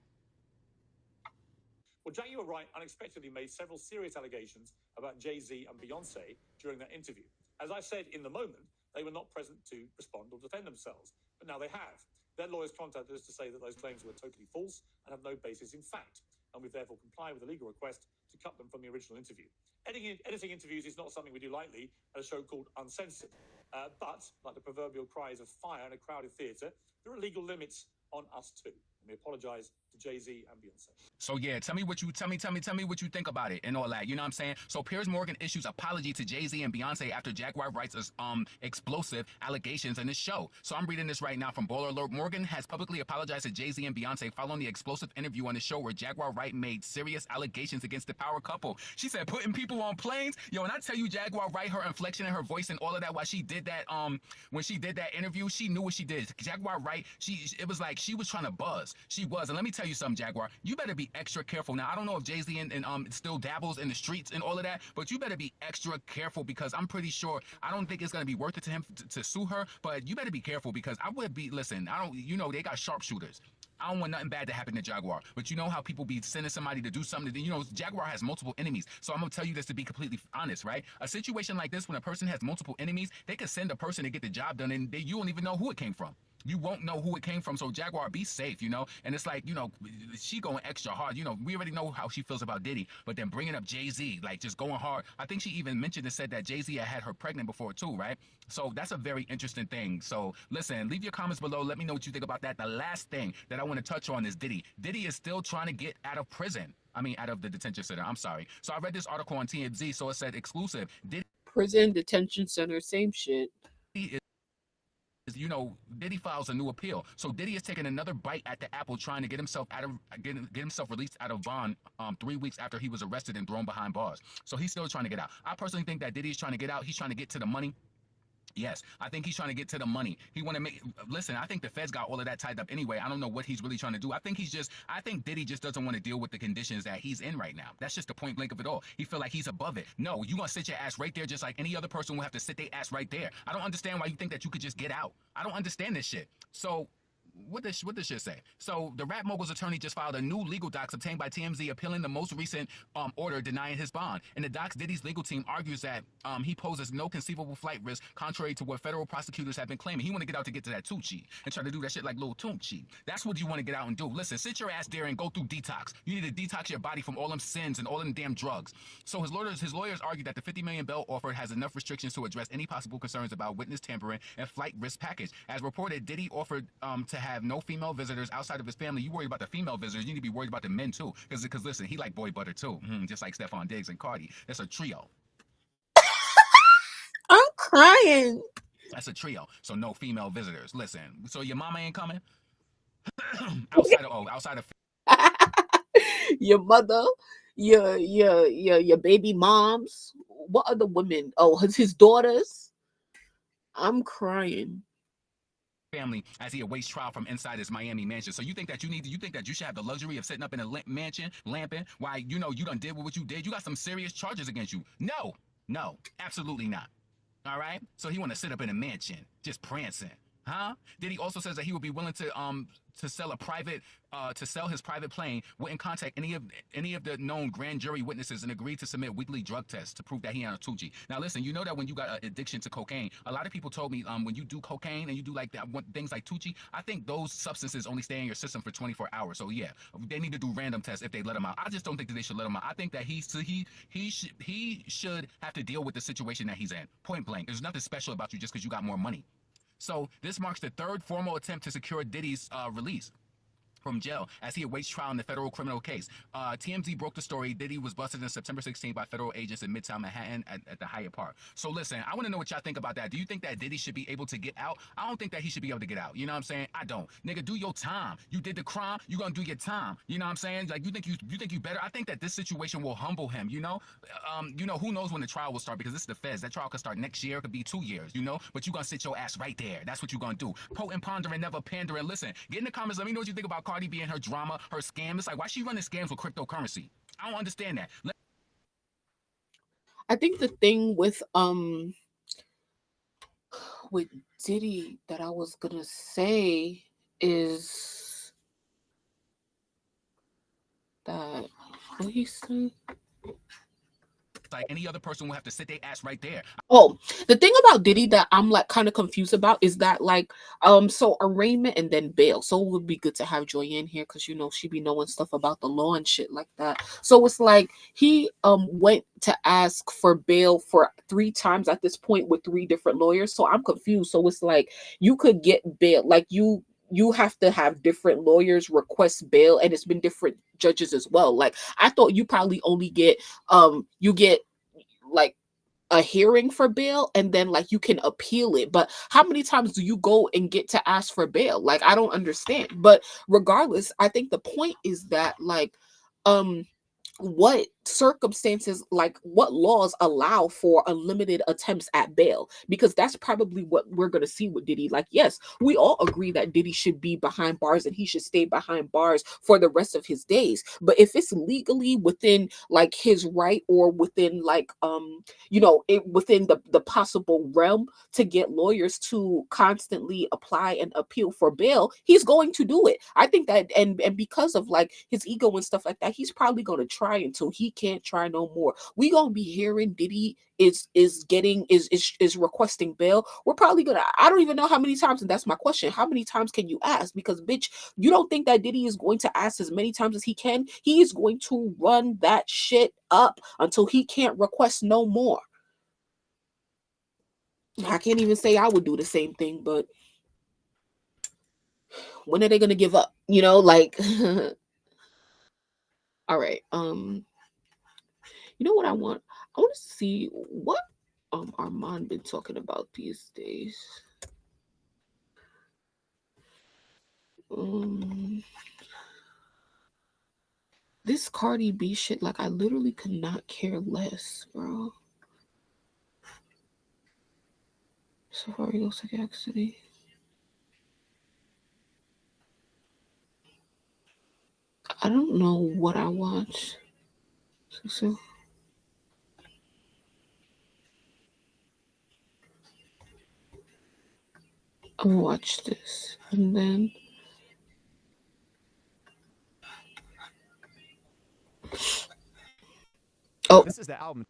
Well, Jaguar Wright unexpectedly made several serious allegations about Jay-Z and Beyonce during that interview. As I said, in the moment, they were not present to respond or defend themselves, but now they have. Their lawyers contacted us to say that those claims were totally false and have no basis in fact, and we've therefore complied with a legal request to cut them from the original interview. Editing interviews is not something we do lightly at a show called Uncensored, but like the proverbial cries of fire in a crowded theatre, there are legal limits on us too. And we apologize to Jay-Z and Beyonce. So yeah, tell me what you think about it and all that. You know what I'm saying? So Piers Morgan issues apology to Jay-Z and Beyonce after Jaguar writes explosive allegations in his show. So I'm reading this right now from Baller Alert. Morgan has publicly apologized to Jay-Z and Beyonce following the explosive interview on the show where Jaguar Wright made serious allegations against the power couple. She said putting people on planes. Yo, and I tell you, Jaguar Wright, her inflection in her voice and all of that while she did that when she did that interview, she knew what she did. Jaguar Wright, it was like she was trying to buzz. She was. And let me tell you something, Jaguar. You better be extra careful. Now, I don't know if Jay-Z and still dabbles in the streets and all of that, but you better be extra careful because I'm pretty sure, I don't think it's going to be worth it to him to sue her, but you better be careful because they got sharpshooters. I don't want nothing bad to happen to Jaguar, but you know how people be sending somebody to do something. Jaguar has multiple enemies. So I'm going to tell you this to be completely honest, right? A situation like this, when a person has multiple enemies, they could send a person to get the job done and you won't even know who it came from. You won't know who it came from. So Jaguar, be safe, And it's like, she going extra hard. We already know how she feels about Diddy, but then bringing up Jay-Z, like just going hard. I think she even mentioned and said that Jay-Z had her pregnant before too, right? So that's a very interesting thing. So listen, leave your comments below. Let me know what you think about that. The last thing that I want to touch on is Diddy. Diddy is still trying to get out of prison. out of the detention center. I'm sorry. So I read this article on TMZ. So it said exclusive. Prison, detention center, same shit. Diddy files a new appeal. So Diddy is taking another bite at the apple, trying to get himself released out of bond 3 weeks after he was arrested and thrown behind bars. So he's still trying to get out. I personally think that Diddy is trying to get out. He's trying to get to the money. Yes, I think he's trying to get to the money. He want to make. Listen, I think the feds got all of that tied up anyway. I don't know what he's really trying to do. I think Diddy just doesn't want to deal with the conditions that he's in right now. That's just the point blank of it all. He feel like he's above it. No, you gonna sit your ass right there, just like any other person will have to sit their ass right there. I don't understand why you think that you could just get out. I don't understand this shit. So. What this shit say? So the rap mogul's attorney just filed a new legal docs obtained by TMZ appealing the most recent order denying his bond. In the docs, Diddy's legal team argues that he poses no conceivable flight risk, contrary to what federal prosecutors have been claiming. He want to get out to get to that Tucci and try to do that shit like Lil Tucci. That's what you want to get out and do. Listen, sit your ass there and go through detox. You need to detox your body from all them sins and all them damn drugs. So his lawyers argue that the $50 million bail offer has enough restrictions to address any possible concerns about witness tampering and flight risk package. As reported, Diddy offered to have no female visitors outside of his family. You worried about the female visitors, you need to be worried about the men too. Because listen, he like boy butter too, just like Stephon Diggs and Cardi. That's a trio. I'm crying. That's a trio. So no female visitors. Listen, so your mama ain't coming? outside of Your mother, your baby moms. What other women? Oh, his daughters. I'm crying. Family as he awaits trial from inside his Miami mansion. So you think that you should have the luxury of sitting up in a mansion lamping while you done did what you did? You got some serious charges against you. No, absolutely not. All right, so he want to sit up in a mansion just prancing, huh? Diddy also says that he would be willing to sell his private plane, wouldn't contact any of the known grand jury witnesses, and agreed to submit weekly drug tests to prove that he had a Tucci. Now listen, you know that when you got an addiction to cocaine, a lot of people told me when you do cocaine and you do like that things like Tucci, I think those substances only stay in your system for 24 hours. So yeah, they need to do random tests if they let him out. I just don't think that they should let him out. I think that he should have to deal with the situation that he's in. Point blank. There's nothing special about you just because you got more money. So this marks the third formal attempt to secure Diddy's release from jail as he awaits trial in the federal criminal case. TMZ broke the story. Diddy was busted on September 16th by federal agents in Midtown Manhattan at the Hyatt Park. So listen, I want to know what y'all think about that. Do you think that Diddy should be able to get out? I don't think that he should be able to get out. You know what I'm saying? I don't. Nigga, do your time. You did the crime. You gonna do your time. You know what I'm saying? Like you think you better? I think that this situation will humble him. Who knows when the trial will start, because this is the feds. That trial could start next year. It could be 2 years. But you gonna sit your ass right there. That's what you gonna do. Potent, pondering, never pandering. Listen, get in the comments. Let me know what you think about Cardi B and her drama, her scam. It's like, why she running scams with cryptocurrency? I don't understand that. I think the thing with Diddy that I was gonna say is that what he said. Like any other person will have to sit their ass right there. Oh, the thing about Diddy that I'm like kind of confused about is that like so arraignment and then bail. So it would be good to have Joy in here because she be knowing stuff about the law and shit like that. So it's like he went to ask for bail for 3 times at this point with 3 different lawyers. So I'm confused. So it's like you could get bail, like you have to have different lawyers request bail, and it's been different judges as well. Like I thought you probably only get you get like a hearing for bail and then like you can appeal it, but how many times do you go and get to ask for bail? Like I don't understand. But regardless, I think the point is that like what circumstances, like what laws allow for unlimited attempts at bail, because that's probably what we're going to see with Diddy. Like, yes, we all agree that Diddy should be behind bars and he should stay behind bars for the rest of his days. But if it's legally within like his right or within like within the possible realm to get lawyers to constantly apply and appeal for bail, he's going to do it. I think that and because of like his ego and stuff like that, he's probably going to try until he can't try no more. We gonna be hearing Diddy is requesting bail. We're probably gonna, I don't even know how many times, and that's my question. How many times can you ask? Because bitch, you don't think that Diddy is going to ask as many times as he can? He is going to run that shit up until he can't request no more. I can't even say I would do the same thing, but when are they gonna give up? Like all right. You know what I want? I want to see what Armand been talking about these days. This Cardi B shit, like I literally could not care less, bro. Safari goes to Gag City. I don't know what I watched. So I'm gonna watch this and then. Oh, This is the album.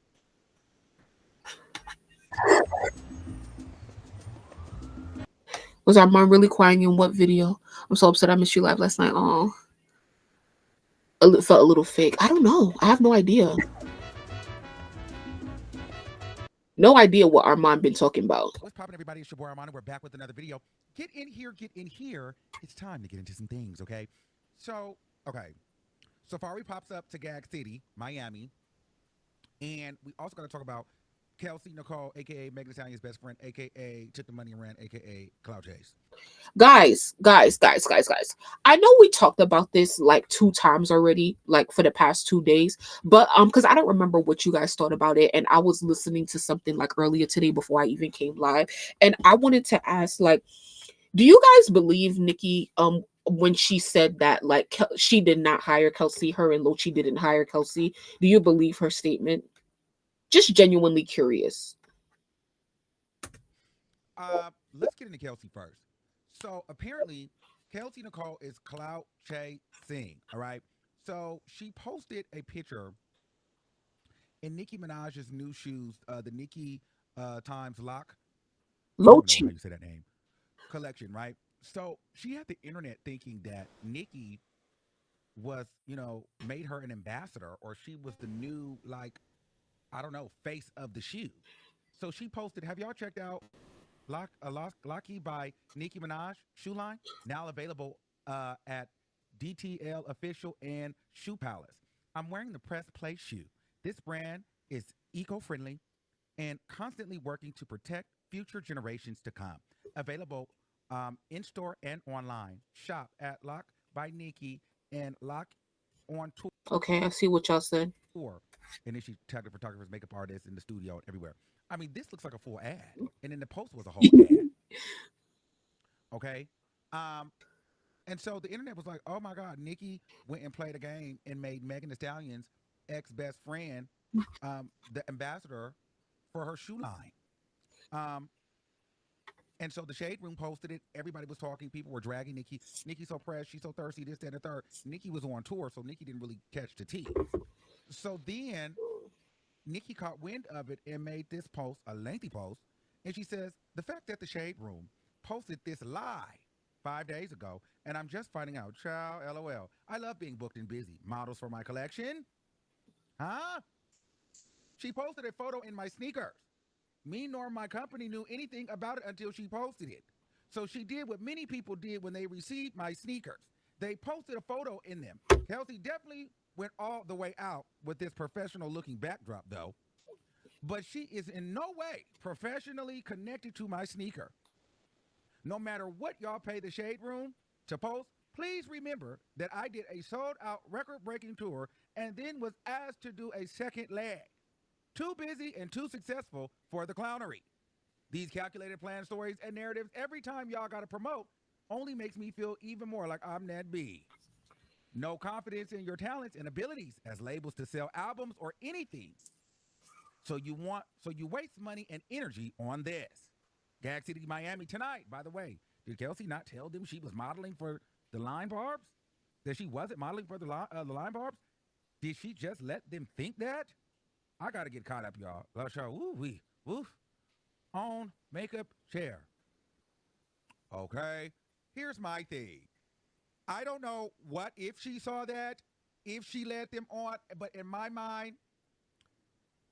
Was our mom really crying in what video? I'm so upset I missed you live last night. Oh, it felt a little fake. I don't know. I have no idea. No idea what Armand been talking about. What's poppin', everybody? It's your boy Armand. We're back with another video. Get in here, get in here. It's time to get into some things, okay? So, okay. Safari pops up to Gag City, Miami. And we also got to talk about Kelsey Nicole, a.k.a. Megan Thee Stallion's best friend, a.k.a. Took the Money and Ran, a.k.a. Cloud Chase. Guys. I know we talked about this like 2 times already, like for the past 2 days, but because I don't remember what you guys thought about it, and I was listening to something like earlier today before I even came live, and I wanted to ask, like, do you guys believe Nicki when she said that like she did not hire Kelsey, her and Lochi didn't hire Kelsey? Do you believe her statement? Just genuinely curious. Let's get into Kelsey first. So apparently, Kelsey Nicole is Cloud Chasing, all right? So she posted a picture in Nicki Minaj's new shoes, the Nicki times Lock. I don't know how you say that name. Collection, right? So she had the internet thinking that Nicki was, made her an ambassador, or she was the new, like, I don't know, face of the shoe. So she posted, have y'all checked out Locky by Nicki Minaj shoe line? Now available at DTL Official and Shoe Palace. I'm wearing the Press Play shoe. This brand is eco-friendly and constantly working to protect future generations to come. Available in-store and online. Shop at Lock by Nicki and Lock on tour. Okay, I see what y'all said. And then she tagged the photographers, makeup artists in the studio and everywhere. I mean, this looks like a full ad. And then the post was a whole ad. Okay? And so the internet was like, oh my God, Nicki went and played a game and made Megan Thee Stallion's ex-best friend the ambassador for her shoe line. And so the Shade Room posted it. Everybody was talking. People were dragging Nicki. Nicki's so pressed. She's so thirsty. This, that, and the third. Nicki was on tour, so Nicki didn't really catch the tea. So then Nicki caught wind of it and made this post, a lengthy post. And she says, the fact that the Shade Room posted this lie 5 days ago, and I'm just finding out. Ciao, LOL. I love being booked and busy. Models for my collection? Huh? She posted a photo in my sneakers. Me nor my company knew anything about it until she posted it. So she did what many people did when they received my sneakers. They posted a photo in them. Kelsey definitely went all the way out with this professional looking backdrop though. But she is in no way professionally connected to my sneaker. No matter what y'all pay the Shade Room to post, please remember that I did a sold out record breaking tour and then was asked to do a second leg. Too busy and too successful for the clownery. These calculated plan stories and narratives every time y'all gotta promote only makes me feel even more like I'm Ned B. No confidence in your talents and abilities as labels to sell albums or anything. So you waste money and energy on this. Gag City, Miami tonight, by the way. Did Kelsey not tell them she was modeling for the Line Barbs? That she wasn't modeling for the Line Barbs? Did she just let them think that? I gotta get caught up, y'all. Let's show. Woo-wee. Woof. On makeup chair. Okay. Here's my thing. I don't know what if she saw that, if she led them on, but in my mind,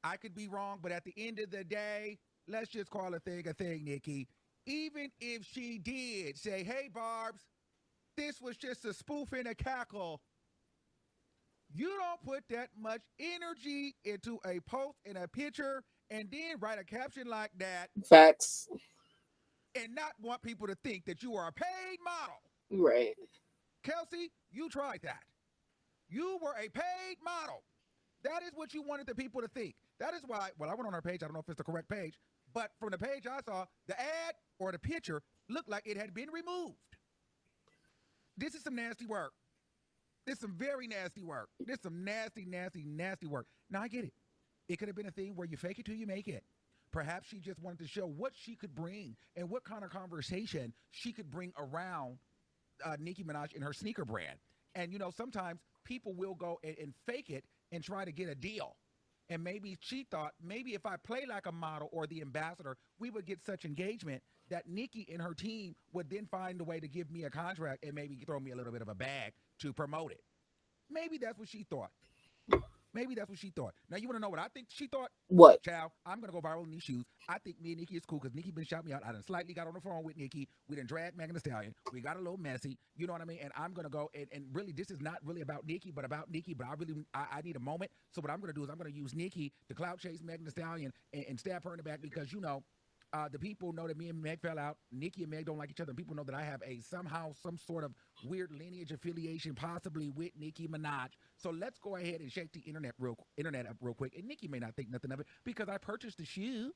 I could be wrong, but at the end of the day, let's just call a thing, Nicki. Even if she did say, hey, Barbs, this was just a spoof and a cackle, you don't put that much energy into a post and a picture and then write a caption like that. Facts. And not want people to think that you are a paid model. Right. Kelsey, you tried that. You were a paid model. That is what you wanted the people to think. That is why, well, I went on her page. I don't know if it's the correct page. But from the page I saw, the ad or the picture looked like it had been removed. This is some nasty work. This is some very nasty work. This is some nasty, nasty, nasty work. Now, I get it. It could have been a thing where you fake it till you make it. Perhaps she just wanted to show what she could bring and what kind of conversation she could bring around Nicki Minaj and her sneaker brand. And, sometimes people will go and fake it and try to get a deal. And maybe she thought, maybe if I play like a model or the ambassador, we would get such engagement that Nicki and her team would then find a way to give me a contract and maybe throw me a little bit of a bag to promote it. Maybe that's what she thought. Maybe that's what she thought. Now, you want to know what I think she thought? What? Child, I'm going to go viral in these shoes. I think me and Nicki is cool because Nicki been shouting me out. I done slightly got on the phone with Nicki. We done dragged Megan Thee Stallion. We got a little messy. You know what I mean? And I'm going to go and really, this is not really about Nicki, but about Nicki. But I need a moment. So what I'm going to do is I'm going to use Nicki to clout chase Megan Thee Stallion and stab her in the back because, the people know that me and Meg fell out. Nicki and Meg don't like each other. People know that I have some sort of weird lineage affiliation, possibly with Nicki Minaj. So let's go ahead and shake the internet up real quick. And Nicki may not think nothing of it because I purchased the shoe.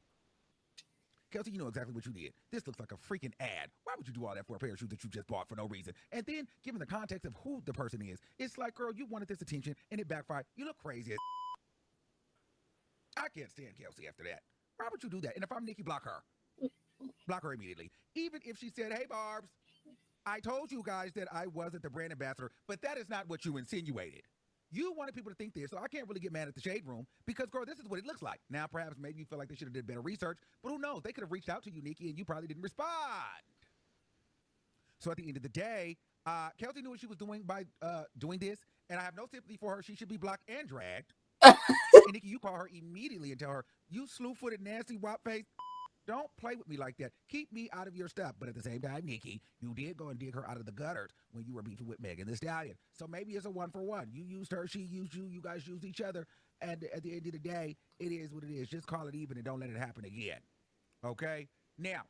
Kelsey, you know exactly what you did. This looks like a freaking ad. Why would you do all that for a pair of shoes that you just bought for no reason? And then, given the context of who the person is, it's like, girl, you wanted this attention and it backfired. You look crazy as I can't stand Kelsey after that. Why would you do that? And if I'm Nicki, block her. Block her immediately. Even if she said, hey, Barbs, I told you guys that I wasn't the brand ambassador, but that is not what you insinuated. You wanted people to think this, so I can't really get mad at the Shade Room because, girl, this is what it looks like. Now, perhaps maybe you feel like they should have did better research, but who knows? They could have reached out to you, Nicki, and you probably didn't respond. So at the end of the day, Kelsey knew what she was doing by doing this, and I have no sympathy for her. She should be blocked and dragged. And Nicki, you call her immediately and tell her, you slew-footed, nasty, wop face. Don't play with me like that. Keep me out of your stuff. But at the same time, Nicki, you did go and dig her out of the gutters when you were beefing with Megan Thee Stallion. So maybe it's a one-for-one. You used her, she used you, you guys used each other. And at the end of the day, it is what it is. Just call it even and don't let it happen again. Okay? Now,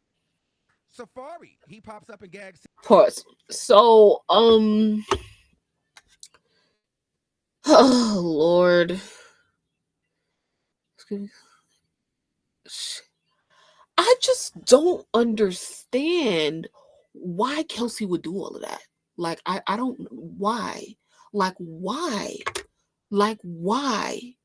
Safari, he pops up and gags. Pause. So, oh, Lord. Excuse me. I just don't understand why Kelsey would do all of that. Like, I don't, why? Like, why? Like, why?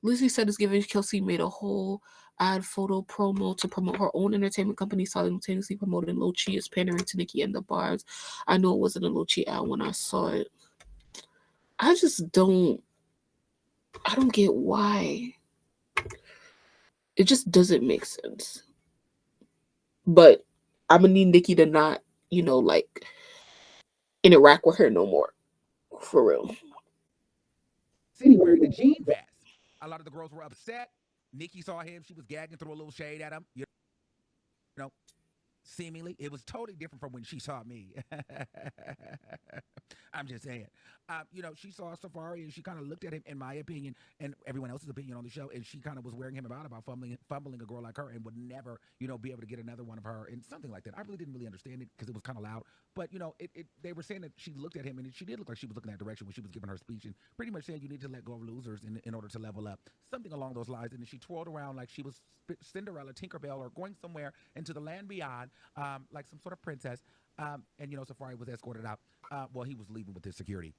Lizzie said it's giving Kelsey made a whole ad photo promo to promote her own entertainment company, simultaneously promoting Lil Chi as pandering to Nicki and the Barbs. I know it wasn't a Lil Chi ad when I saw it. I don't get why. It just doesn't make sense. But I'm gonna need Nicki to not, like, interact with her no more. For real. City wearing the jean vest. A lot of the girls were upset. Nicki saw him. She was gagging, threw a little shade at him. You know, seemingly. It was totally different from when she saw me. I'm just saying. She saw Safari and she kind of looked at him, in my opinion, and everyone else's opinion on the show, and she kind of was wearing him about fumbling a girl like her and would never, be able to get another one of her and something like that. I really didn't really understand it because it was kind of loud. But, they were saying that she looked at him and she did look like she was looking that direction when she was giving her speech and pretty much saying you need to let go of losers in order to level up. Something along those lines. And then she twirled around like she was Cinderella, Tinkerbell, or going somewhere into the land beyond, like some sort of princess. And Safari was escorted out. He was leaving with his security.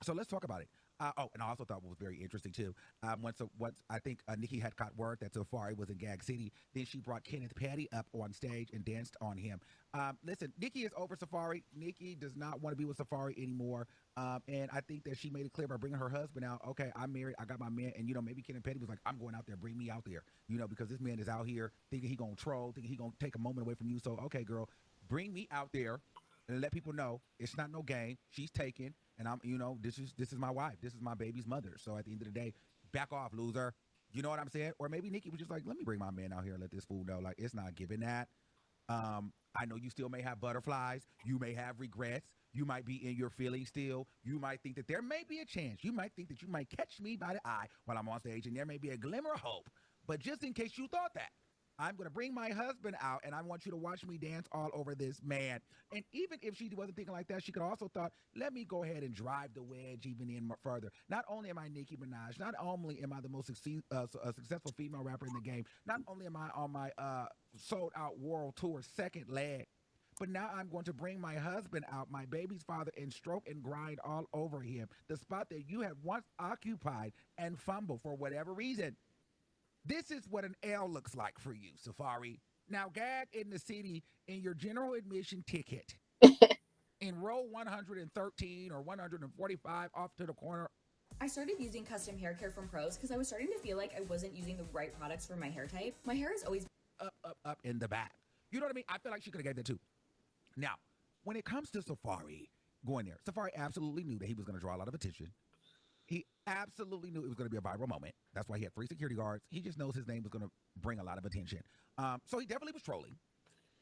So let's talk about it. And I also thought what was very interesting too. Once I think Nicki had caught word that Safari was in Gag City, then she brought Kenneth Petty up on stage and danced on him. Listen, Nicki is over Safari. Nicki does not want to be with Safari anymore. And I think that she made it clear by bringing her husband out. Okay, I'm married. I got my man. And maybe Kenneth Petty was like, I'm going out there. Bring me out there. Because this man is out here thinking he gonna troll, thinking he gonna take a moment away from you. So okay, girl, bring me out there and let people know it's not no game. She's taken. And I'm, this is my wife. This is my baby's mother. So at the end of the day, back off, loser. You know what I'm saying? Or maybe Nicki was just like, let me bring my man out here and let this fool know. Like, it's not giving that. I know you still may have butterflies. You may have regrets. You might be in your feelings still. You might think that there may be a chance. You might think that you might catch me by the eye while I'm on stage, and there may be a glimmer of hope. But just in case you thought that, I'm going to bring my husband out, and I want you to watch me dance all over this man. And even if she wasn't thinking like that, she could also thought, let me go ahead and drive the wedge even in further. Not only am I Nicki Minaj, not only am I the most successful female rapper in the game, not only am I on my sold-out world tour second leg, but now I'm going to bring my husband out, my baby's father, and stroke and grind all over him, the spot that you have once occupied and fumbled for whatever reason. This is what an L looks like for you, Safari. Now gag in the city in your general admission ticket. In row 113 or 145 off to the corner. I started using custom hair care from Pros because I was starting to feel like I wasn't using the right products for my hair type. My hair is always up in the back. You know what I mean? I feel like she could have gave that too. Now, when it comes to Safari going there, Safari absolutely knew that he was going to draw a lot of attention. He absolutely knew it was going to be a viral moment. That's why he had 3 security guards. He just knows his name was going to bring a lot of attention. So he definitely was trolling.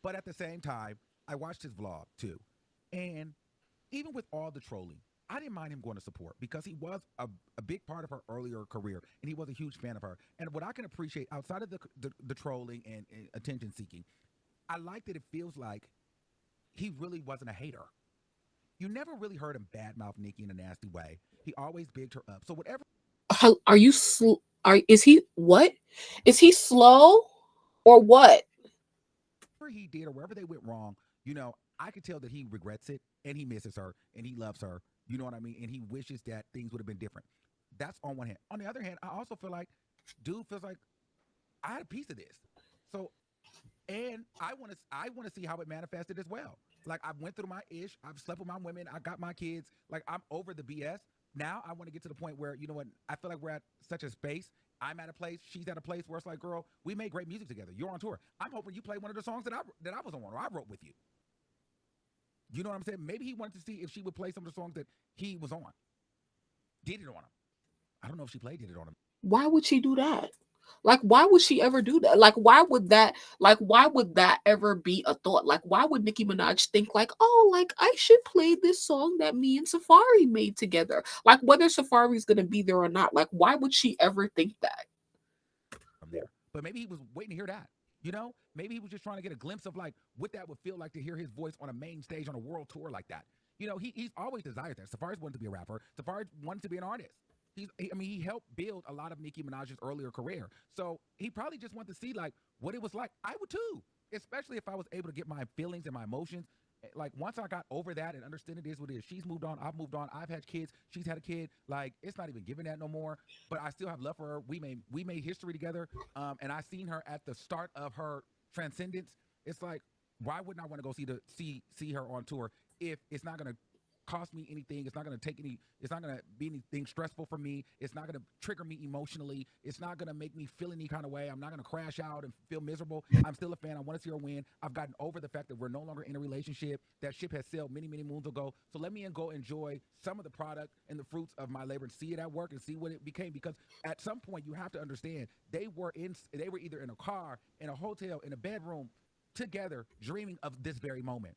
But at the same time, I watched his vlog too. And even with all the trolling, I didn't mind him going to support because he was a big part of her earlier career, and he was a huge fan of her. And what I can appreciate outside of the trolling and attention seeking, I like that it feels like he really wasn't a hater. You never really heard him badmouth Nicki in a nasty way. He always bigged her up. So whatever. Are you? Is he what? Is he slow, or what? Whatever he did or wherever they went wrong, you know, I could tell that he regrets it and he misses her and he loves her. You know what I mean? And he wishes that things would have been different. That's on one hand. On the other hand, I also feel like dude feels like I had a piece of this. So, and I want to see how it manifested as well. Like I went through my ish. I've slept with my women. I got my kids. Like I'm over the BS. Now I want to get to the point where, you know what, I feel like we're at such a space. I'm at a place, she's at a place where it's like, girl, we made great music together. You're on tour. I'm hoping you play one of the songs that I was on or I wrote with you. You know what I'm saying? Maybe he wanted to see if she would play some of the songs that he was on. Did it on him. I don't know if she played Did It on him. Why would she do that? Like, why would she ever do that? Like, why would that ever be a thought? Like, why would Nicki Minaj think like, oh, like I should play this song that me and Safari made together? Like, whether Safari's gonna be there or not, like, why would she ever think that? From there. But maybe he was waiting to hear that. You know, maybe he was just trying to get a glimpse of like what that would feel like to hear his voice on a main stage on a world tour like that. You know, he's always desired that. Safari's wanted to be a rapper. Safari wanted to be an artist. He helped build a lot of Nicki Minaj's earlier career. So he probably just wanted to see like what it was like. I would too, especially if I was able to get my feelings and my emotions. Like once I got over that and understood it is what it is. She's moved on. I've moved on. I've had kids. She's had a kid. Like it's not even giving that no more. But I still have love for her. We made history together. And I seen her at the start of her transcendence. It's like, why wouldn't I want to go see her on tour if it's not gonna cost me anything? It's not going to it's not going to be anything stressful for me. It's not going to trigger me emotionally. It's not going to make me feel any kind of way. I'm not going to crash out and feel miserable. I'm still a fan. I want to see her win. I've gotten over the fact that we're no longer in a relationship. That ship has sailed many, many moons ago. So let me go enjoy some of the product and the fruits of my labor and see it at work and see what it became. Because at some point you have to understand they were either in a car, in a hotel, in a bedroom together, dreaming of this very moment.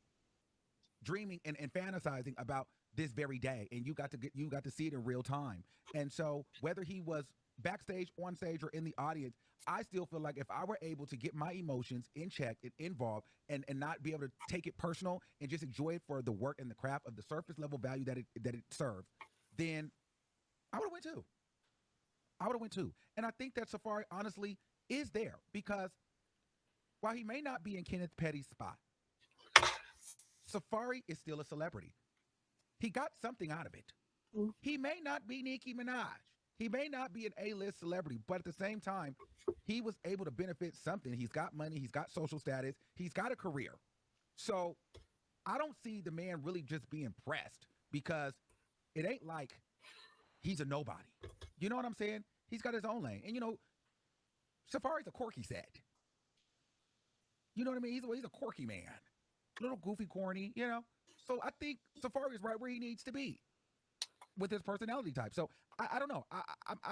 Dreaming and fantasizing about this very day, and you got to see it in real time. And so whether he was backstage, on stage, or in the audience, I still feel like if I were able to get my emotions in check and involved and not be able to take it personal and just enjoy it for the work and the craft of the surface level value that it served, then I would have went too. And I think that Safari honestly is there because while he may not be in Kenneth Petty's spot, Safari is still a celebrity. He got something out of it. He may not be Nicki Minaj. He may not be an A-list celebrity, but at the same time, he was able to benefit something. He's got money. He's got social status. He's got a career. So I don't see the man really just being pressed because it ain't like he's a nobody. You know what I'm saying? He's got his own lane. And, you know, Safari's a quirky set. You know what I mean? He's a quirky man. A little goofy, corny, you know? So I think Safari is right where he needs to be with his personality type. So I don't know.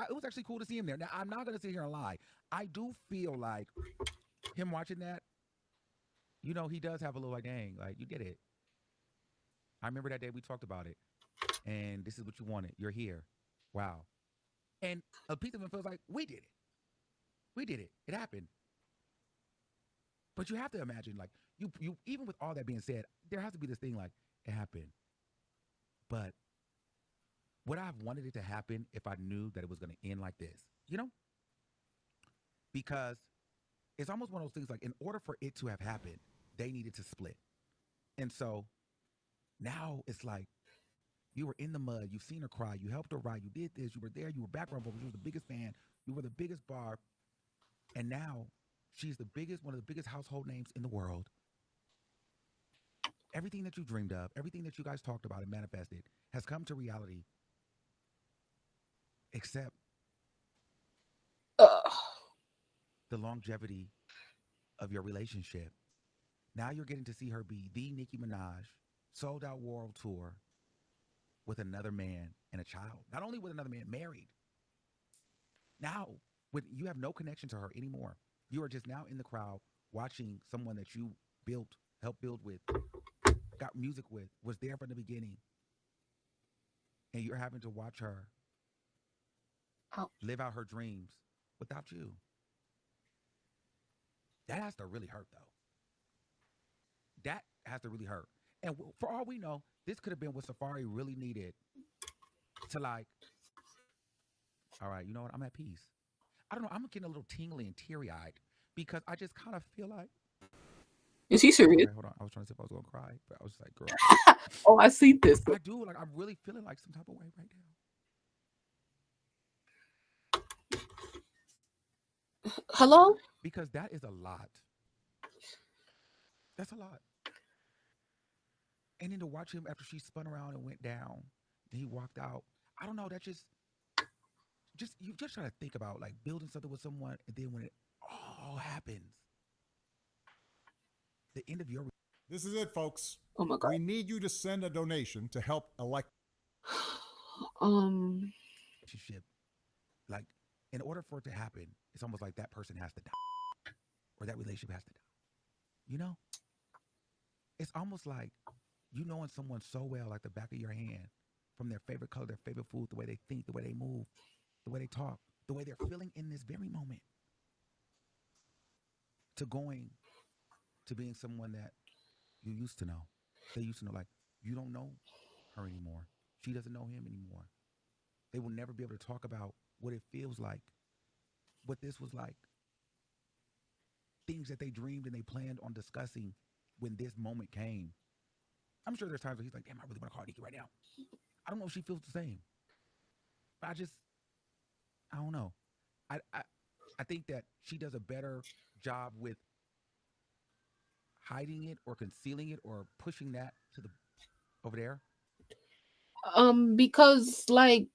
It was actually cool to see him there. Now, I'm not going to sit here and lie. I do feel like him watching that, you know, he does have a little like, dang, like, you did it. I remember that day we talked about it. And this is what you wanted. You're here. Wow. And a piece of him feels like, we did it. We did it. It happened. But you have to imagine, like, you even with all that being said, there has to be this thing like, it happened. But would I have wanted it to happen if I knew that it was going to end like this? You know? Because it's almost one of those things like, in order for it to have happened, they needed to split. And so now it's like, you were in the mud, you've seen her cry, you helped her write, you did this, you were there, you were background vocals, you were the biggest fan, you were the biggest bar, and now she's one of the biggest household names in the world. Everything that you dreamed of, everything that you guys talked about and manifested has come to reality, except the longevity of your relationship. Now you're getting to see her be the Nicki Minaj, sold out world tour with another man and a child. Not only with another man, married. Now, you have no connection to her anymore. You are just now in the crowd watching someone that you helped build with, got music with, was there from the beginning. And you're having to watch her live out her dreams without you. That has to really hurt, though. That has to really hurt. And for all we know, this could have been what Safari really needed to, like, all right, you know what? I'm at peace. I don't know. I'm getting a little tingly and teary-eyed because I just kind of feel like. Is he serious? Okay, hold on. I was trying to see if I was going to cry, but I was like, girl. Oh, I see this. I do. Like, I'm really feeling like some type of way right now. Hello? Because that is a lot. That's a lot. And then to watch him after she spun around and went down, then he walked out. I don't know. That just you just try to think about, like, building something with someone, and then when it all happens, the end of your. This is it, folks. Oh my God. We need you to send a donation to help elect. Relationship, like, in order for it to happen, it's almost like that person has to die, or that relationship has to die. You know, it's almost like you knowing someone so well, like the back of your hand, from their favorite color, their favorite food, the way they think, the way they move, the way they talk, the way they're feeling in this very moment, to going to being someone that you used to know. They used to know, like, you don't know her anymore. She doesn't know him anymore. They will never be able to talk about what it feels like, what this was like, things that they dreamed and they planned on discussing when this moment came. I'm sure there's times where he's like, damn, I really want to call Nicki right now. I don't know if she feels the same. But I don't know. I think that she does a better job with hiding it or concealing it or pushing that to the over there. Because, like,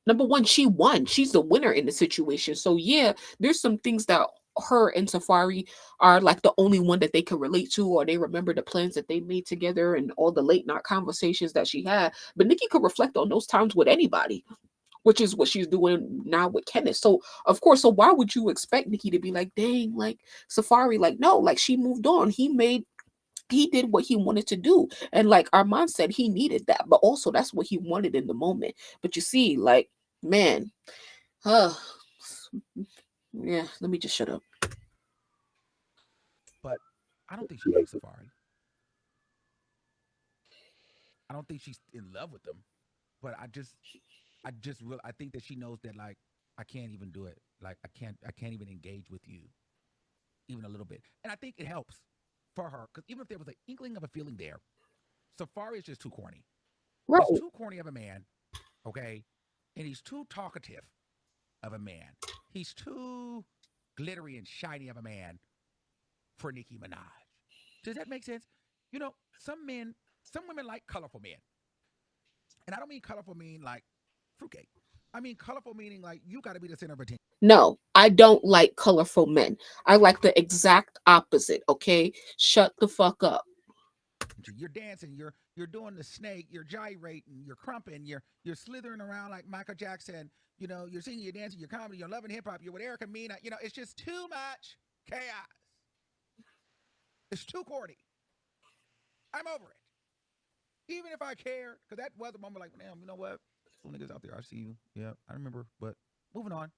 number one, she won. She's the winner in the situation. So yeah, there's some things that her and Safari are like the only one that they can relate to, or they remember the plans that they made together and all the late night conversations that she had. But Nicki could reflect on those times with anybody, which is what she's doing now with Kenneth. So of course, so why would you expect Nicki to be like, dang, like Safari, like, no, like, she moved on. He did what he wanted to do. And like Armand said, he needed that, but also that's what he wanted in the moment. But you see, like, man, yeah, let me just shut up. But I don't think she hates Safari. I don't think she's in love with them. But I think that she knows that, like, I can't even do it. Like, I can't even engage with you even a little bit. And I think it helps for her, because even if there was an inkling of a feeling there, Safari is just too corny. Right. He's too corny of a man, okay? And he's too talkative of a man. He's too glittery and shiny of a man for Nicki Minaj. Does that make sense? You know, some women like colorful men. And I don't mean colorful meaning like fruitcake. I mean colorful meaning like you got to be the center of attention. No, I don't like colorful men. I like the exact opposite, okay? Shut the fuck up. You're dancing, you're doing the snake, you're gyrating, you're crumping, you're slithering around like Michael Jackson. You know, you're singing, you're dancing, you're comedy, you're loving hip hop, you're with Erica Mena. You know, it's just too much chaos. It's too corny. I'm over it. Even if I care, because that was a moment like, damn, you know what? Some niggas out there, I see you. Yeah, I remember. But moving on.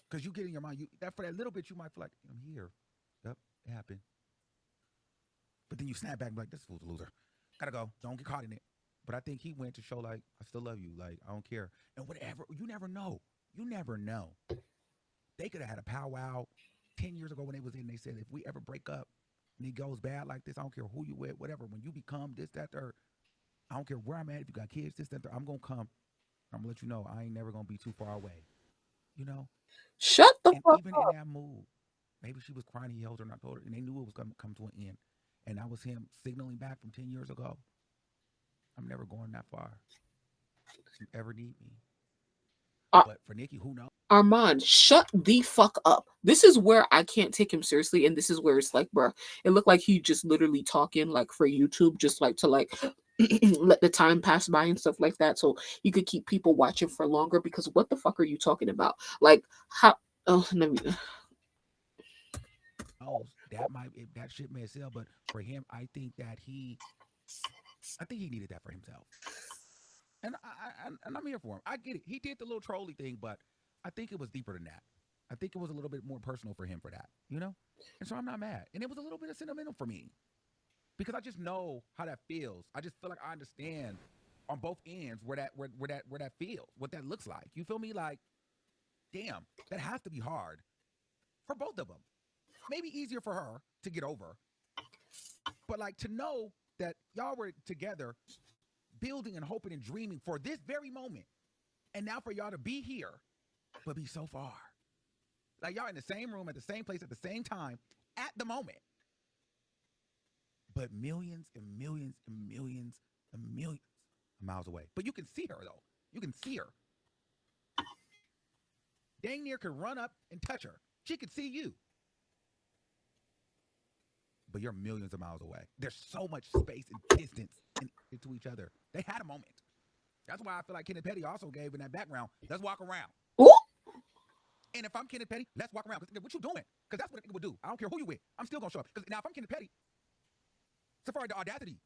Because you get in your mind, that for that little bit, you might feel like, I'm here. Yep, it happened. But then you snap back and be like, this fool's a loser. Gotta go. Don't get caught in it. But I think he went to show like, I still love you. Like, I don't care. And whatever, you never know. You never know. They could have had a powwow 10 years ago when they was in. They said, if we ever break up and it goes bad like this, I don't care who you with, whatever. When you become this, that, third, I don't care where I'm at. If you got kids, this, that, third, I'm going to come. I'm going to let you know I ain't never going to be too far away. You know? Shut the and fuck even up. in that mood, maybe she was crying, he held her and I told her, and they knew it was going to come to an end. And that was him signaling back from 10 years ago. I'm never going that far. If you ever need me. But for Nicki, who knows? Armand, shut the fuck up. This is where I can't take him seriously, and this is where it's like, bruh, it looked like he just literally talking like for YouTube, just like to like let the time pass by and stuff like that, so you could keep people watching for longer. Because what the fuck are you talking about? Like how? Oh, let me. Oh, that shit may sell, but for him, I think he needed that for himself. And I'm here for him. I get it. He did the little trolly thing, but I think it was deeper than that. I think it was a little bit more personal for him for that, you know? And so I'm not mad. And it was a little bit of sentimental for me because I just know how that feels. I just feel like I understand on both ends where that feels, what that looks like. You feel me? Like, damn, that has to be hard for both of them. Maybe easier for her to get over, but like to know that y'all were together building and hoping and dreaming for this very moment. And now for y'all to be here, but be so far. Like y'all in the same room, at the same place, at the same time, at the moment. But millions and millions and millions and millions of miles away. But you can see her though. You can see her. Dang near could run up and touch her. She could see you. But you're millions of miles away. There's so much space and distance into each other. They had a moment. That's why I feel like Kenneth Petty also gave in that background. Let's walk around. Ooh. And if I'm Kenneth Petty, let's walk around. What you doing? Because that's what it would do. I don't care who you with. I'm still going to show up. Because now if I'm Kenneth Petty, Safari, the audacity.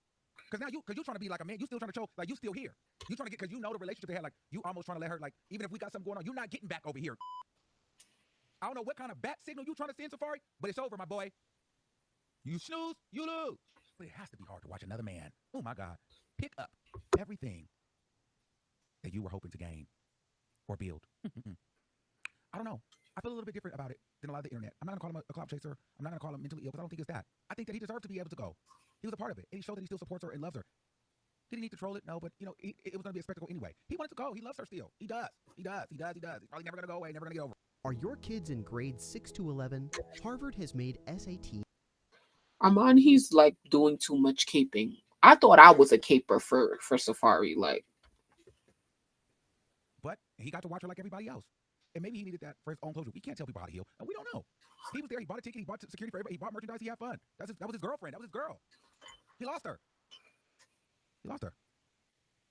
Because now because you're trying to be like a man. You still trying to show, like you still here. You trying to get, because you know the relationship they had. Like you almost trying to let her, like, even if we got something going on, you're not getting back over here. I don't know what kind of bat signal you trying to send, Safari, but it's over, my boy. You snooze, you lose. But it has to be hard to watch another man, oh my God, pick up everything that you were hoping to gain or build. I don't know. I feel a little bit different about it than a lot of the internet. I'm not going to call him a clout chaser. I'm not going to call him mentally ill because I don't think it's that. I think that he deserved to be able to go. He was a part of it. And he showed that he still supports her and loves her. Did he need to troll it? No, but, you know, it was going to be a spectacle anyway. He wanted to go. He loves her still. He does. He does. He's probably never going to go away, never going to get over. Are your kids in grades 6 to 11? Harvard has made SAT. Armand, he's like doing too much caping. I thought I was a caper for Safari, like. But he got to watch her like everybody else. And maybe he needed that for his own closure. We can't tell people how to heal. And we don't know. He was there. He bought a ticket. He bought security for everybody. He bought merchandise. He had fun. That was his girlfriend. That was his girl. He lost her.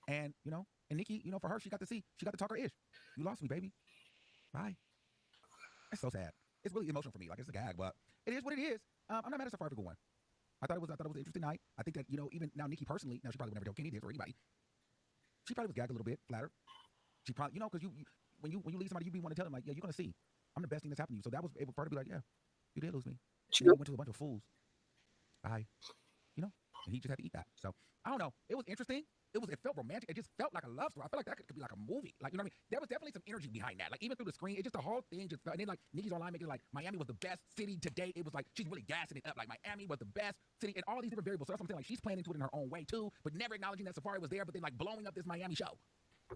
And, you know, and Nicki, you know, for her, she got to talk her ish. You lost me, baby. Bye. It's so sad. It's really emotional for me. Like, it's a gag, but it is what it is. I'm not mad at Safari for going. I thought it was an interesting night. I think that, you know, even now Nicki personally, now she probably would never tell Kenny this or anybody. She probably was gagged a little bit, flattered. She probably, you know, because when you leave somebody, you be want to tell them, like, yeah, you're going to see. I'm the best thing that's happened to you. So that was able for her to be like, yeah, you did lose me. You know, went to a bunch of fools. Bye. You know, and he just had to eat that. So, I don't know. It was interesting. It felt romantic. It just felt like a love story. I felt like that could be like a movie. Like, you know what I mean? There was definitely some energy behind that. Like, even through the screen, it just, the whole thing just felt, and then like Nicki's online making like Miami was the best city to date. It was like she's really gassing it up. Like Miami was the best city, and all these different variables. So that's what I'm saying. Like, she's playing into it in her own way too, but never acknowledging that Safari was there, but then like blowing up this Miami show.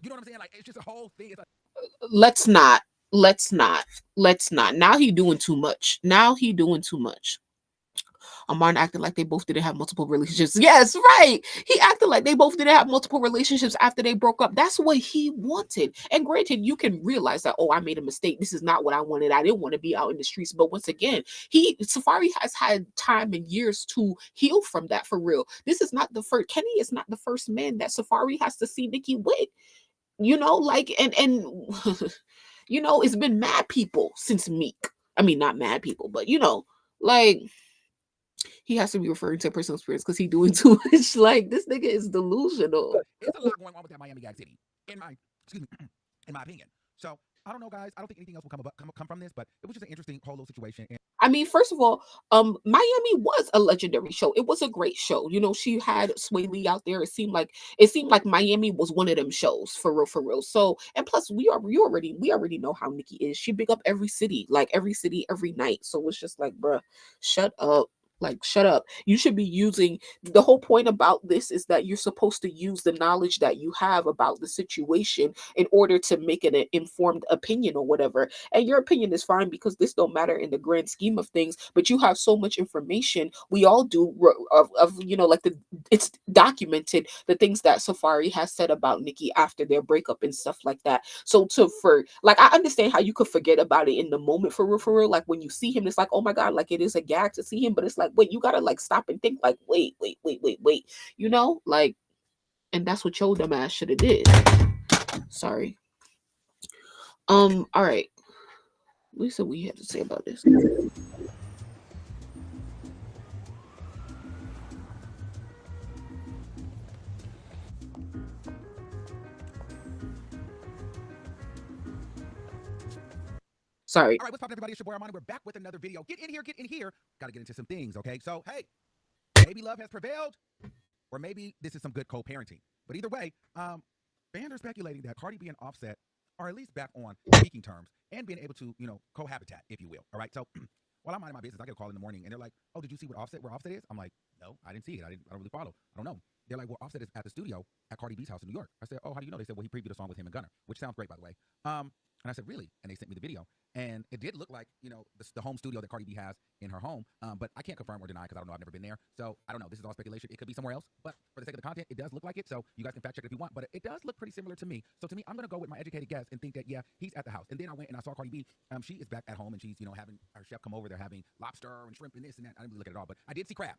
You know what I'm saying? Like, it's just a whole thing. It's like, Let's not. Now he doing too much. Armand acted like they both didn't have multiple relationships. Yes, right. He acted like they both didn't have multiple relationships after they broke up. That's what he wanted. And granted, you can realize that, oh, I made a mistake. This is not what I wanted. I didn't want to be out in the streets. But once again, Safari has had time and years to heal from that for real. This is not the first. Kenny is not the first man that Safari has to see Nicki with. You know, like, and you know, it's been mad people since Meek. I mean, not mad people, but you know, like, he has to be referring to personal experience because he's doing too much. Like, this nigga is delusional. it's a lot going on with that Miami gag city. In my opinion. So I don't know, guys. I don't think anything else will come from this, but it was just an interesting whole little situation. And I mean, first of all, Miami was a legendary show. It was a great show. You know, she had Sway Lee out there. It seemed like Miami was one of them shows for real, for real. So, and plus, we already know how Nicki is. She big up every city, like every city, every night. So it's just like, bruh, shut up. Like, shut up. You should be using the whole point about this is that you're supposed to use the knowledge that you have about the situation in order to make an informed opinion or whatever. And your opinion is fine because this don't matter in the grand scheme of things, but you have so much information. We all do of like it's documented the things that Safari has said about Nicki after their breakup and stuff like that. So for like, I understand how you could forget about it in the moment for real. Like when you see him, it's like, oh my God, like it is a gag to see him, but it's like, wait, you gotta like stop and think like, wait, like, and that's what your dumb ass should have did. Sorry. All right. Lisa, we had to say about this. Sorry. All right, what's poppin', everybody? It's your boy Armani. We're back with another video. Get in here. Gotta get into some things, okay? So, hey, maybe love has prevailed, or maybe this is some good co-parenting. But either way, fans are speculating that Cardi B and Offset are at least back on speaking terms and being able to, cohabitat, if you will. All right, so while I'm minding my business, I get a call in the morning, and they're like, "Oh, did you see where Offset is?" I'm like, "No, I didn't see it. I don't really follow. I don't know." They're like, "Well, Offset is at the studio at Cardi B's house in New York." I said, "Oh, how do you know?" They said, "Well, he previewed a song with him and Gunna," which sounds great, by the way. And I said, "Really?" And they sent me the video. And it did look like, the home studio that Cardi B has in her home. But I can't confirm or deny because I don't know. I've never been there. So I don't know. This is all speculation. It could be somewhere else. But for the sake of the content, it does look like it. So you guys can fact check it if you want. But it does look pretty similar to me. So to me, I'm going to go with my educated guess and think that, yeah, he's at the house. And then I went and I saw Cardi B. She is back at home and she's, having her chef come over. They're having lobster and shrimp and this and that. I didn't really look at it all. But I did see crab.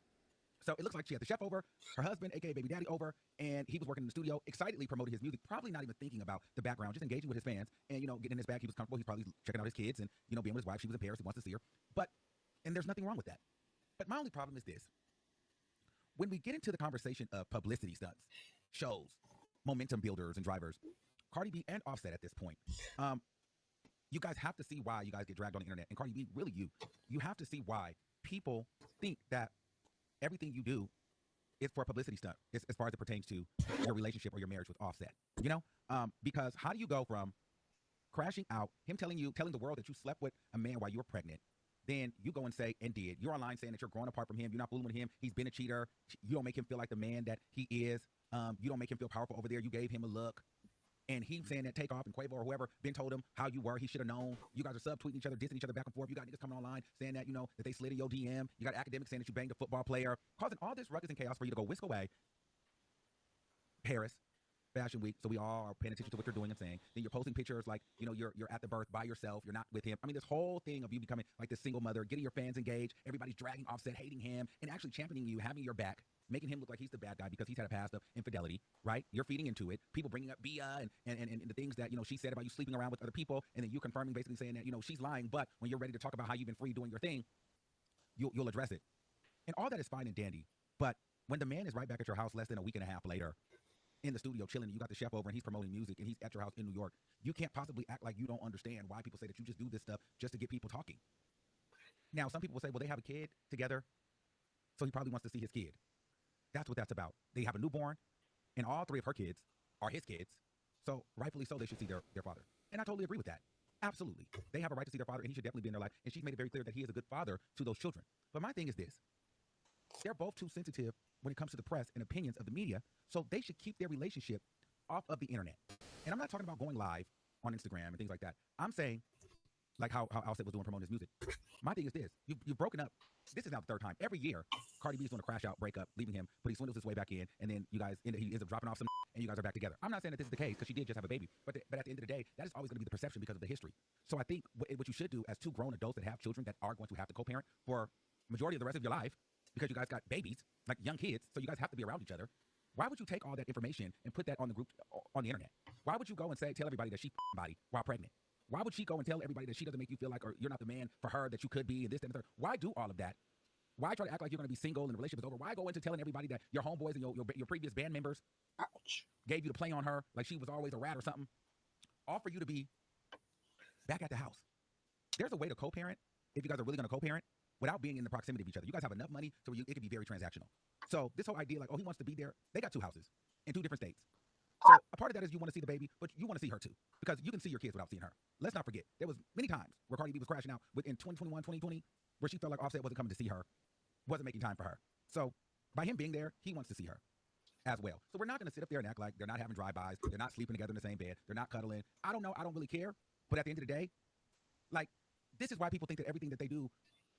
So it looks like she had the chef over, her husband, aka baby daddy, over, and he was working in the studio, excitedly promoting his music, probably not even thinking about the background, just engaging with his fans, and getting in his bag. He was comfortable. He's probably checking out his kids and being with his wife. She was in Paris. He wants to see her, and there's nothing wrong with that. But my only problem is this: when we get into the conversation of publicity stunts, shows, momentum builders, and drivers, Cardi B and Offset at this point, you guys have to see why you guys get dragged on the internet, and Cardi B, really, you have to see why people think that everything you do is for a publicity stunt as far as it pertains to your relationship or your marriage with Offset. Because how do you go from crashing out, him telling the world that you slept with a man while you were pregnant, then you go and say, and did, you're online saying that you're growing apart from him, you're not fooling with him, he's been a cheater, you don't make him feel like the man that he is, you don't make him feel powerful over there, you gave him a look, and he's saying that Takeoff and Quavo or whoever been told him how you were, he should have known. You guys are subtweeting each other, dissing each other back and forth. You got niggas coming online saying that, that they slid in your DM. You got academics saying that you banged a football player, causing all this ruckus and chaos for you to go whisk away. Paris, Fashion Week, so we all are paying attention to what you're doing and saying. Then you're posting pictures like, you're at the birth by yourself, you're not with him. I mean, this whole thing of you becoming like this single mother, getting your fans engaged, everybody's dragging Offset, hating him, and actually championing you, having your back, making him look like he's the bad guy because he's had a past of infidelity, right? You're feeding into it. People bringing up Bia and the things that, she said about you sleeping around with other people, and then you confirming, basically saying that, she's lying, but when you're ready to talk about how you've been free doing your thing, you'll address it. And all that is fine and dandy, but when the man is right back at your house less than a week and a half later, in the studio chilling, you got the chef over and he's promoting music and he's at your house in New York, you can't possibly act like you don't understand why people say that you just do this stuff just to get people talking. Now, some people will say, well, they have a kid together, so he probably wants to see his kid. That's what that's about. They have a newborn, and all three of her kids are his kids, so rightfully so, they should see their father. And I totally agree with that. Absolutely. They have a right to see their father, and he should definitely be in their life, and she's made it very clear that he is a good father to those children. But my thing is this. They're both too sensitive when it comes to the press and opinions of the media, so they should keep their relationship off of the internet. And I'm not talking about going live on Instagram and things like that. I'm saying, like how Offset was doing promoting his music. My thing is this. You've broken up. This is now the third time. Every year, Cardi B is doing a crash out, break up, leaving him, but he swindles his way back in, and then he ends up dropping off some, and you guys are back together. I'm not saying that this is the case, because she did just have a baby, but at the end of the day, that is always going to be the perception because of the history. So I think what you should do as two grown adults that have children that are going to have to co-parent for majority of the rest of your life, because you guys got babies, like young kids, so you guys have to be around each other. Why would you take all that information and put that on the group, on the internet? Why would you go and tell everybody that she body while pregnant? Why would she go and tell everybody that she doesn't make you feel like, or you're not the man for her that you could be, and this, that, and the third? Why do all of that? Why try to act like you're going to be single and the relationship is over? Why go into telling everybody that your homeboys and your previous band members gave you to play on her like she was always a rat or something? All for you to be back at the house. There's a way to co-parent if you guys are really going to co-parent without being in the proximity of each other. You guys have enough money so it can be very transactional. So this whole idea like, oh, he wants to be there. They got 2 houses in 2 different states. So a part of that is you want to see the baby, but you want to see her too because you can see your kids without seeing her. Let's not forget, there was many times where Cardi B was crashing out in 2021, 2020, where she felt like Offset wasn't coming to see her, wasn't making time for her. So by him being there, he wants to see her as well. So we're not going to sit up there and act like they're not having drive-bys, they're not sleeping together in the same bed, they're not cuddling. I don't know, I don't really care. But at the end of the day, like, this is why people think that everything that they do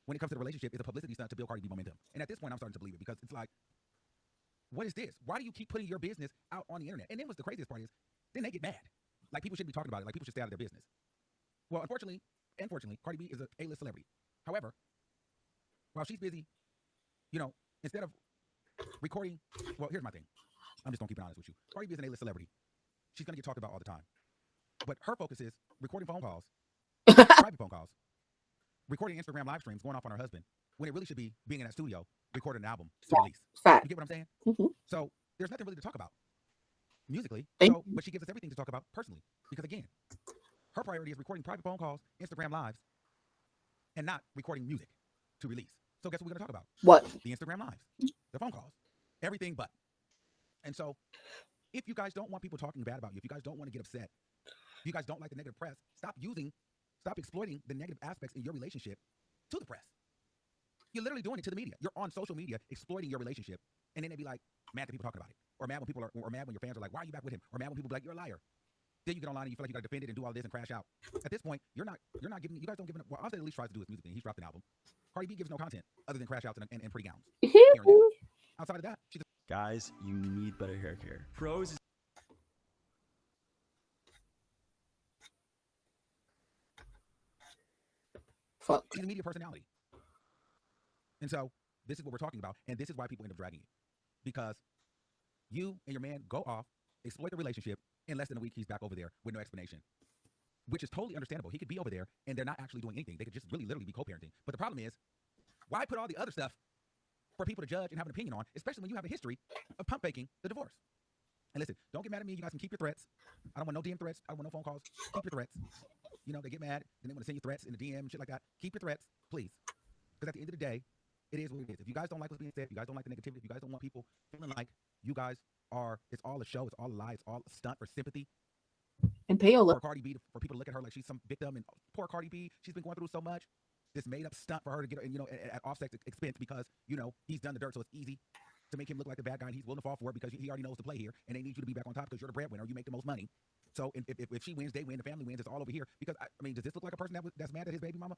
when it comes to the relationship is a publicity stunt to build Cardi B momentum. And at this point, I'm starting to believe it because it's like, what is this? Why do you keep putting your business out on the internet? And then what's the craziest part is, then they get mad. Like, people shouldn't be talking about it. Like, people should stay out of their business. Well, unfortunately, Cardi B is an A-list celebrity. However, while she's busy, you know, instead of recording, well, here's my thing. I'm just going to keep it honest with you. Cardi B is an A-list celebrity. She's going to get talked about all the time. But her focus is recording phone calls, private phone calls, recording Instagram live streams, going off on her husband, when it really should be being in that studio, recording an album to release. Fact. You get what I'm saying? Mm-hmm. So there's nothing really to talk about musically. Thank So, but she gives us everything to talk about personally. Because again, her priority is recording private phone calls, Instagram lives, and not recording music to release. So guess what we're going to talk about? What? The Instagram lives, the phone calls, everything but. And so if you guys don't want people talking bad about you, if you guys don't want to get upset, if you guys don't like the negative press, stop exploiting the negative aspects in your relationship to the press. You're literally doing it to the media. You're on social media exploiting your relationship, and then they be like, mad that people talking about it, or mad when people are, or mad when your fans are like, why are you back with him, or mad when people be like, you're a liar. Then you get online and you feel like you got to defend it and do all this and crash out. At this point, you're not giving, you guys don't give it. Well, Offset at least tries to do his music thing. He's dropped an album. Cardi B gives no content other than crash outs and pretty gowns. Outside of that, she's Guys, you need better hair care. Pros. Fuck. She's a media personality. And so this is what we're talking about, and this is why people end up dragging you. Because you and your man go off, exploit the relationship, in less than a week he's back over there with no explanation. Which is totally understandable. He could be over there and they're not actually doing anything. They could just really literally be co-parenting. But the problem is, why put all the other stuff for people to judge and have an opinion on, especially when you have a history of pump faking the divorce? And listen, don't get mad at me. You guys can keep your threats. I don't want no DM threats. I don't want no phone calls. Keep your threats. You know, they get mad and they want to send you threats in the DM and shit like that. Keep your threats, please. Because at the end of the day, it is what it is. If you guys don't like what's being said, if you guys don't like the negativity, if you guys don't want people feeling like you guys are, it's all a show, it's all a lie, it's all a stunt for sympathy. And Payola. For Cardi B, for people to look at her like she's some victim, and poor Cardi B, she's been going through so much. This made up stunt for her to get, you know, at Offset's expense because, you know, he's done the dirt, so it's easy to make him look like the bad guy, and he's willing to fall for it because he already knows the play here, and they need you to be back on top because you're the breadwinner, you make the most money. So if she wins, they win, the family wins, it's all over here. Because, I mean, does this look like a person that's mad at his baby mama?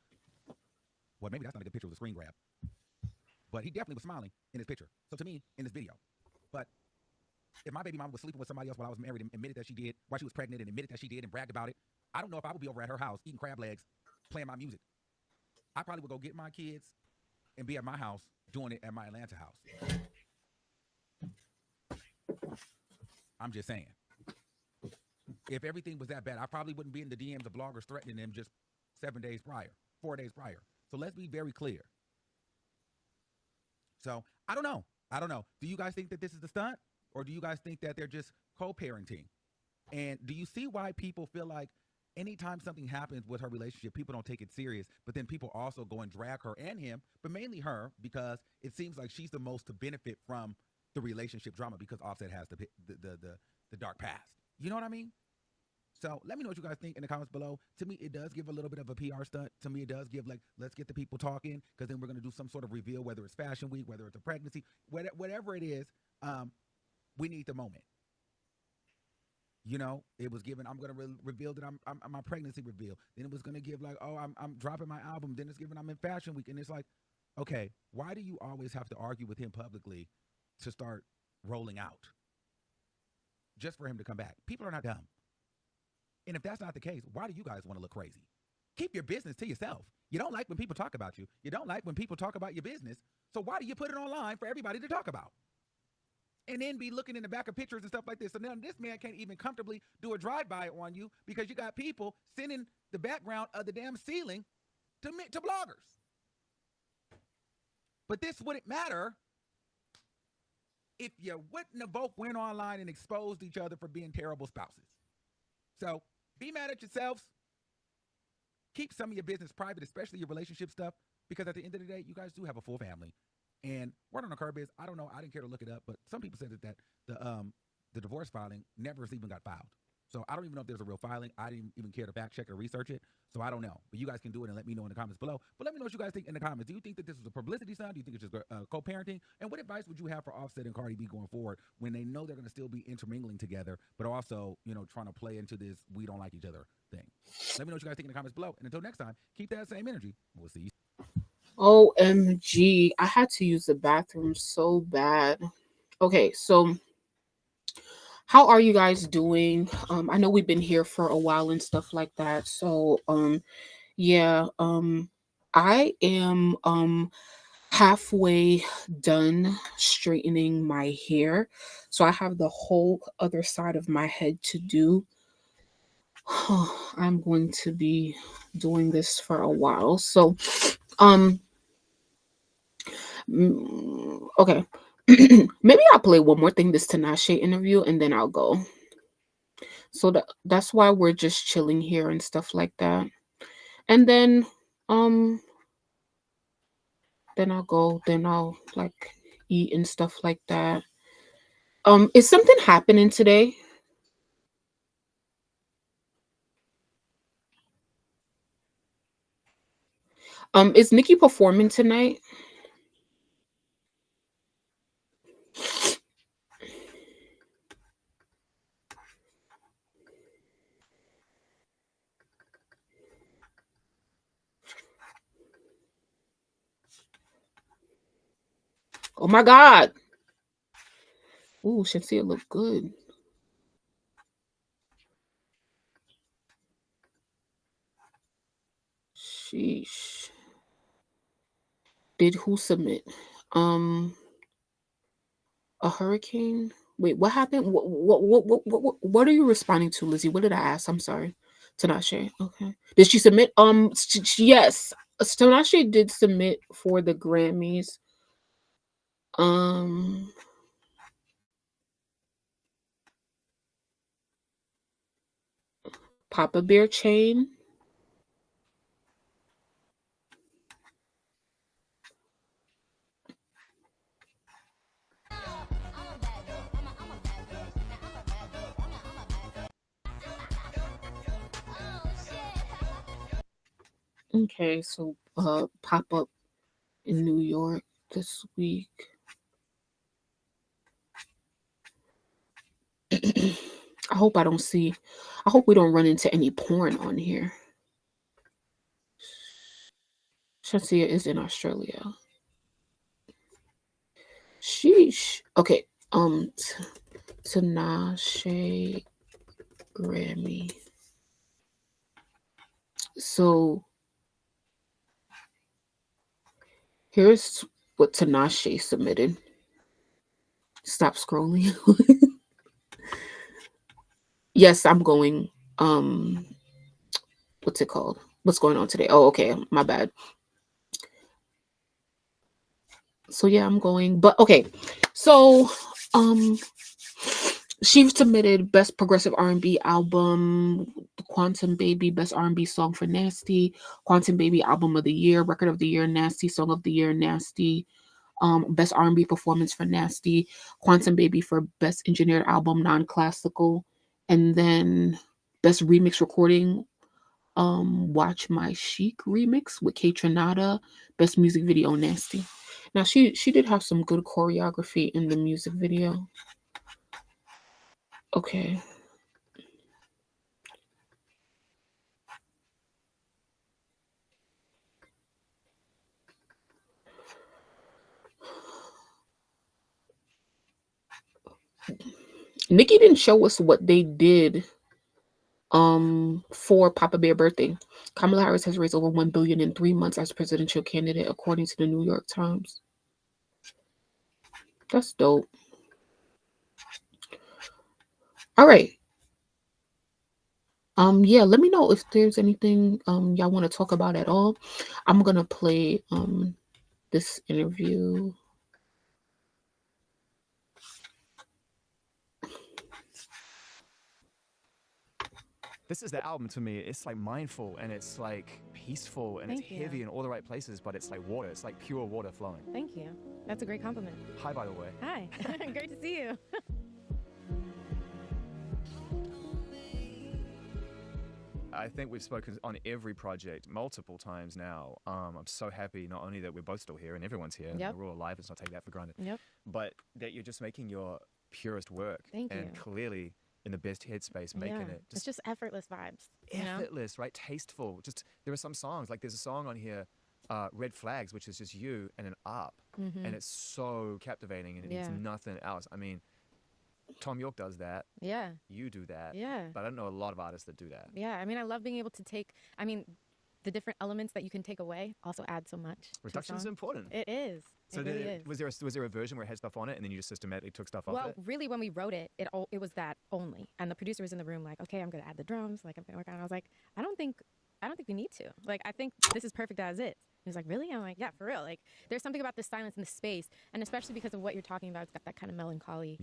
Well, maybe that's not a good picture, it was a screen grab. But he definitely was smiling in his picture. So to me, in this video. But if my baby mama was sleeping with somebody else while I was married and admitted that she did, while she was pregnant and admitted that she did and bragged about it, I don't know if I would be over at her house eating crab legs, playing my music. I probably would go get my kids and be at my house doing it at my Atlanta house. I'm just saying. If everything was that bad, I probably wouldn't be in the DMs of bloggers threatening them just 4 days prior. So let's be very clear. So I don't know. Do you guys think that this is a stunt? Or do you guys think that they're just co-parenting? And do you see why people feel like anytime something happens with her relationship, people don't take it serious, but then people also go and drag her and him, but mainly her, because it seems like she's the most to benefit from the relationship drama because Offset has the dark past. You know what I mean? So let me know what you guys think in the comments below. To me, it does give a little bit of a PR stunt. To me, it does give like, let's get the people talking, because then we're going to do some sort of reveal, whether it's Fashion Week, whether it's a pregnancy, whatever it is. We need the moment. You know, it was given, I'm going to reveal that I'm my pregnancy reveal. Then it was going to give like, oh, I'm dropping my album. Then it's given I'm in Fashion Week. And it's like, okay, why do you always have to argue with him publicly to start rolling out? Just for him to come back. People are not dumb. And if that's not the case, why do you guys want to look crazy? Keep your business to yourself. You don't like when people talk about you. You don't like when people talk about your business. So why do you put it online for everybody to talk about? And then be looking in the back of pictures and stuff like this. So now this man can't even comfortably do a drive-by on you because you got people sending the background of the damn ceiling to bloggers. But this wouldn't matter if you wouldn't have both went online and exposed each other for being terrible spouses. So be mad at yourselves. keep some of your business private, especially your relationship stuff, because at the end of the day, you guys do have a full family. And word on the curb is, I don't know, I didn't care to look it up, but some people said that the divorce filing never even got filed. So I don't even know if there's a real filing. I didn't even care to fact check or research it. So I don't know. But you guys can do it and let me know in the comments below. But let me know what you guys think in the comments. Do you think that this is a publicity stunt? Do you think it's just co-parenting? And what advice would you have for Offset and Cardi B going forward when they know they're going to still be intermingling together, but also, trying to play into this we don't like each other thing? Let me know what you guys think in the comments below. And until next time, keep that same energy. We'll see you. OMG. I had to use the bathroom so bad. Okay, so how are you guys doing? I know we've been here for a while and stuff like that. So yeah, I am halfway done straightening my hair. So I have the whole other side of my head to do. I'm going to be doing this for a while. So okay. Maybe I'll play one more thing, this Tinashe interview, and then I'll go. So that's why we're just chilling here and stuff like that. And then I'll go, then I'll like eat and stuff like that. Is something happening today? Is Nicki performing tonight? Oh my God. Ooh, Shansia look good. Sheesh. Did who submit? A hurricane? Wait, what happened? What are you responding to, Lizzie? What did I ask? I'm sorry. Tinashe. Okay. Did she submit? Yes. Tinashe did submit for the Grammys. Papa Bear chain. Okay, so pop up in New York this week. I hope we don't run into any porn on here. Shansia is in Australia. Sheesh. Okay. Tinashe Grammy. So here's what Tinashe submitted. Stop scrolling. Yes, I'm going. What's it called? What's going on today? Oh, okay. My bad. So yeah, I'm going. But okay. So she submitted Best Progressive R&B Album, Quantum Baby, Best R&B Song for Nasty, Quantum Baby Album of the Year, Record of the Year, Nasty, Song of the Year, Nasty, Best R&B Performance for Nasty, Quantum Baby for Best Engineered Album, Non-Classical, and then Best Remix Recording, Watch My Chic Remix with K Tronada, Best Music Video, Nasty. Now, she did have some good choreography in the music video. Okay. Nicki didn't show us what they did for Papa Bear birthday. Kamala Harris has raised over $1 billion in 3 months as presidential candidate, according to the New York Times. That's dope. All right. Yeah, let me know if there's anything y'all want to talk about at all. I'm gonna play this interview. This is the album to me. It's like mindful and it's like peaceful and Thank it's you. heavy in all the right places, but it's like water. It's like pure water flowing. Thank you. That's a great compliment. Hi, by the way. Hi. Great to see you. I think we've spoken on every project multiple times now. I'm so happy not only that we're both still here and everyone's here, Yep. and we're all alive, let's not take that for granted, Yep. but that you're just making your purest work. Thank and you. clearly in the best headspace, making Yeah. it It's just effortless vibes. You know? effortless, right? Tasteful. Just there are some songs, like there's a song on here, Red Flags, which is just you and an up, Mhm. and it's so captivating and it needs Yeah. nothing else. I mean, Tom York does that. Yeah. You do that. Yeah. But I don't know a lot of artists that do that. Yeah. I mean, I love being able to take, I mean, the different elements that you can take away also add so much. to a Reduction is song. important. It is. So it really is. was there a version where it had stuff on it and then you just systematically took stuff off Well, it? really, when we wrote it, it was that only, and the producer was in the room, like, okay, I'm gonna add the drums, like I'm gonna work on it. I was like, I don't think we need to. Like, I think this is perfect as is. He was like, really? I'm like, yeah, for real. Like, there's something about the silence and the space, and especially because of what you're talking about, it's got that kind of melancholy,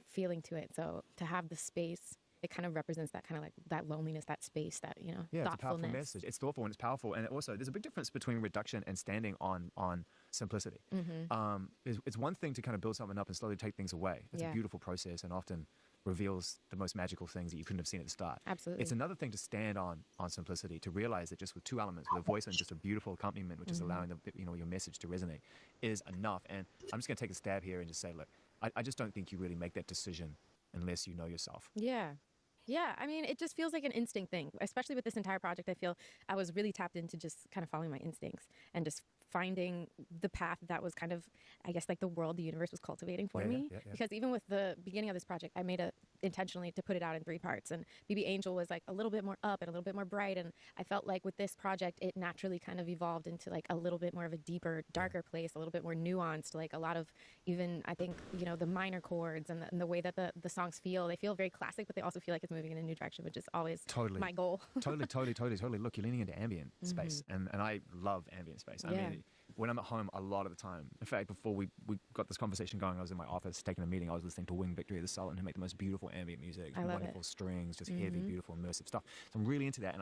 feeling to it. So to have the space, it kind of represents that kind of like that loneliness, that space, that Yeah, it's a powerful thoughtfulness. message. It's thoughtful and it's powerful. And also, there's a big difference between reduction and standing on simplicity. Mhm. It's one thing to kind of build something up and slowly take things away. It's Yeah. a beautiful process and often reveals the most magical things that you couldn't have seen at the start. Absolutely. It's another thing to stand on simplicity, to realize that just with two elements, with a voice and just a beautiful accompaniment, which is Mhm. allowing your message to resonate, is enough. And I'm just going to take a stab here and just say, look, I just don't think you really make that decision unless you know yourself. Yeah. Yeah, I mean, it just feels like an instinct thing, especially with this entire project. I feel I was really tapped into just kind of following my instincts and just finding the path that was kind of, I guess, like the world, the universe was cultivating for me. Yeah. Because even with the beginning of this project, I made it intentionally to put it out in 3 parts. And BB Angel was like a little bit more up and a little bit more bright. And I felt like with this project, it naturally kind of evolved into like a little bit more of a deeper, darker place, a little bit more nuanced, like a lot of even, I think, the minor chords and the way that the songs feel. They feel very classic, but they also feel like it's moving in a new direction, which is always my goal. Totally. Look, you're leaning into ambient space, and I love ambient space. I mean, when I'm at home, a lot of the time, in fact, before we got this conversation going, I was in my office taking a meeting. I was listening to Wing Victory of the Sultan, who make the most beautiful ambient music, I love wonderful it. strings, just heavy, beautiful, immersive stuff. So I'm really into that,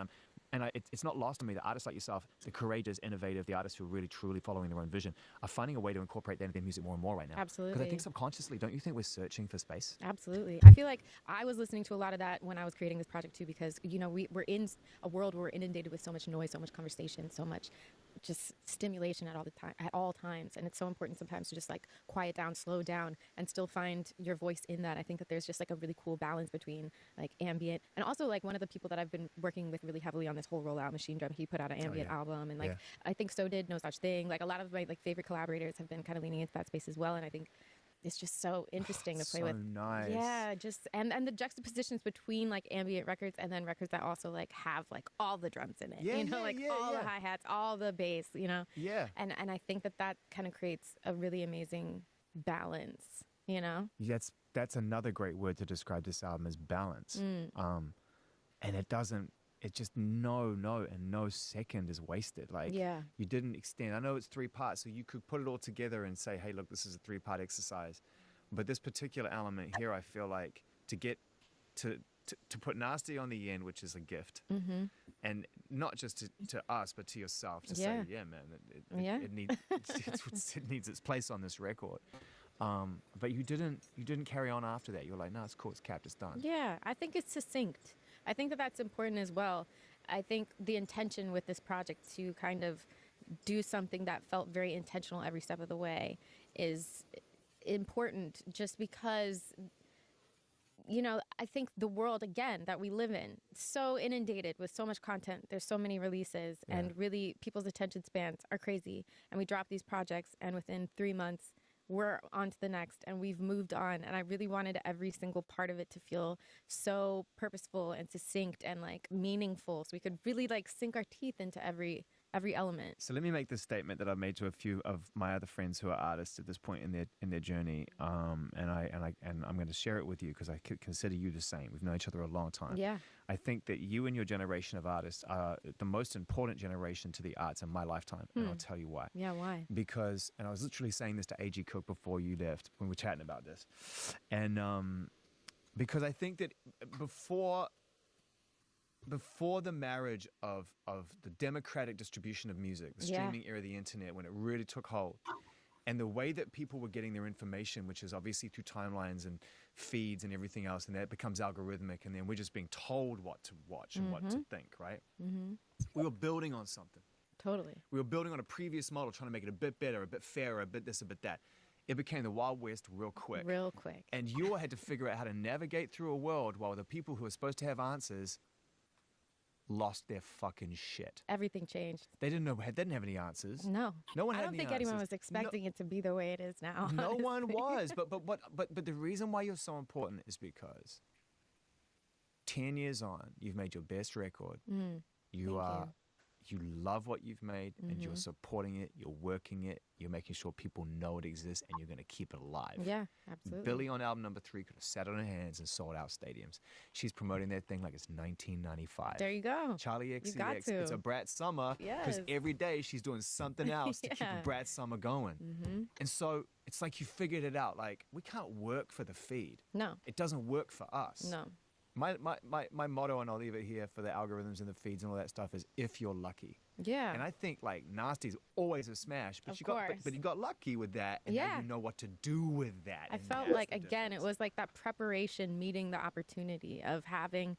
and it's not lost on me that artists like yourself, the courageous, innovative, the artists who are really truly following their own vision, are finding a way to incorporate that into their music more and more right now. Absolutely. Because I think subconsciously, don't you think we're searching for space? Absolutely. I feel like I was listening to a lot of that when I was creating this project too, because we're in a world where we're inundated with so much noise, so much conversation, so much just stimulation at all times, and it's so important sometimes to just like quiet down, slow down, and still find your voice in that. I think that there's just like a really cool balance between like ambient and also like one of the people that I've been working with really heavily on this whole rollout, Machine Drum, he put out an ambient album, and like I think so did No Such Thing. Like a lot of my like favorite collaborators have been kind of leaning into that space as well, and I think it's just so interesting to play with. Nice. Yeah, just and the juxtapositions between like ambient records and then records that also like have like all the drums in it. All the hi-hats, all the bass, Yeah. And I think that kind of creates a really amazing balance, That's another great word to describe this album, is balance. And it's just no second is wasted. Like, you didn't extend. I know it's 3 parts, so you could put it all together and say, hey, look, this is a 3-part exercise. But this particular element here, I feel like to get to put nasty on the end, which is a gift, and not just to us, but to yourself, to say, yeah, man, it needs its place on this record. But you didn't carry on after that. You were like, no, it's cool, it's capped, it's done. Yeah, I think it's succinct. I think that that's important as well. I think the intention with this project to kind of do something that felt very intentional every step of the way is important, just because I think the world, again, that we live in, so inundated with so much content. There's so many releases, and really people's attention spans are crazy. And we drop these projects, and within 3 months, we're on to the next, and we've moved on. And I really wanted every single part of it to feel so purposeful and succinct and like meaningful, so we could really like sink our teeth into every element. So let me make this statement that I've made to a few of my other friends who are artists at this point in their journey, and I'm going to share it with you because I consider you the same. We've known each other a long time. Yeah. I think that you and your generation of artists are the most important generation to the arts in my lifetime, and I'll tell you why. Yeah, why? Because, and I was literally saying this to A.G. Cook before you left when we were chatting about this, and because I think that before before the marriage of the democratic distribution of music, the streaming era of the internet, when it really took hold, and the way that people were getting their information, which is obviously through timelines and feeds and everything else, and that becomes algorithmic, and then we're just being told what to watch and what to think, right? We were building on something. Totally. We were building on a previous model, trying to make it a bit better, a bit fairer, a bit this, a bit that. It became the Wild West real quick. Real quick. And you all had to figure out how to navigate through a world while the people who are supposed to have answers lost their fucking shit. Everything changed. They didn't have any answers. No. No one I had don't any think anyone answers. was expecting it to be the way it is now. No one honestly. was. But the reason why you're so important is because 10 years on, you've made your best record. You love what you've made, and you're supporting it, you're working it, you're making sure people know it exists, and you're going to keep it alive. Yeah, absolutely. Billie on album number 3 could have sat on her hands and sold out stadiums. She's promoting that thing like it's 1995. There you go. Charlie You got XCX, to. it's a Brat Summer, because Yes. every day she's doing something else to keep Yeah. a Brat Summer going. And so it's like you figured it out. Like, we can't work for the feed. No. It doesn't work for us. No. My motto, and I'll leave it here for the algorithms and the feeds and all that stuff, is if you're lucky. Yeah. And I think like Nasty's always a smash, but Of you got course. but you got lucky with that, and now Yeah. you know what to do with that. I and felt that's like, the again, it was like that preparation meeting the opportunity of having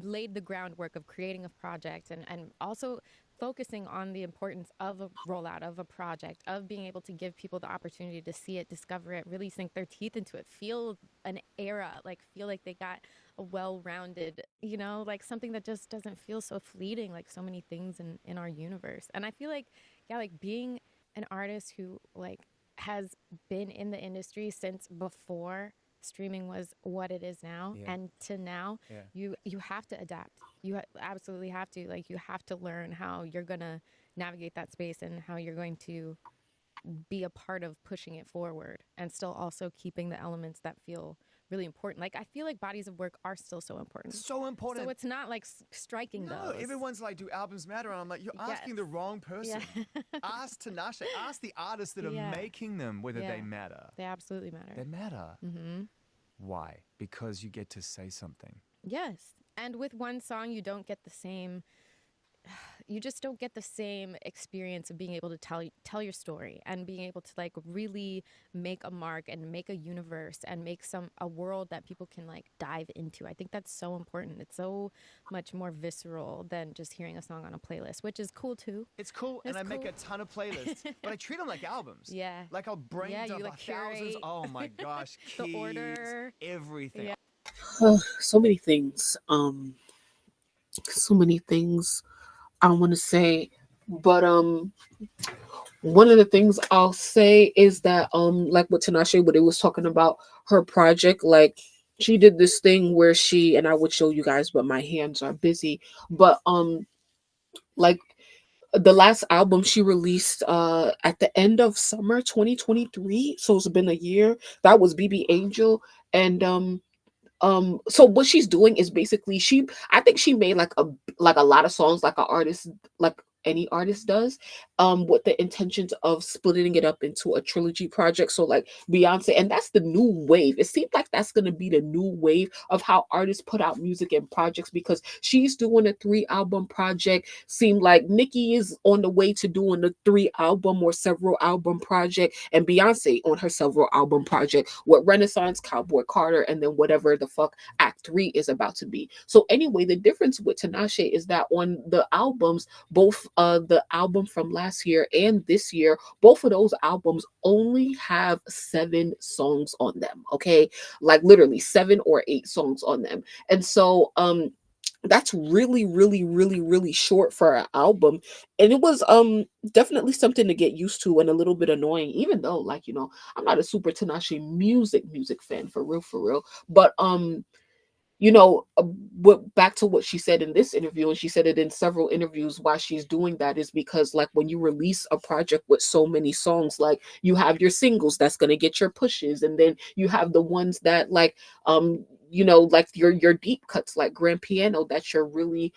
laid the groundwork of creating a project and also focusing on the importance of a rollout of a project, of being able to give people the opportunity to see it, discover it, really sink their teeth into it, feel an era, like feel like they got a well-rounded, like something that just doesn't feel so fleeting, like so many things in our universe. And I feel like, like being an artist who like has been in the industry since before streaming was what it is now, and to now, you have to adapt. You absolutely have to. Like, you have to learn how you're gonna navigate that space and how you're going to be a part of pushing it forward, and still also keeping the elements that feel really important. Like, I feel like bodies of work are still so important. So important. So it's not like striking No, those. everyone's like, do albums matter? And I'm like, you're asking the wrong person. Yeah. Ask Tinashe. Ask the artists that are making them whether they matter. They absolutely matter. They matter. Mm-hmm. Why? Because you get to say something. Yes. And with one song, you don't get the same. You just don't get the same experience of being able to tell your story and being able to like really make a mark and make a universe and make a world that people can like dive into. I think that's so important. It's so much more visceral than just hearing a song on a playlist, which is cool too. It's cool, and I make a ton of playlists, but I treat them like albums. Yeah. Like I'll brain dump you, like, thousands. curate Oh my gosh, the keys, order, everything. Yeah. So many things. So many things I want to say, but one of the things I'll say is that like with Tinashe, what it was talking about her project, like she did this thing where and I would show you guys, but my hands are busy, but like the last album she released at the end of summer 2023, so it's been a year. That was BB Angel. And so what she's doing is basically I think she made like a lot of songs like an artist, like any artist does, with the intentions of splitting it up into a trilogy project. So like Beyonce, and that's the new wave. It seems like that's going to be the new wave of how artists put out music and projects, because she's doing a 3-album project. Seemed like Nicki is on the way to doing a 3-album or several album project, and Beyonce on her several album project with Renaissance, Cowboy Carter, and then whatever the fuck Act 3 is about to be. So anyway, the difference with Tinashe is that on the albums, both the album from last year and this year, both of those albums only have 7 songs on them. Okay, like literally 7 or 8 songs on them. And so that's really, really, really, really short for an album. And it was definitely something to get used to and a little bit annoying, even though, like, I'm not a super Tinashe music fan, for real. But back to what she said in this interview, and she said it in several interviews, why she's doing that is because, like, when you release a project with so many songs, like, you have your singles that's going to get your pushes, and then you have the ones that, like, like your deep cuts, like Grand Piano, that your really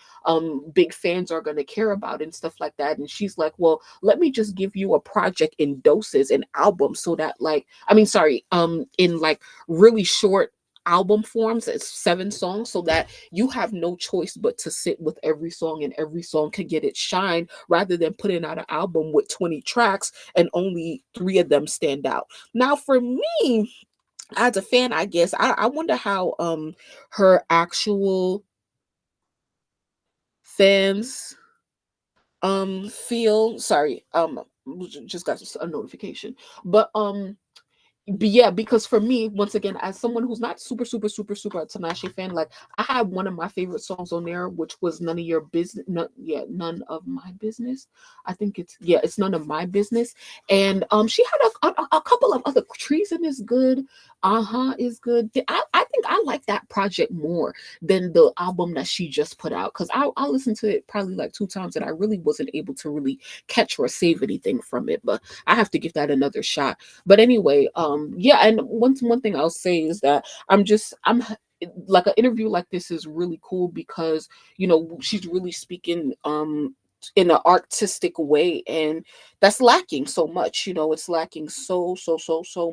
big fans are going to care about and stuff like that. And she's like, well, let me just give you a project in doses and albums, so that, like, in like really short album forms. It's 7 songs, so that you have no choice but to sit with every song, and every song can get its shine, rather than putting out an album with 20 tracks and only 3 of them stand out. Now for me, as a fan, I guess I wonder how her actual fans feel. Sorry, just got a notification. But yeah, because for me, once again, as someone who's not super a Tinashe fan, like I had one of my favorite songs on there, which was "None of Your Business." None of my business. I think it's none of my business. And she had a couple of other. Treason is good. Is good. I think I like that project more than the album that she just put out, because I listened to it probably like 2 times, and I really wasn't able to really catch or save anything from it. But I have to give that another shot. But anyway, yeah, and one thing I'll say is that I'm like, an interview like this is really cool, because she's really speaking in an artistic way, and that's lacking so much. It's lacking so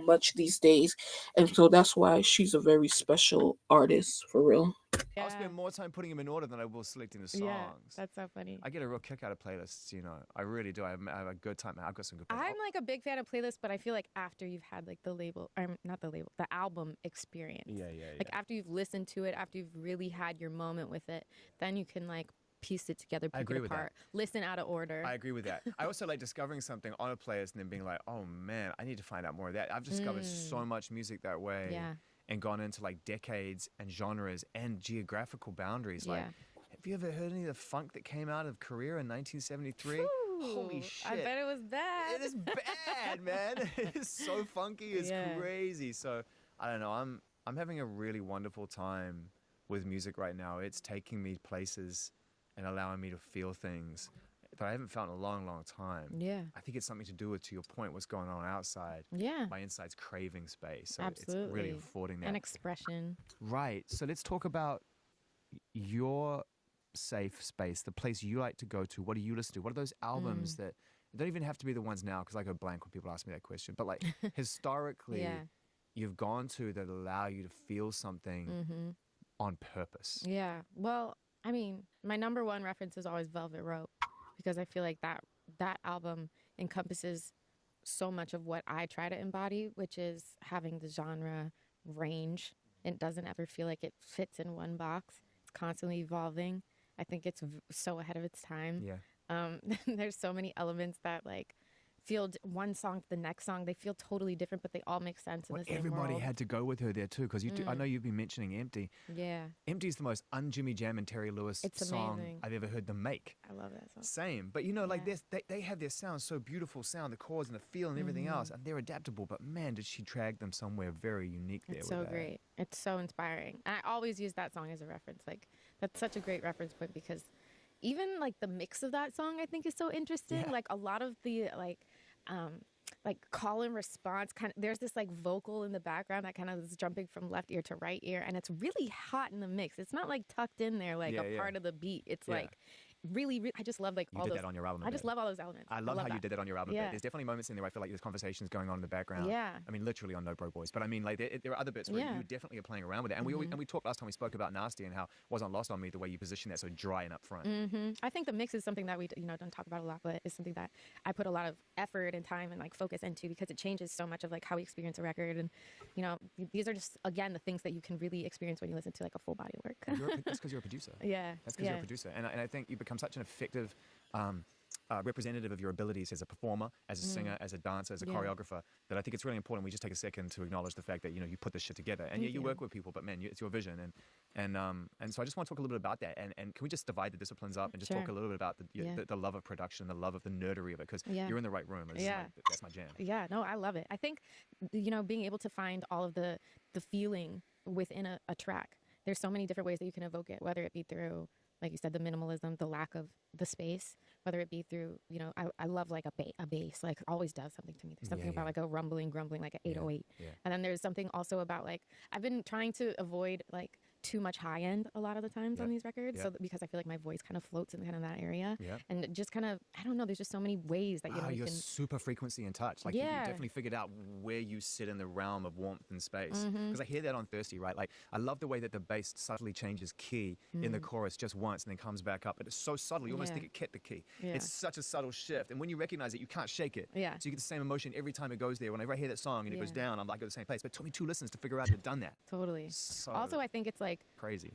much these days, and so that's why she's a very special artist, for real. I'll spend more time putting them in order than I will selecting the songs. Yeah, that's so funny. I get a real kick out of playlists, I really do. I have a good time. I've got some good playlists. I'm like a big fan of playlists, but I feel like after you've had like the album experience. Yeah. Like after you've listened to it, after you've really had your moment with it, then you can like piece it together, pick it apart, listen out of order. I agree with that. I also like discovering something on a playlist and then being like, oh man, I need to find out more of that. I've discovered so much music that way. Yeah. And gone into like decades and genres and geographical boundaries. Like, have you ever heard any of the funk that came out of Korea in 1973? Ooh, Holy shit. I bet it was bad. It is bad, man. It is so funky. It's crazy. So, I don't know. I'm having a really wonderful time with music right now. It's taking me places and allowing me to feel things that I haven't felt in a long time. Yeah. I think it's something to do with, to your point, what's going on outside. Yeah. My inside's craving space. So Absolutely. it's really affording that. An expression. Right. So let's talk about your safe space, the place you like to go to. What do you listen to? What are those albums that don't even have to be the ones now, because I go blank when people ask me that question, but like historically you've gone to that allow you to feel something on purpose? Yeah. Well, I mean, my number one reference is always Velvet Rope, because I feel like that album encompasses so much of what I try to embody, which is having the genre range. It doesn't ever feel like it fits in one box. It's constantly evolving. I think it's so ahead of its time. Yeah. There's so many elements that like feel one song to the next song. They feel totally different, but they all make sense in the same everybody world. had to go with her there too, because I know you've been mentioning Empty. Yeah. Empty is the most un-Jimmy Jam and Terry Lewis song amazing. I've ever heard them make. I love that song. Same. But like they have their sound, so beautiful sound, the chords and the feel and everything else, and they're adaptable, but man, did she drag them somewhere very unique there. It's so great. It's so inspiring. And I always use that song as a reference. Like, that's such a great reference point, because even like the mix of that song I think is so interesting. Like a lot of the like call and response kind of, there's this like vocal in the background that kind of is jumping from left ear to right ear, and it's really hot in the mix. It's not like tucked in there like a part of the beat. It's like really, I just love like you all did those. that on your album. I just love all those elements. I love how that. you did that on your album. There's definitely moments in there where I feel like there's conversations going on in the background. Yeah. I mean, literally on No Bro Boys, but I mean, like there are other bits where you definitely are playing around with it. And we talked last time we spoke about Nasty and how it wasn't lost on me the way you position that so dry and up front. I think the mix is something that we don't talk about a lot, but it's something that I put a lot of effort and time and like focus into, because it changes so much of like how we experience a record. And these are just, again, the things that you can really experience when you listen to like a full body work. That's because you're a producer. Yeah. That's because you're a producer. And I think you become such an effective representative of your abilities as a performer, as a singer, as a dancer, as a choreographer, that I think it's really important we just take a second to acknowledge the fact that you put this shit together. And you work with people, but man, it's your vision. And so I just want to talk a little bit about that. And can we just divide the disciplines up and just talk a little bit about the love of production, the love of the nerdery of it? Because you're in the right room. That's my jam. Yeah, no, I love it. I think being able to find all of the feeling within a track. There's so many different ways that you can evoke it, whether it be through, like you said, the minimalism, the lack of the space, whether it be through, I love like a bass, like always does something to me. There's something about like a rumbling, grumbling, like an 808. And then there's something also about like, I've been trying to avoid like too much high end a lot of the times on Yep. these records. Yep. So because I feel like my voice kind of floats in kind of that area. Yep. And it just kind of, I don't know, there's just so many ways that, you know, you you're can. super frequency in touch. Like you Yeah. definitely figured out where you sit in the realm of warmth and space. Mhm. Because I hear that on Thirsty, right? Like I love the way that the bass subtly changes key in the chorus just once and then comes back up. But it's so subtle. You almost Yeah. think it kept the key. Yeah. It's such a subtle shift. And when you recognize it, you can't shake it. Yeah. So you get the same emotion every time it goes there. Whenever I hear that song and it goes Yeah. down, I'm like at the same place. But it took me 2 listens to figure out it had done that. Totally. So Also, I think it's like, crazy.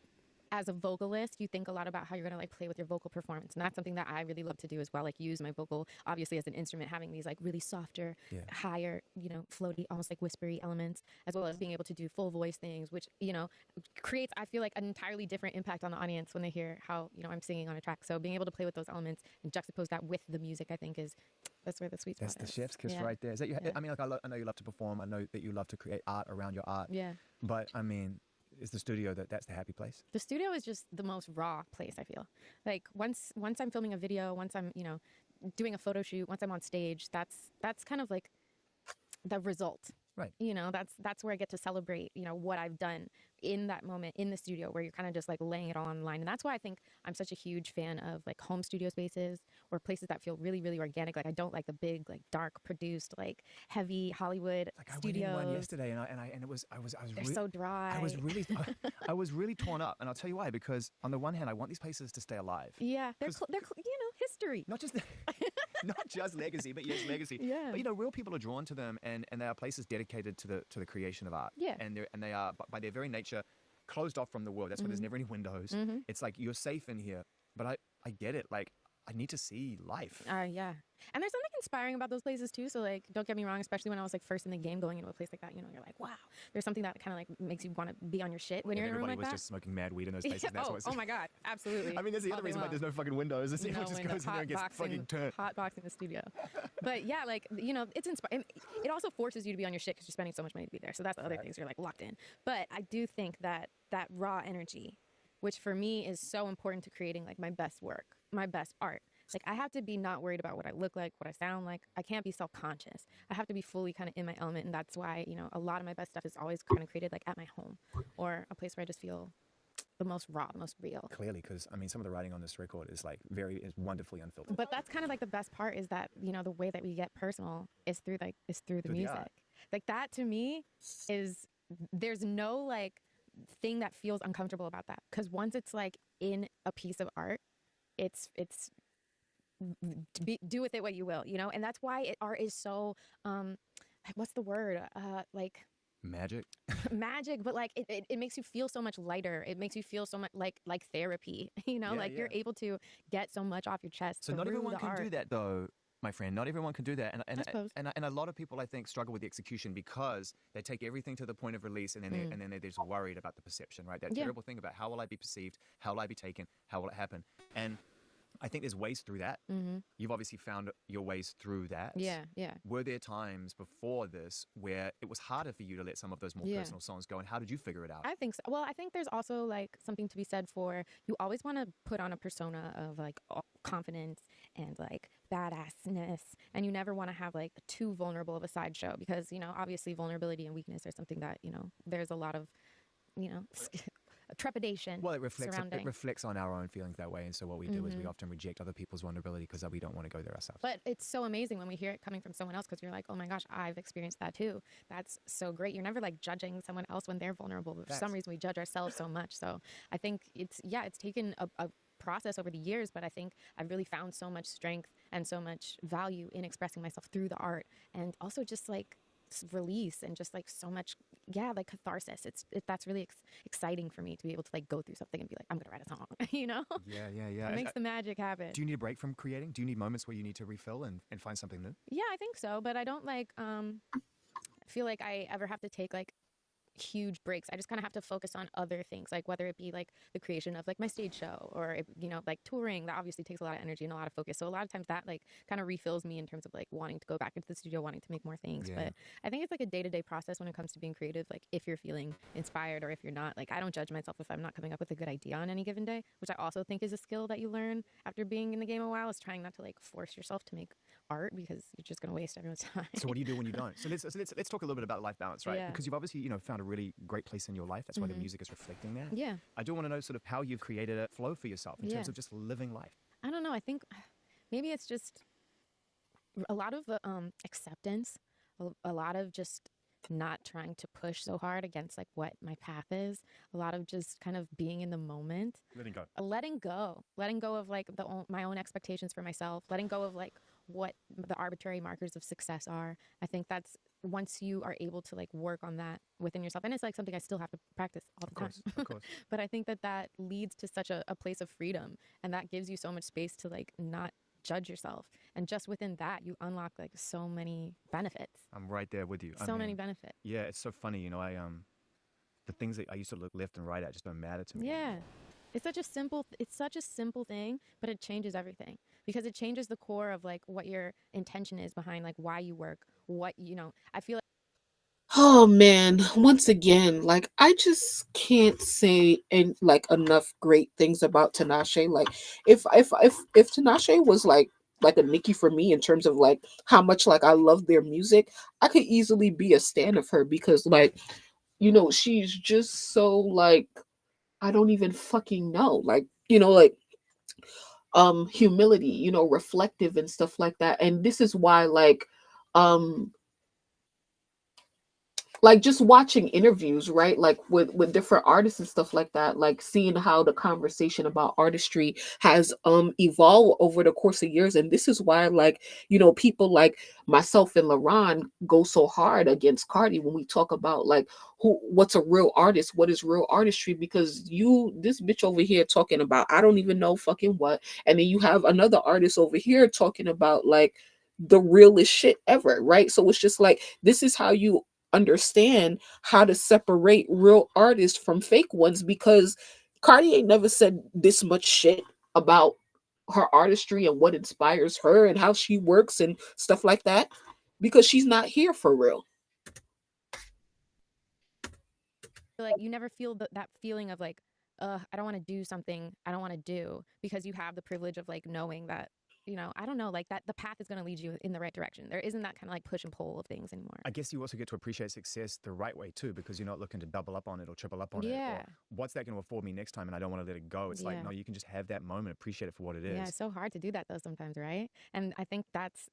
as a vocalist, you think a lot about how you're going to like play with your vocal performance. And that's something that I really love to do as well. Like use my vocal, obviously as an instrument, having these like really softer, higher, you know, floaty, almost like whispery elements, as well as being able to do full voice things, which, you know, creates, I feel like, an entirely different impact on the audience when they hear how, you know, I'm singing on a track. So being able to play with those elements and juxtapose that with the music, I think that's where the sweet spot is. That's the chef's kiss Yeah. right there. Is that your, Yeah. I mean, like I know you love to perform. I know that you love to create art around your art. Yeah. But I mean, is the studio that's the happy place? The studio is just the most raw place, I feel. Like once I'm filming a video, once I'm, you know, doing a photo shoot, once I'm on stage, that's kind of like the result. Right. You know, that's where I get to celebrate, you know, what I've done in that moment in the studio where you're kind of just like laying it all on the line. And that's why I think I'm such a huge fan of like home studio spaces or places that feel really, really organic. Like I don't like the big, like dark produced, like heavy Hollywood studios. I went in one yesterday and I was They're so dry. I was really torn up, and I'll tell you why. Because on the one hand, I want these places to stay alive. Yeah, they're you know, history. Not just legacy, but yes, legacy. Yeah. But you know, real people are drawn to them, and they are places dedicated to the creation of art. Yeah. And they are by their very nature closed off from the world. That's why there's never any windows. It's like you're safe in here. But I get it. Like I need to see life. Yeah. And there's something inspiring about those places too. So like, don't get me wrong, especially when I was like first in the game going into a place like that, you know, you're like, wow, there's something that kind of like makes you want to be on your shit when you're in a room Everybody like was that. just smoking mad weed in those places. That's what's oh my God, absolutely. I mean, there's the All other day reason why long. there's no fucking windows. Everyone No just windows, goes in there and gets fucking turned. hot boxing the studio. But yeah, like, you know, it's inspiring. It also forces you to be on your shit because you're spending so much money to be there. So that's the other things, you're like locked in. But I do think that raw energy, which for me is so important to creating like my best work, my best art. Like I have to be not worried about what I look like, what I sound like. I can't be self-conscious. I have to be fully kind of in my element. And that's why, you know, a lot of my best stuff is always kind of created like at my home or a place where I just feel the most raw, the most real. Clearly, because I mean, some of the writing on this record is like is wonderfully unfiltered. But that's kind of like the best part is that, you know, the way that we get personal is through the music. art. Like that to me is, there's no like thing that feels uncomfortable about that. Because once it's like in a piece of art, it's do with it what you will, you know? And that's why art is so, what's the word? Like Magic. magic, but like it makes you feel so much lighter. It makes you feel so much like therapy, you know? Yeah, like you're able to get so much off your chest. So not through everyone the can art. do that, though, my friend. Not everyone can do that, I suppose. and a lot of people, I think, struggle with the execution because they take everything to the point of release, and then they're just worried about the perception, right? That Yeah. terrible thing about how will I be perceived, how will I be taken, how will it happen, and I think there's ways through that. You've obviously found your ways through that. Yeah. Were there times before this where it was harder for you to let some of those more personal songs go, and how did you figure it out? I think so. Well, I think there's also like something to be said for, you always want to put on a persona of like confidence and like badassness, and you never want to have like too vulnerable of a sideshow because, you know, obviously vulnerability and weakness are something that, you know, there's a lot of, you know, trepidation. Well, it reflects surrounding. on our own feelings that way, and so what we do is we often reject other people's vulnerability because we don't want to go there ourselves. But it's so amazing when we hear it coming from someone else because you're like, oh my gosh, I've experienced that too. That's so great. You're never like judging someone else when they're vulnerable, but for some reason we judge ourselves so much. So I think it's taken a process over the years, but I think I've really found so much strength and so much value in expressing myself through the art, and also just like release and just like so much like catharsis. That's really exciting for me to be able to like go through something and be like, I'm gonna write a song. You know? Yeah. It makes the magic happen. Do you need a break from creating? Do you need moments where you need to refill and find something new? Yeah, I think so, but I don't like feel like I ever have to take like huge breaks. I just kind of have to focus on other things, like whether it be like the creation of like my stage show or you know, like touring. That obviously takes a lot of energy and a lot of focus, so a lot of times that like kind of refills me in terms of like wanting to go back into the studio, wanting to make more things. But I think it's like a day-to-day process when it comes to being creative. Like if you're feeling inspired or if you're not, like I don't judge myself if I'm not coming up with a good idea on any given day, which I also think is a skill that you learn after being in the game a while, is trying not to like force yourself to make art because you're just going to waste everyone's time. So what do you do when you don't? So let's talk a little bit about life balance, right? Yeah. Because you've obviously, found a really great place in your life. That's why the music is reflecting that. Yeah. I do want to know sort of how you've created a flow for yourself in terms of just living life. I don't know. I think maybe it's just a lot of acceptance, a lot of just not trying to push so hard against like what my path is, a lot of just kind of being in the moment, letting go of like my own expectations for myself, letting go of like what the arbitrary markers of success are. I think that's once you are able to like work on that within yourself, and it's like something I still have to practice all the time. Of course. But I think that leads to such a place of freedom, and that gives you so much space to like not judge yourself, and just within that you unlock like so many benefits. I'm right there with you. Many benefits. Yeah, it's so funny, the things that I used to look left and right at just don't matter to me. Yeah. It's such a simple thing, but it changes everything because it changes the core of like what your intention is behind like why you work, I feel like Oh man, once again, like I just can't say enough great things about Tinashe. Like if Tinashe was like a Nicki for me in terms of like how much like I love their music, I could easily be a stan of her because like she's just so like I don't even fucking know. Like, humility, reflective and stuff like that. And this is why like just watching interviews, right? Like with different artists and stuff like that, like seeing how the conversation about artistry has evolved over the course of years. And this is why like, people like myself and LaRon go so hard against Cardi when we talk about like what's a real artist, what is real artistry, because this bitch over here talking about I don't even know fucking what, and then you have another artist over here talking about like the realest shit ever, right? So it's just like this is how you understand how to separate real artists from fake ones, because Cardi ain't never said this much shit about her artistry and what inspires her and how she works and stuff like that because she's not here for real. like you never feel that feeling of like I don't want to do something I don't want to do because you have the privilege of like knowing that I don't know, like that the path is going to lead you in the right direction. There isn't that kind of like push and pull of things anymore. I guess you also get to appreciate success the right way too, because you're not looking to double up on it or triple up on it. Yeah. Or what's that going to afford me next time, and I don't want to let it go. It's like, no, you can just have that moment, appreciate it for what it is. Yeah, it's so hard to do that though sometimes, right? And I think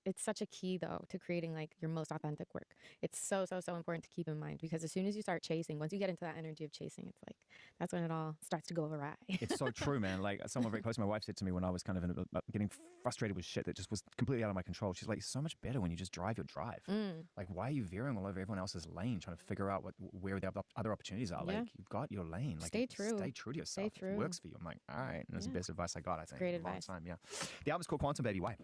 it's such a key though to creating like your most authentic work. It's so important to keep in mind, because as soon as you start chasing, once you get into that energy of chasing, it's like that's when it all starts to go awry. It's so true, man. Like someone very close to my wife said to me when I was kind of getting frustrated with shit that just was completely out of my control. She's like, so much better when you just drive your drive. Like, why are you veering all over everyone else's lane, trying to figure out where the other opportunities are? Like, you've got your lane. Like, stay true to yourself. Stay true. It works for you. I'm like, all right. And that's the best advice I got, I think. Great advice. advice. Yeah. The album's called Quantum Baby. Why?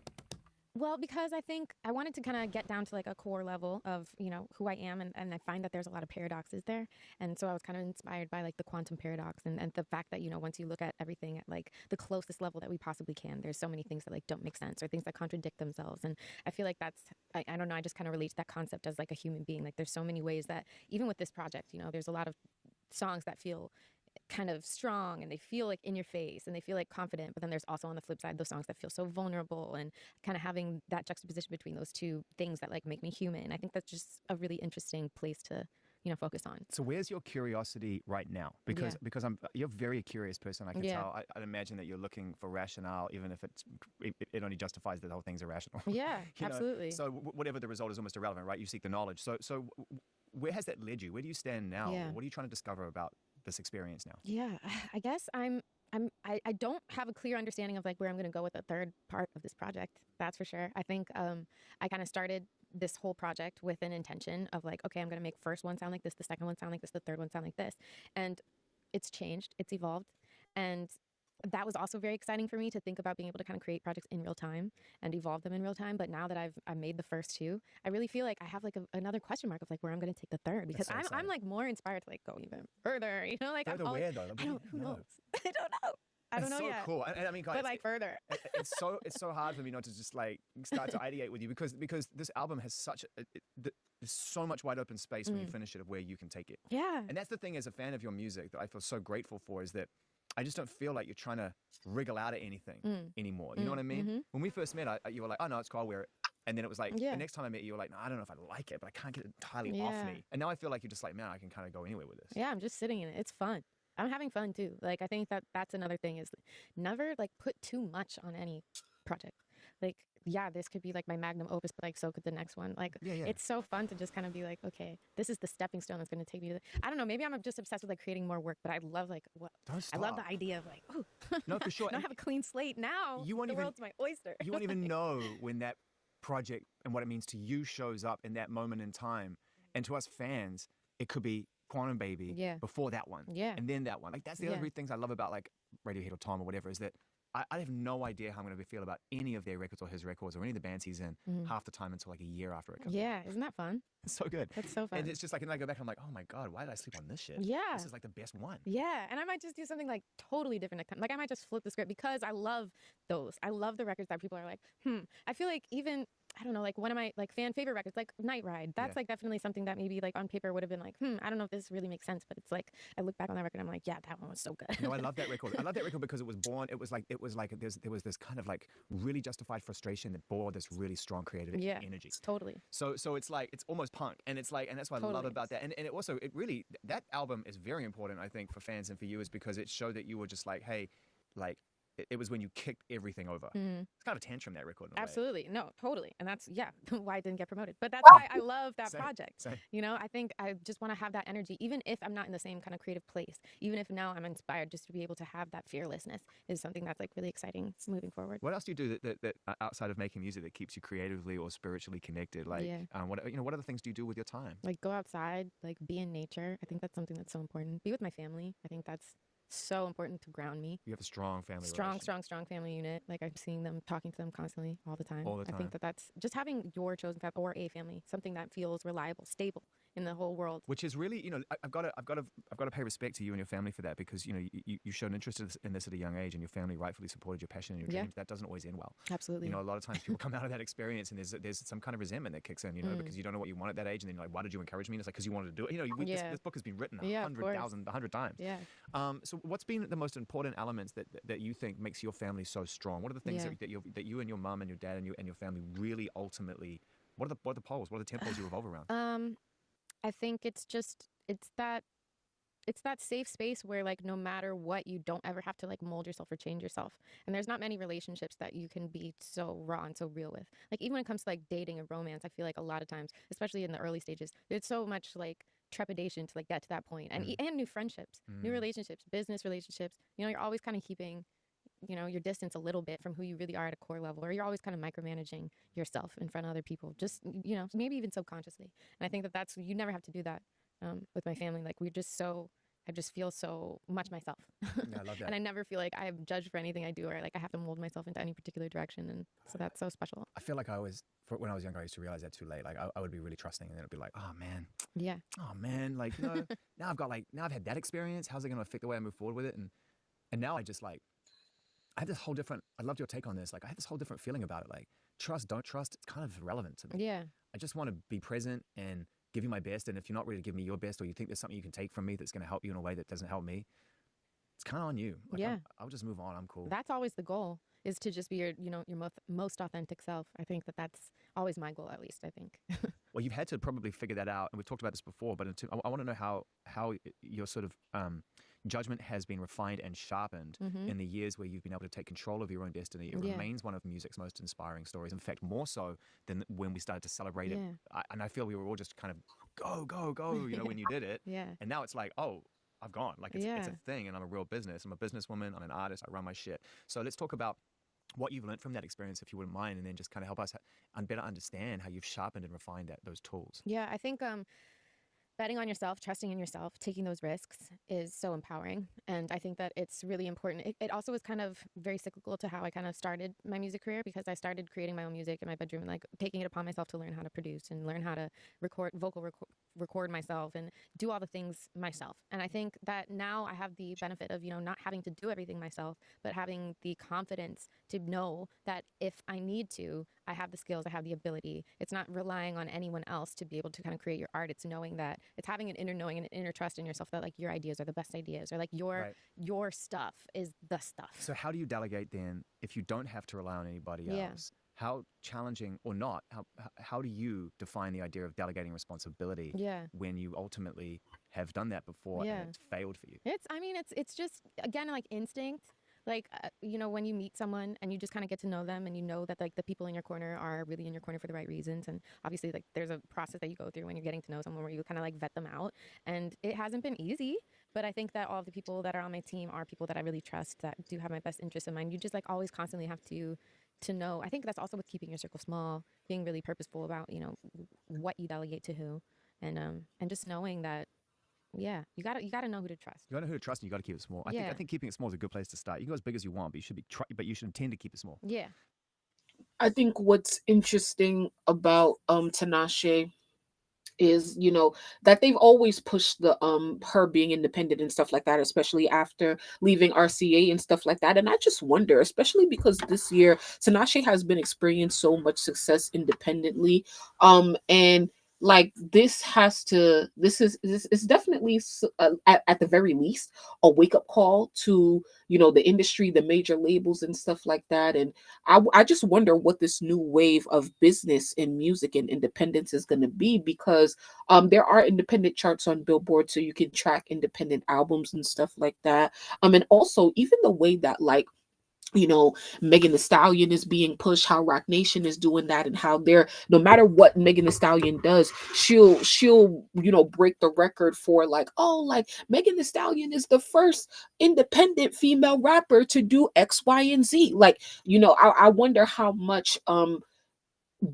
Well, because I think I wanted to kind of get down to like a core level of, who I am. And I find that there's a lot of paradoxes there. And so I was kind of inspired by like the quantum paradox and the fact that, once you look at everything at like the closest level that we possibly can, there's so many things that like don't make sense or things that contradict themselves. And I feel like I don't know, I just kind of relate to that concept as like a human being. Like there's so many ways that even with this project, there's a lot of songs that feel kind of strong and they feel like in your face and they feel like confident, but then there's also on the flip side those songs that feel so vulnerable, and kind of having that juxtaposition between those two things that like make me human. I think that's just a really interesting place to focus on. So where's your curiosity right now? Because you're a very curious person, I can tell. I'd imagine that you're looking for rationale, even if it only justifies that the whole thing's irrational. Yeah, absolutely. So whatever the result is almost irrelevant, right? You seek the knowledge. So where has that led you? Where do you stand now? Yeah. What are you trying to discover about this experience now? Yeah, I guess I don't have a clear understanding of like where I'm going to go with the third part of this project. That's for sure. I think I kind of started this whole project with an intention of like, okay, I'm going to make first one sound like this, the second one sound like this, the third one sound like this. And it's changed, it's evolved. And that was also very exciting for me to think about being able to kind of create projects in real time and evolve them in real time. But now that I've made the first two, I really feel like I have like another question mark of like where I'm going to take the third, because I'm like more inspired to like go even further, like further where though? Who knows? I don't know. I don't know so yet. Cool. And I mean, guys, but like further. It's so hard for me not to just like start to ideate with you, because this album has there's so much wide open space when you finish it of where you can take it. Yeah. And that's the thing as a fan of your music that I feel so grateful for, is that I just don't feel like you're trying to wriggle out of anything anymore. You know what I mean? When we first met, you were like, oh no, it's cool, I'll wear it. And then it was like, Yeah. the next time I met you, you were like, no, I don't know if I like it, but I can't get it entirely off Yeah. me. And now I feel like you're just like, man, I can kind of go anywhere with this. Yeah, I'm just sitting in it. It's fun. I'm having fun too. Like I think that that's another thing is never like put too much on any project. Like yeah, this could be like my magnum opus, but like so could the next one. Like it's so fun to just kind of be like, okay, this is the stepping stone that's going to take me to I don't know, maybe I'm just obsessed with like creating more work, but I love like what Don't I love stop. the idea of like, oh, No, for sure. now I And have a clean slate. Now you won't the even- world's my oyster. You won't even know when that project and what it means to you shows up in that moment in time. And to us fans, it could be Quantum Baby before that one. Yeah. And then that one. Like, that's the other things I love about, like, Radiohead or Tom or whatever, is that I have no idea how I'm going to feel about any of their records or his records or any of the bands he's in half the time until, like, a year after it comes out. Yeah, isn't that fun? It's so good. That's so fun. And it's just like, and I go back and I'm like, oh my God, why did I sleep on this shit? Yeah. This is like the best one. Yeah, and I might just do something like totally different next time. Like I might just flip the script because I love those. I love the records that people are like, I feel like even I don't know, like one of my like fan favorite records, like Night Ride. That's like definitely something that maybe like on paper would have been like, I don't know if this really makes sense, but it's like I look back on that record and I'm like, yeah, that one was so good. No, I love that record. I love that record because it was born. It was like there was this kind of like really justified frustration that bore this really strong creative energy. Totally. So it's like it's almost punk, and it's like, and that's what I love about that. And it also really that album is very important, I think, for fans and for you, is because it showed that you were just like, hey, like it was when you kicked everything over. It's kind of a tantrum, that record. In a way. Absolutely. No, totally. And that's, why it didn't get promoted. But that's why I love that project. Same. You know, I think I just want to have that energy, even if I'm not in the same kind of creative place, even if now I'm inspired, just to be able to have that fearlessness is something that's like really exciting moving forward. What else do you do that outside of making music that keeps you creatively or spiritually connected? Like, what other things do you do with your time? Like go outside, like be in nature. I think that's something that's so important. Be with my family. I think that's so important to ground me. You have a strong family strong family unit. Like I'm seeing them, talking to them constantly all the time. I think that's just having your chosen family or a family, something that feels reliable, stable in the whole world. Which is really, you know, I've got to pay respect to you and your family for that, because you know you showed interest in this at a young age, and your family rightfully supported your passion and your dreams. That doesn't always end well. Absolutely. You know, a lot of times people come out of that experience and there's some kind of resentment that kicks in, you know, because you don't know what you want at that age, and then you're like, why did you encourage me? And it's like, because you wanted to do it. You know, this book has been written 100 times. Yeah. So what's been the most important elements that you think makes your family so strong? What are the things that you and your mum and your dad and your family really ultimately? What are the poles? What are the temples you revolve around? I think it's that safe space where like no matter what, you don't ever have to like mold yourself or change yourself. And there's not many relationships that you can be so raw and so real with. Like even when it comes to like dating and romance, I feel like a lot of times, especially in the early stages, there's so much like trepidation to like get to that point. And new friendships, new relationships, business relationships. You know, you're always kind of keeping, you know, your distance a little bit from who you really are at a core level, or you're always kind of micromanaging yourself in front of other people, just, you know, maybe even subconsciously. And I think that's, you never have to do that with my family. Like I just feel so much myself. Yeah, I love that. And I never feel like I'm judged for anything I do, or like I have to mold myself into any particular direction. And so that's so special. I feel like when I was younger, I used to realize that too late. Like I would be really trusting, and then it'd be like, oh man. Yeah. Oh man. Like, you know, now I've had that experience. How's it going to affect the way I move forward with it? And now I just like, I have this whole different, I'd love your take on this. Like I have this whole different feeling about it. Like trust, don't trust. It's kind of irrelevant to me. Yeah. I just want to be present and give you my best. And if you're not ready to give me your best, or you think there's something you can take from me that's going to help you in a way that doesn't help me, it's kind of on you. Like, yeah. I'll just move on. I'm cool. That's always the goal, is to just be your most authentic self. I think that's always my goal, at least, I think. Well, you've had to probably figure that out, and we've talked about this before, but I want to know how your sort of judgment has been refined and sharpened in the years where you've been able to take control of your own destiny. It remains one of music's most inspiring stories. In fact, more so than when we started to celebrate it. And I feel we were all just kind of go, you know, when you did it. Yeah. And now it's like, oh, I've gone. Like it's a thing, and I'm a real business. I'm a businesswoman. I'm an artist. I run my shit. So let's talk about what you've learned from that experience, if you wouldn't mind, and then just kind of help us better understand how you've sharpened and refined those tools. Yeah, I think betting on yourself, trusting in yourself, taking those risks is so empowering. And I think that it's really important. It also was kind of very cyclical to how I kind of started my music career, because I started creating my own music in my bedroom and like taking it upon myself to learn how to produce and learn how to record myself and do all the things myself. And I think that now I have the benefit of, you know, not having to do everything myself, but having the confidence to know that if I need to, I have the skills, I have the ability. It's not relying on anyone else to be able to kind of create your art. It's knowing that, it's having an inner knowing and an inner trust in yourself that like your ideas are the best ideas, or like your stuff is the stuff. So how do you delegate then if you don't have to rely on anybody else? how challenging or not, how do you define the idea of delegating responsibility when you ultimately have done that before and it's failed for you? It's just, again, like instinct. Like, when you meet someone and you just kind of get to know them and you know that like the people in your corner are really in your corner for the right reasons. And obviously like there's a process that you go through when you're getting to know someone where you kind of like vet them out. And it hasn't been easy, but I think that all of the people that are on my team are people that I really trust, that do have my best interests in mind. You just like always constantly have to know. I think that's also with keeping your circle small, being really purposeful about, what you delegate to who, and just knowing that, you gotta know who to trust. You gotta know who to trust, and you gotta keep it small. I think keeping it small is a good place to start. You can go as big as you want, but you should intend to keep it small. Yeah. I think what's interesting about Tinashe is, that they've always pushed the her being independent and stuff like that, especially after leaving RCA and stuff like that. And I just wonder, especially because this year Tinashe has been experiencing so much success independently, and like this is definitely at the very least a wake-up call to the industry, the major labels and stuff like that. And I just wonder what this new wave of business in music and independence is going to be, because there are independent charts on Billboard, so you can track independent albums and stuff like that. And also even the way that like Megan Thee Stallion is being pushed, how Rock Nation is doing that, and how they're, no matter what Megan Thee Stallion does, she'll break the record for like, oh, like Megan Thee Stallion is the first independent female rapper to do X, Y, and Z. Like, I wonder how much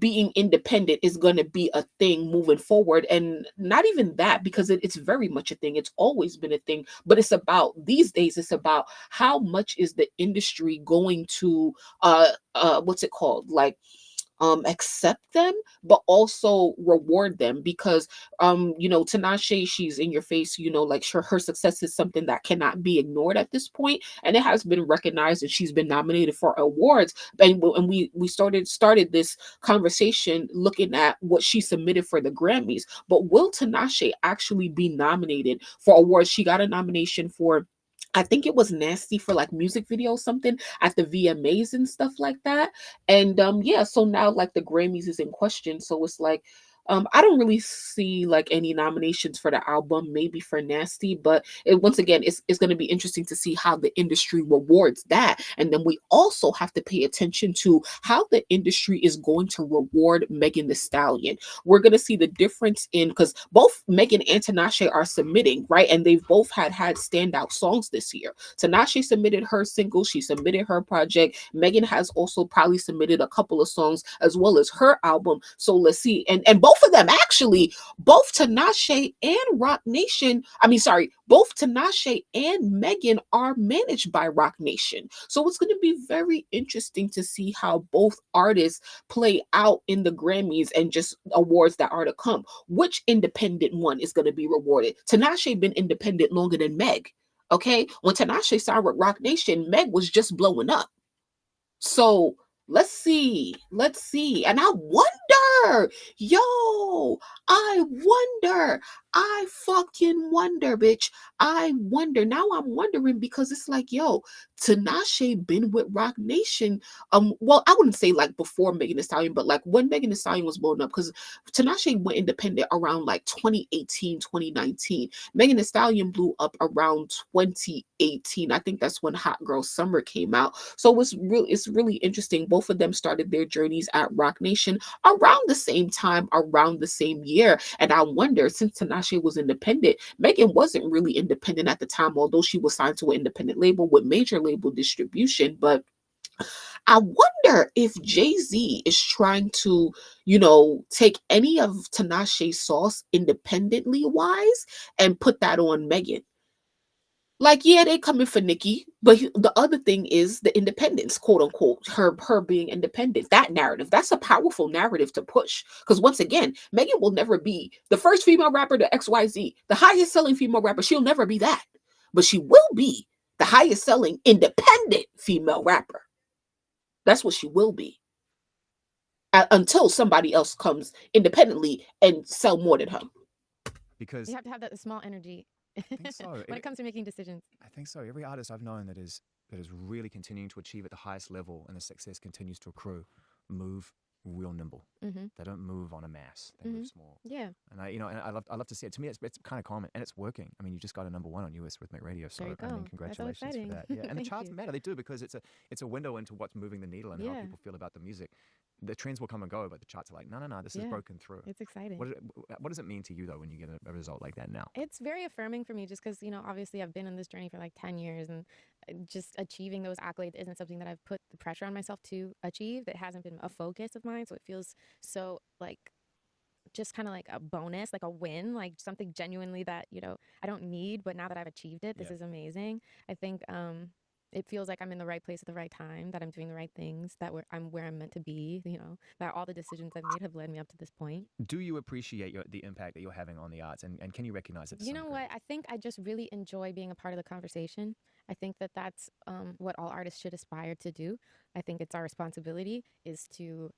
being independent is going to be a thing moving forward. And not even that, because it's very much a thing. It's always been a thing, but it's about, these days, it's about how much is the industry going to what's it called, like accept them, but also reward them. Because Tinashe, she's in your face, like her success is something that cannot be ignored at this point, and it has been recognized, and she's been nominated for awards. And we started this conversation looking at what she submitted for the Grammys. But will Tinashe actually be nominated for awards? She got a nomination for, I think it was Nasty, for like music video something at the VMAs and stuff like that. And so now like the Grammys is in question. So it's like I don't really see like any nominations for the album, maybe for Nasty, but once again, it's going to be interesting to see how the industry rewards that. And then we also have to pay attention to how the industry is going to reward Megan Thee Stallion. We're going to see the difference in, because both Megan and Tinashe are submitting, right? And they've both had standout songs this year. Tinashe submitted her single, she submitted her project. Megan has also probably submitted a couple of songs as well as her album. So let's see. And both of them, actually, both Tinashe and Rock Nation, both Tinashe and Megan are managed by Rock Nation. So it's going to be very interesting to see how both artists play out in the Grammys and just awards that are to come. Which independent one is going to be rewarded? Tinashe been independent longer than Meg. Okay, when Tinashe signed with Rock Nation, Meg was just blowing up. So let's see. And I wonder, I fucking wonder, bitch. I wonder. Now I'm wondering, because it's like, Tinashe been with Rock Nation. Well, I wouldn't say like before Megan Thee Stallion, but like when Megan Thee Stallion was blowing up, because Tinashe went independent around like 2018, 2019. Megan Thee Stallion blew up around 2018. I think that's when Hot Girl Summer came out. So it's really interesting. Both of them started their journeys at Rock Nation around the same time, around the same year. And I wonder, since Tinashe was independent, Megan wasn't really independent at the time, although she was signed to an independent label with major label distribution. But I wonder if Jay-Z is trying to, take any of Tinashe's sauce independently wise and put that on Megan. Like, yeah, they coming for Nicki, but the other thing is the independence, quote unquote, her being independent. That narrative, that's a powerful narrative to push. Because once again, Megan will never be the first female rapper to XYZ, the highest selling female rapper. She'll never be that, but she will be the highest selling independent female rapper. That's what she will be. Until somebody else comes independently and sell more than her. Because you have to have that small energy. I think so. When it comes to making decisions. I think so. Every artist I've known that is really continuing to achieve at the highest level and the success continues to accrue move real nimble. Mm-hmm. They don't move on a mass. They move small. Yeah. And I love to see it. To me, it's kind of common, and it's working. I mean, you just got a #1 on US Rhythmic Radio, so There you I mean, go. congratulations That's so for that. exciting. Yeah, and the Thank charts you. matter. They do, because it's a window into what's moving the needle and how Yeah. people feel about the music. The trends will come and go, but the charts are like, no, this is Yeah. broken through. It's exciting. What does it mean to you though when you get a result like that now? It's very affirming for me just because, obviously I've been in this journey for like 10 years and just achieving those accolades isn't something that I've put the pressure on myself to achieve. It hasn't been a focus of mine. So it feels so like just kind of like a bonus, like a win, like something genuinely that, I don't need. But now that I've achieved it, this is amazing. I think it feels like I'm in the right place at the right time, that I'm doing the right things, that I'm where I'm meant to be, that all the decisions I've made have led me up to this point. Do you appreciate the impact that you're having on the arts, and can you recognize it? You know what? I think I just really enjoy being a part of the conversation. I think that that's what all artists should aspire to do. I think it's our responsibility is to,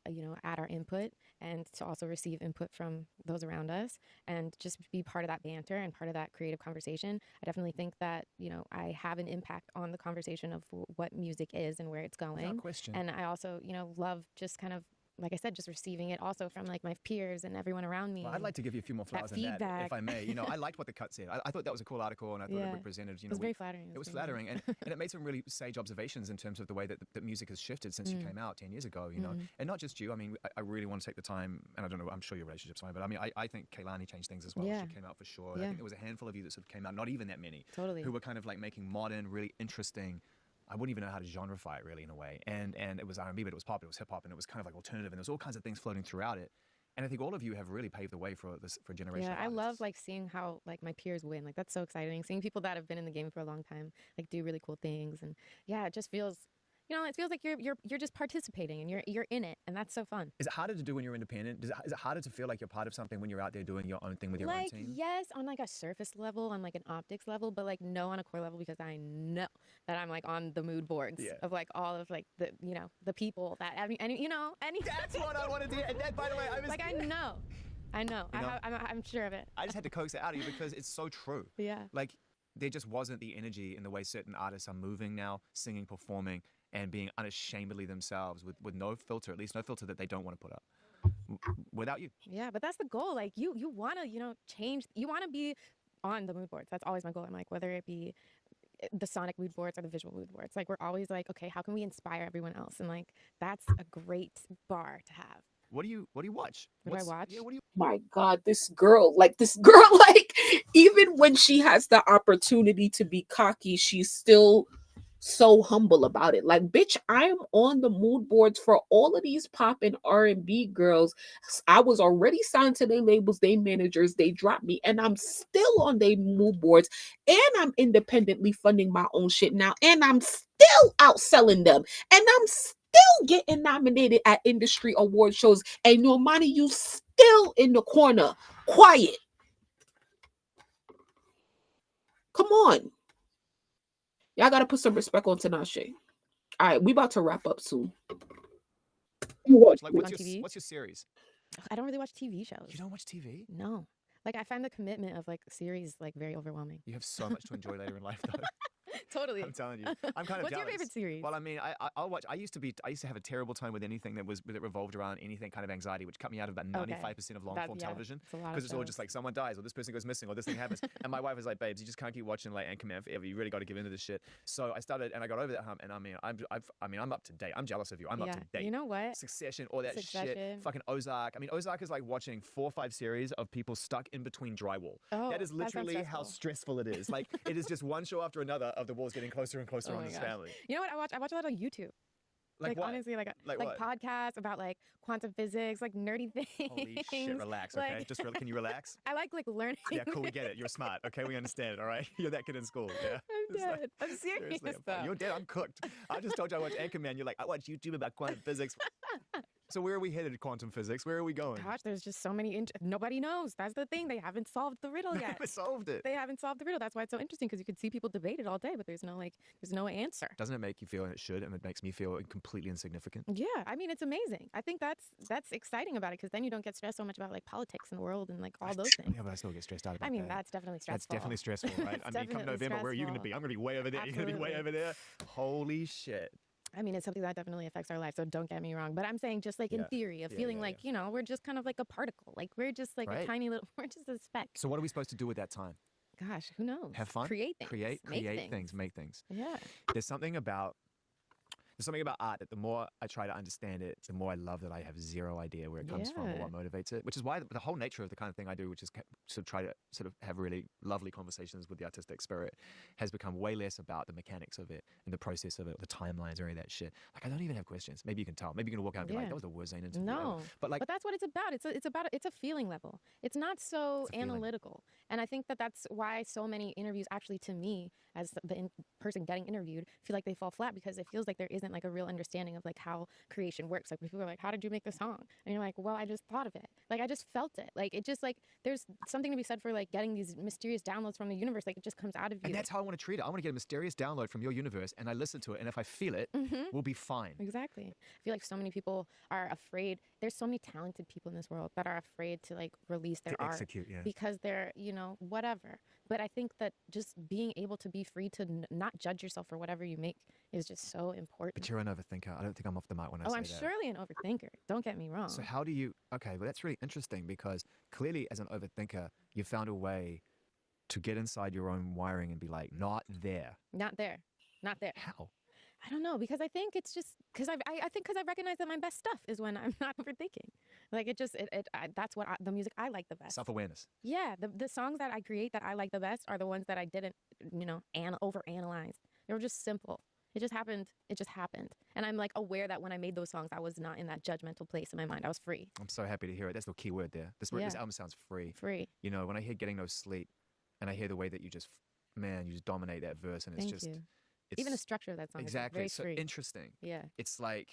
add our input and to also receive input from those around us and just be part of that banter and part of that creative conversation. I definitely think that, I have an impact on the conversation of what music is and where it's going. Without question. And I also, love just kind of, like I said, just receiving it also from like my peers and everyone around me. Well, I'd like to give you a few more flowers on that, if I may. I liked what the cut said. I thought that was a cool article, and I thought it represented. It was very flattering. It was flattering, and it made some really sage observations in terms of the way that music has shifted since you came out 10 years ago. And not just you. I mean, I really want to take the time, and I don't know. I'm sure your relationship's fine, but I mean, I think Kehlani changed things as well. Yeah. She came out for sure. Yeah. I think there was a handful of you that sort of came out, not even that many, Totally. who were kind of like making modern, really interesting. I wouldn't even know how to genreify it really in a way. And it was R&B, but it was pop, it was hip hop, and it was kind of like alternative, and there was all kinds of things floating throughout it. And I think all of you have really paved the way for a generation. Yeah, I love like seeing how like my peers win. Like that's so exciting. Seeing people that have been in the game for a long time like do really cool things, and yeah, it just feels. It feels like you're just participating and you're in it, and that's so fun. Is it harder to do when you're independent? Is it harder to feel like you're part of something when you're out there doing your own thing with your own Like team? yes, on like a surface level, on like an optics level, but like no on a core level, because I know that I'm like on the mood boards of like all of like the the people that any That's what I wanted to hear. And that, by the way, I was like I know. I'm sure of it. I just had to coax it out of you because it's so true. Yeah. Like there just wasn't the energy in the way certain artists are moving now, singing, performing, and being unashamedly themselves with no filter, at least no filter that they don't want to put up. Without you. Yeah, but that's the goal. Like you want to, change. You want to be on the mood boards. That's always my goal. I'm like, whether it be the sonic mood boards or the visual mood boards, like we're always like, okay, how can we inspire everyone else? And like, that's a great bar to have. What do you watch? What do I watch? Yeah, what do you? My God, this girl, like, even when she has the opportunity to be cocky, she's still so humble about it. Like, bitch, I'm on the mood boards for all of these pop and R&B girls. I was already signed to their labels, they managers, they dropped me, and I'm still on their mood boards, and I'm independently funding my own shit now, and I'm still outselling them, and I'm still getting nominated at industry award shows, and Normani, you still in the corner, quiet. Come on. Y'all gotta put some respect on Tinashe. All right, we about to wrap up soon. Like, On what's TV? your series? I don't really watch TV shows. You don't watch TV? No. Like I find the commitment of like series like very overwhelming. You have so much to enjoy later in life, though. Totally. I'm telling you, I'm kind of What's jealous. your favorite series? Well, I mean, I'll watch. I used to have a terrible time with anything that revolved around anything kind of anxiety, which cut me out of about 95% of long form television, because it's all just like someone dies or this person goes missing or this thing happens. And my wife was like, "Babes, you just can't keep watching like Anchorman forever. You really got to give into this shit." So I started, and I got over that hump. And I mean, I'm up to date. I'm jealous of you. I'm up to date. You know what? Succession, all that shit. Fucking Ozark. I mean, Ozark is like watching 4 or 5 series of people stuck in between drywall. Oh, that is that sounds literally how stressful it is. Like it is just one show after another of the walls getting closer and closer on this family. You know what I watch? I watch a lot of YouTube. Like what? Honestly, like what? podcasts about like quantum physics, like nerdy things. Holy shit, relax, okay? Like, Just can you relax? I like learning. Yeah, cool, we get it. You're smart, okay? We understand it, all right? You're that kid in school, yeah? I'm dead. I'm serious though. You're dead, I'm cooked. I just told you I watch Anchorman. You're like, I watch YouTube about quantum physics. So where are we headed, quantum physics? Where are we going? Gosh, there's just so many. Nobody knows. That's the thing. They haven't solved the riddle yet. They haven't solved it. They haven't solved the riddle. That's why it's so interesting, because you could see people debate it all day, but there's no answer. Doesn't it make you feel, and it should, and it makes me feel completely insignificant? Yeah, I mean, it's amazing. I think that's exciting about it, because then you don't get stressed so much about like politics in the world and like all those things. Yeah, but I still get stressed out about that. I mean, that's definitely stressful. That's definitely stressful, right? I mean, come November, where are you going to be? I'm going to be way over there. You're going to be way over there. Holy shit. I mean, it's something that definitely affects our life, so don't get me wrong. But I'm saying just like in theory of feeling like, you know, we're just kind of like a particle. Like we're just like a tiny little, we're just a speck. So what are we supposed to do with that time? Gosh, who knows? Have fun? Create things. Create things, make things. Yeah. There's something about art that the more I try to understand it, the more I love that I have zero idea where it comes from or what motivates it, which is why the whole nature of the kind of thing I do, which is to try to sort of have really lovely conversations with the artistic spirit, has become way less about the mechanics of it and the process of it, the timelines or any of that shit. Like, I don't even have questions. Maybe you can tell. Maybe you're going to walk out and be like, that was the worst interview No. ever. But like, that's what it's about. It's a feeling level. It's not so analytical. And I think that's why so many interviews actually, to me, as the person getting interviewed, feel like they fall flat because it feels like there isn't like a real understanding of like how creation works. Like people are like, how did you make the song? And you're like, well, I just thought of it. Like I just felt it. Like it just like there's something to be said for like getting these mysterious downloads from the universe. Like it just comes out of you. And that's how I want to treat it. I want to get a mysterious download from your universe and I listen to it. And if I feel it, we'll be fine. Exactly. I feel like so many people are afraid. There's so many talented people in this world that are afraid to like release their art because they're, you know, whatever. But I think that just being able to be free to not judge yourself for whatever you make is just so important. But you're an overthinker. I don't think I'm off the mic when I say that. I'm surely an overthinker. Don't get me wrong. So how do you, okay, well that's really interesting because clearly as an overthinker, you found a way to get inside your own wiring and be like, not there. Not there. Not there. How? I don't know, because I think it's just because I think because I recognize that my best stuff is when I'm not overthinking. Like that's what the music I like the best. Self-awareness. Yeah, the songs that I create that I like the best are the ones that I didn't, you know, overanalyze. They were just simple. It just happened. And I'm like aware that when I made those songs, I was not in that judgmental place in my mind. I was free. I'm so happy to hear it. That's the key word there. This album sounds free. Free. You know, when I hear Getting No Sleep and I hear the way that you just dominate that verse and it's Thank just... you. Even the structure of that song exactly. is very so free. Interesting. Yeah. It's like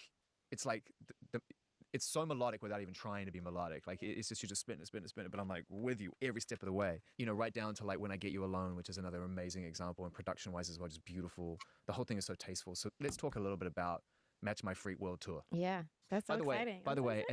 it's so melodic without even trying to be melodic. Like it's just you just spin it. But I'm like with you every step of the way. You know, right down to like When I Get You Alone, which is another amazing example, and production wise as well, just beautiful. The whole thing is so tasteful. So let's talk a little bit about Match My Freak World Tour. Yeah, that's so exciting. By the way,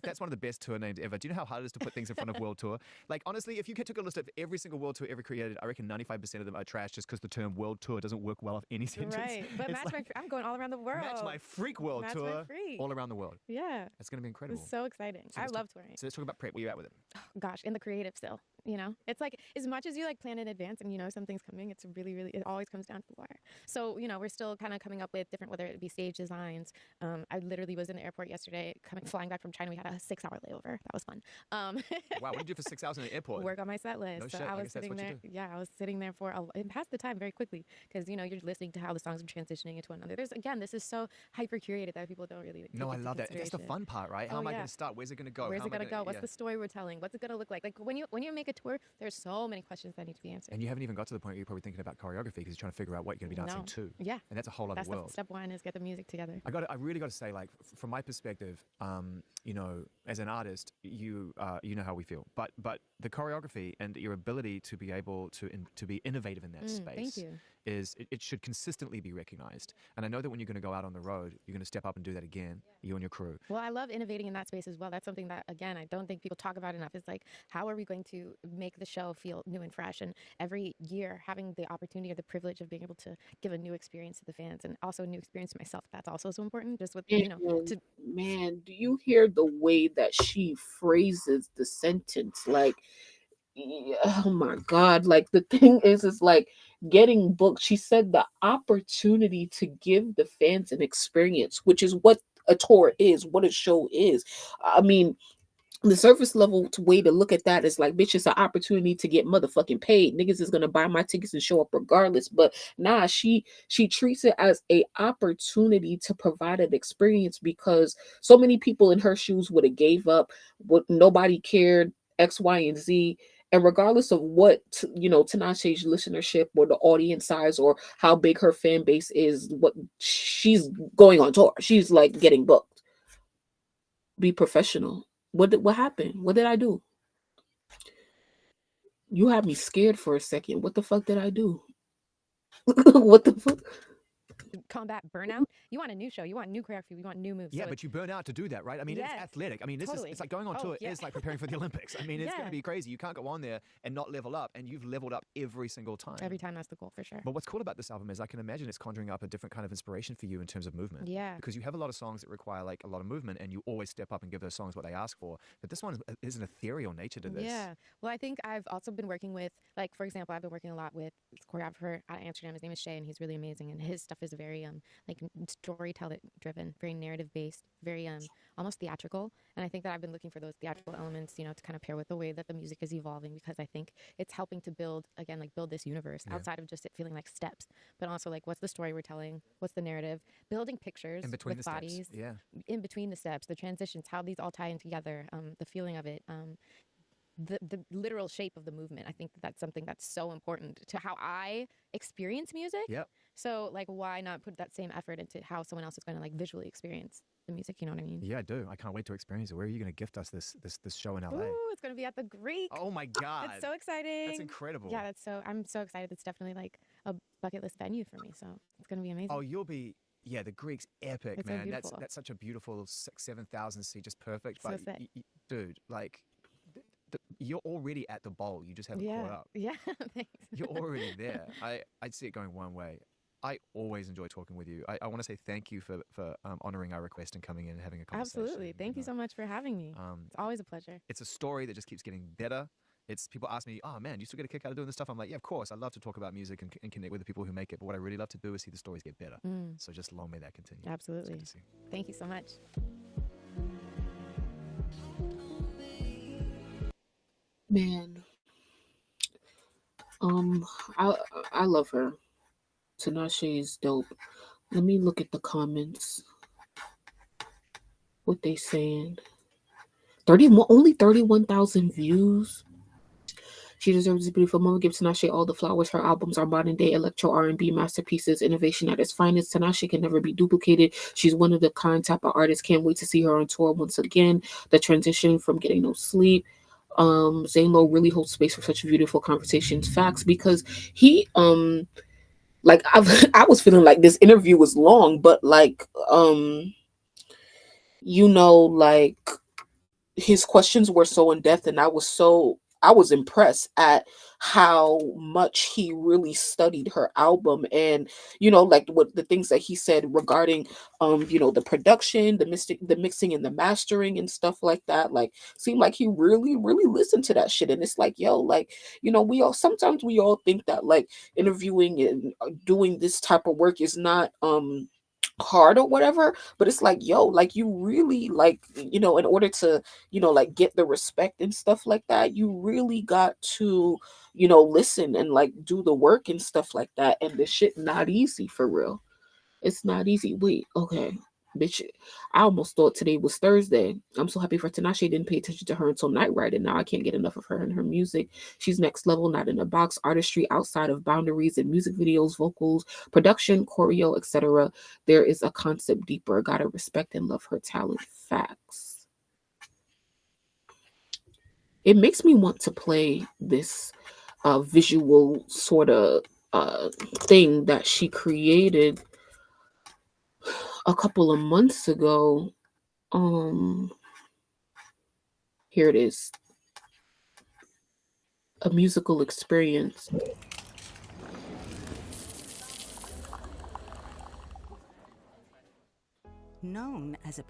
that's one of the best tour names ever. Do you know how hard it is to put things in front of World Tour? Like, honestly, if you took a list of every single World Tour ever created, I reckon 95% of them are trash just because the term World Tour doesn't work well off any sentence. Right, but I'm going all around the world. Match My Freak World Tour. All around the world. Yeah. It's going to be incredible. It's so exciting. I love touring. So let's talk about prep. Where you at with it? Oh, gosh, in the creative still. You know, it's like as much as you like plan in advance and you know something's coming, it's really, it always comes down to the wire. So, you know, we're still kind of coming up with different, whether it be stage designs. I literally was in the airport yesterday, flying back from China. We had a 6-hour layover. That was fun. Wow, what did you do for 6 hours in the airport? Work on my set list. No so shit. I was sitting there. Yeah, I was sitting there it passed the time very quickly because, you know, you're listening to how the songs are transitioning into one another. This is so hyper curated that people don't really. No, I love that. That's the fun part, right? How am I going to start? Where's it going to go? Where's it going to go? What's the story we're telling? What's it going to look like? Like when you make a tour, there's so many questions that need to be answered. And you haven't even got to the point where you're probably thinking about choreography because you're trying to figure out what you're going to be dancing to. Yeah. And that's a whole other world. Step one is get the music together. I really got to say, like, from my perspective, you know, as an artist, you know how we feel. But the choreography and your ability to be able to be innovative in that space it should consistently be recognized. And I know that when you're going to go out on the road, you're going to step up and do that again, you and your crew. Well, I love innovating in that space as well. That's something that, again, I don't think people talk about enough. It's like, how are we going to make the show feel new and fresh? And every year, having the opportunity or the privilege of being able to give a new experience to the fans and also a new experience to myself, that's also so important. Just with, you know, man, do you hear the way that she phrases the sentence? Like, oh my God. Like, the thing is like getting booked. She said the opportunity to give the fans an experience, which is what a tour is, what a show is. I mean, the surface level way to look at that is like, bitch, it's an opportunity to get motherfucking paid. Niggas is gonna buy my tickets and show up regardless. But nah, she treats it as a opportunity to provide an experience because so many people in her shoes would have gave up. What nobody cared, X, Y, and Z. And regardless of what, you know, Tinashe's listenership or the audience size or how big her fan base is, what she's going on tour. She's like getting booked. Be professional. What happened? What did I do? You had me scared for a second. What the fuck did I do? What the fuck? combat burnout. You want a new show. You want new choreography. You want new moves. Yeah, So but you burn out to do that, right? I mean, it's Yes, athletic. I mean, this totally. is it's like going on Oh, tour yeah. is like preparing for the Olympics. I mean, it's going Yeah. to be crazy. You can't go on there and not level up, and you've leveled up every single time. Every time, that's the goal for sure. But what's cool about this album is I can imagine it's conjuring up a different kind of inspiration for you in terms of movement. Yeah. Because you have a lot of songs that require like a lot of movement, and you always step up and give those songs what they ask for. But this one is an ethereal nature to this. Yeah. Well, I think I've also been working with, like, for example, I've been working a lot with this choreographer out of Amsterdam. His name is Shay, and he's really amazing. And his stuff is very like storyteller driven, very narrative based, very almost theatrical. And I think that I've been looking for those theatrical elements, you know, to kind of pair with the way that the music is evolving, because I think it's helping to build, again, like build this universe outside of just it feeling like steps, but also like what's the story we're telling, what's the narrative, building pictures In between with the bodies, steps. Yeah. in between the steps, the transitions, how these all tie in together, the feeling of it, the literal shape of the movement. I think that that's something that's so important to how I experience music. Yep. So like, why not put that same effort into how someone else is going to like visually experience the music? You know what I mean? Yeah, I do. I can't wait to experience it. Where are you going to gift us this show in LA? Ooh, it's going to be at the Greek. Oh my God. It's so exciting. That's incredible. Yeah, I'm so excited. It's definitely like a bucket list venue for me. So it's going to be amazing. Oh, you'll be. Yeah, the Greek's epic, It's so man. beautiful. That's such a beautiful 7,000 seat, just perfect. So But sick. dude, like, you're already at the bowl. You just haven't caught up. Yeah. Thanks. You're already there. I'd see it going one way. I always enjoy talking with you. I want to say thank you for honoring our request and coming in and having a conversation. Absolutely. Thank you so much for having me. It's always a pleasure. It's a story that just keeps getting better. It's people ask me, oh man, you still get a kick out of doing this stuff? I'm like, yeah, of course. I love to talk about music and connect with the people who make it. But what I really love to do is see the stories get better. So just long may that continue. Absolutely. It's good to see. Thank you so much. Man, I love her. Tinashe is dope. Let me look at the comments. What they saying? Only 31,000 views. She deserves this beautiful moment. Give Tinashe all the flowers. Her albums are modern day electro R&B masterpieces, innovation at its finest. Tinashe can never be duplicated. She's one of the kind type of artists. Can't wait to see her on tour once again. The transition from Getting No Sleep. Zane Lowe really holds space for such beautiful conversations. Facts, because he like I was feeling like this interview was long, but like you know, like his questions were so in depth, and I was impressed at how much he really studied her album, and you know, like what the things that he said regarding you know, the production, the mixing and the mastering and stuff like that. Like, seemed like he really listened to that shit. And it's like, yo, like, you know, we all think that like interviewing and doing this type of work is not hard or whatever, but it's like, yo, like, you really, like, you know, in order to, you know, like, get the respect and stuff like that, you really got to, you know, listen and like do the work and stuff like that. And the shit not easy, for real. It's not easy. Wait, okay, bitch, I almost thought today was Thursday. I'm so happy for Tinashe. Didn't pay attention to her until Night Ride, and now I can't get enough of her and her music. She's next level, not in a box. Artistry outside of boundaries in music videos, vocals, production, choreo, etc. There is a concept deeper. Gotta respect and love her talent. Facts. It makes me want to play this visual sort of thing that she created a couple of months ago. Here it is. A musical experience. Known as a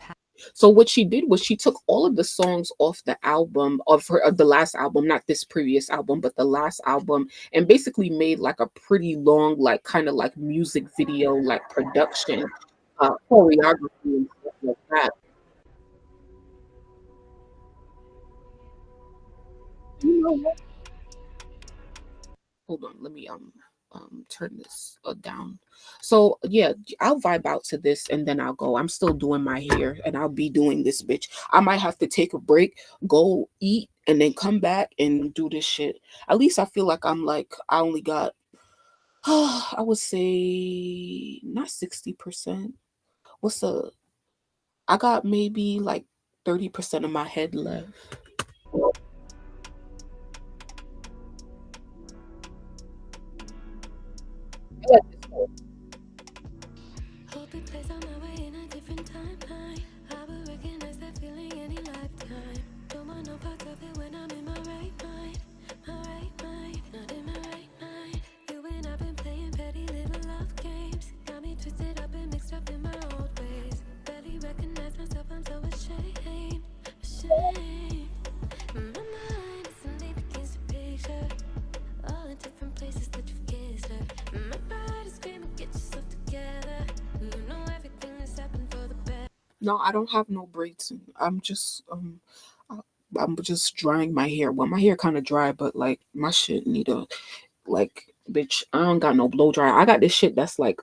So what she did was she took all of the songs off the album of the last album, not this previous album, but the last album, and basically made like a pretty long, like kind of like music video, like production, choreography and stuff like that. You know what? Hold on, let me turn this down. So yeah, I'll vibe out to this and then I'll go. I'm still doing my hair and I'll be doing this bitch. I might have to take a break, go eat, and then come back and do this shit. At least I feel like I'm like, I only got I would say not 60%. I got maybe like 30% of my head left. No, I don't have no braids. I- I'm just drying my hair. Well, my hair kind of dry, but like my shit need a like, bitch. I don't got no blow dryer. I got this shit that's like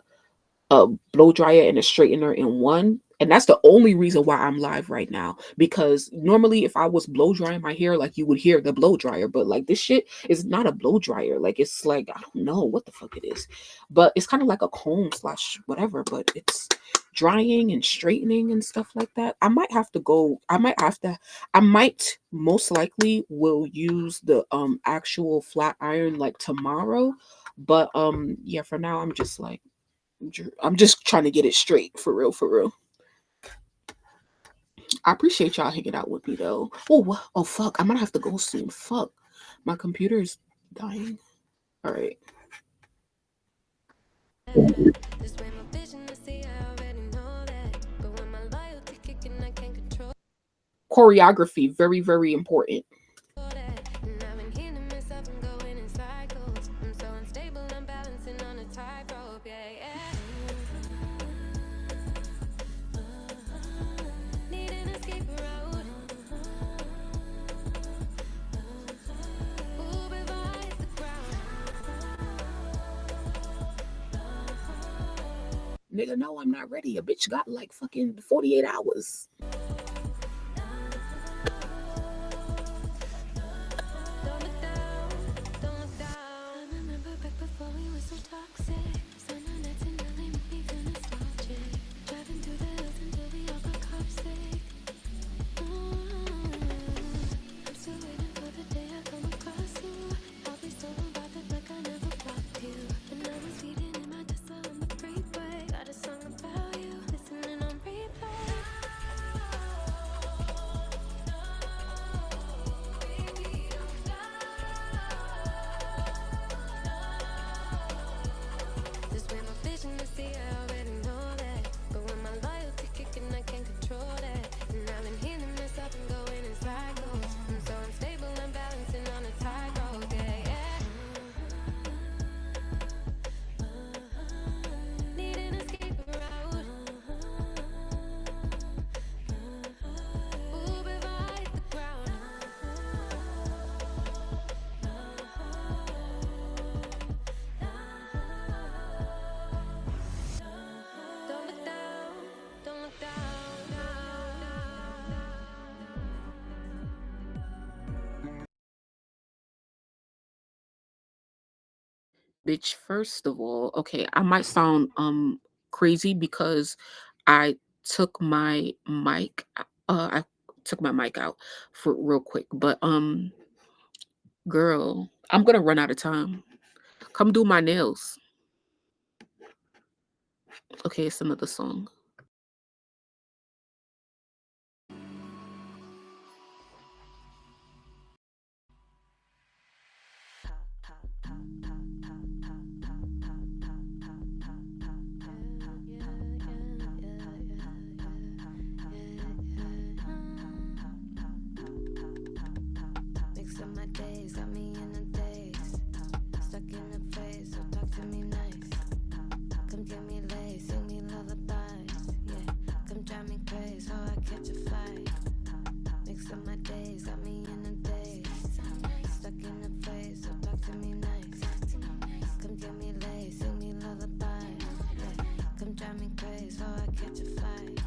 a blow dryer and a straightener in one. And that's the only reason why I'm live right now. Because normally, if I was blow drying my hair, like you would hear the blow dryer, but like this shit is not a blow dryer. Like it's like I don't know what the fuck it is, but it's kind of like a comb slash whatever. But it's drying and straightening and stuff like that. I might have to go. I might have to. I might most likely will use the actual flat iron like tomorrow. But yeah, for now I'm just like I'm just trying to get it straight for real, for real. I appreciate y'all hanging out with me though. Oh fuck, I'm gonna have to go soon. Fuck, my computer is dying. All right. Choreography, very, very important. Nigga, no, I'm not ready. A bitch got like fucking 48 hours. Bitch, first of all, okay, I might sound crazy because I took my mic I took my mic out for real quick, but girl, I'm gonna run out of time. Come do my nails. Okay, it's another song. Mix up my days, got me in a daze. Stuck in a phase, so talk to me nice. Come get me laid, sing me lullabies. Yeah, come drive me crazy, so I catch a flight. Mix up my days, got me in a daze. Stuck in a phase, so talk to me nice. Come get me laid, sing me lullabies. Yeah, come drive me crazy, so I catch a flight.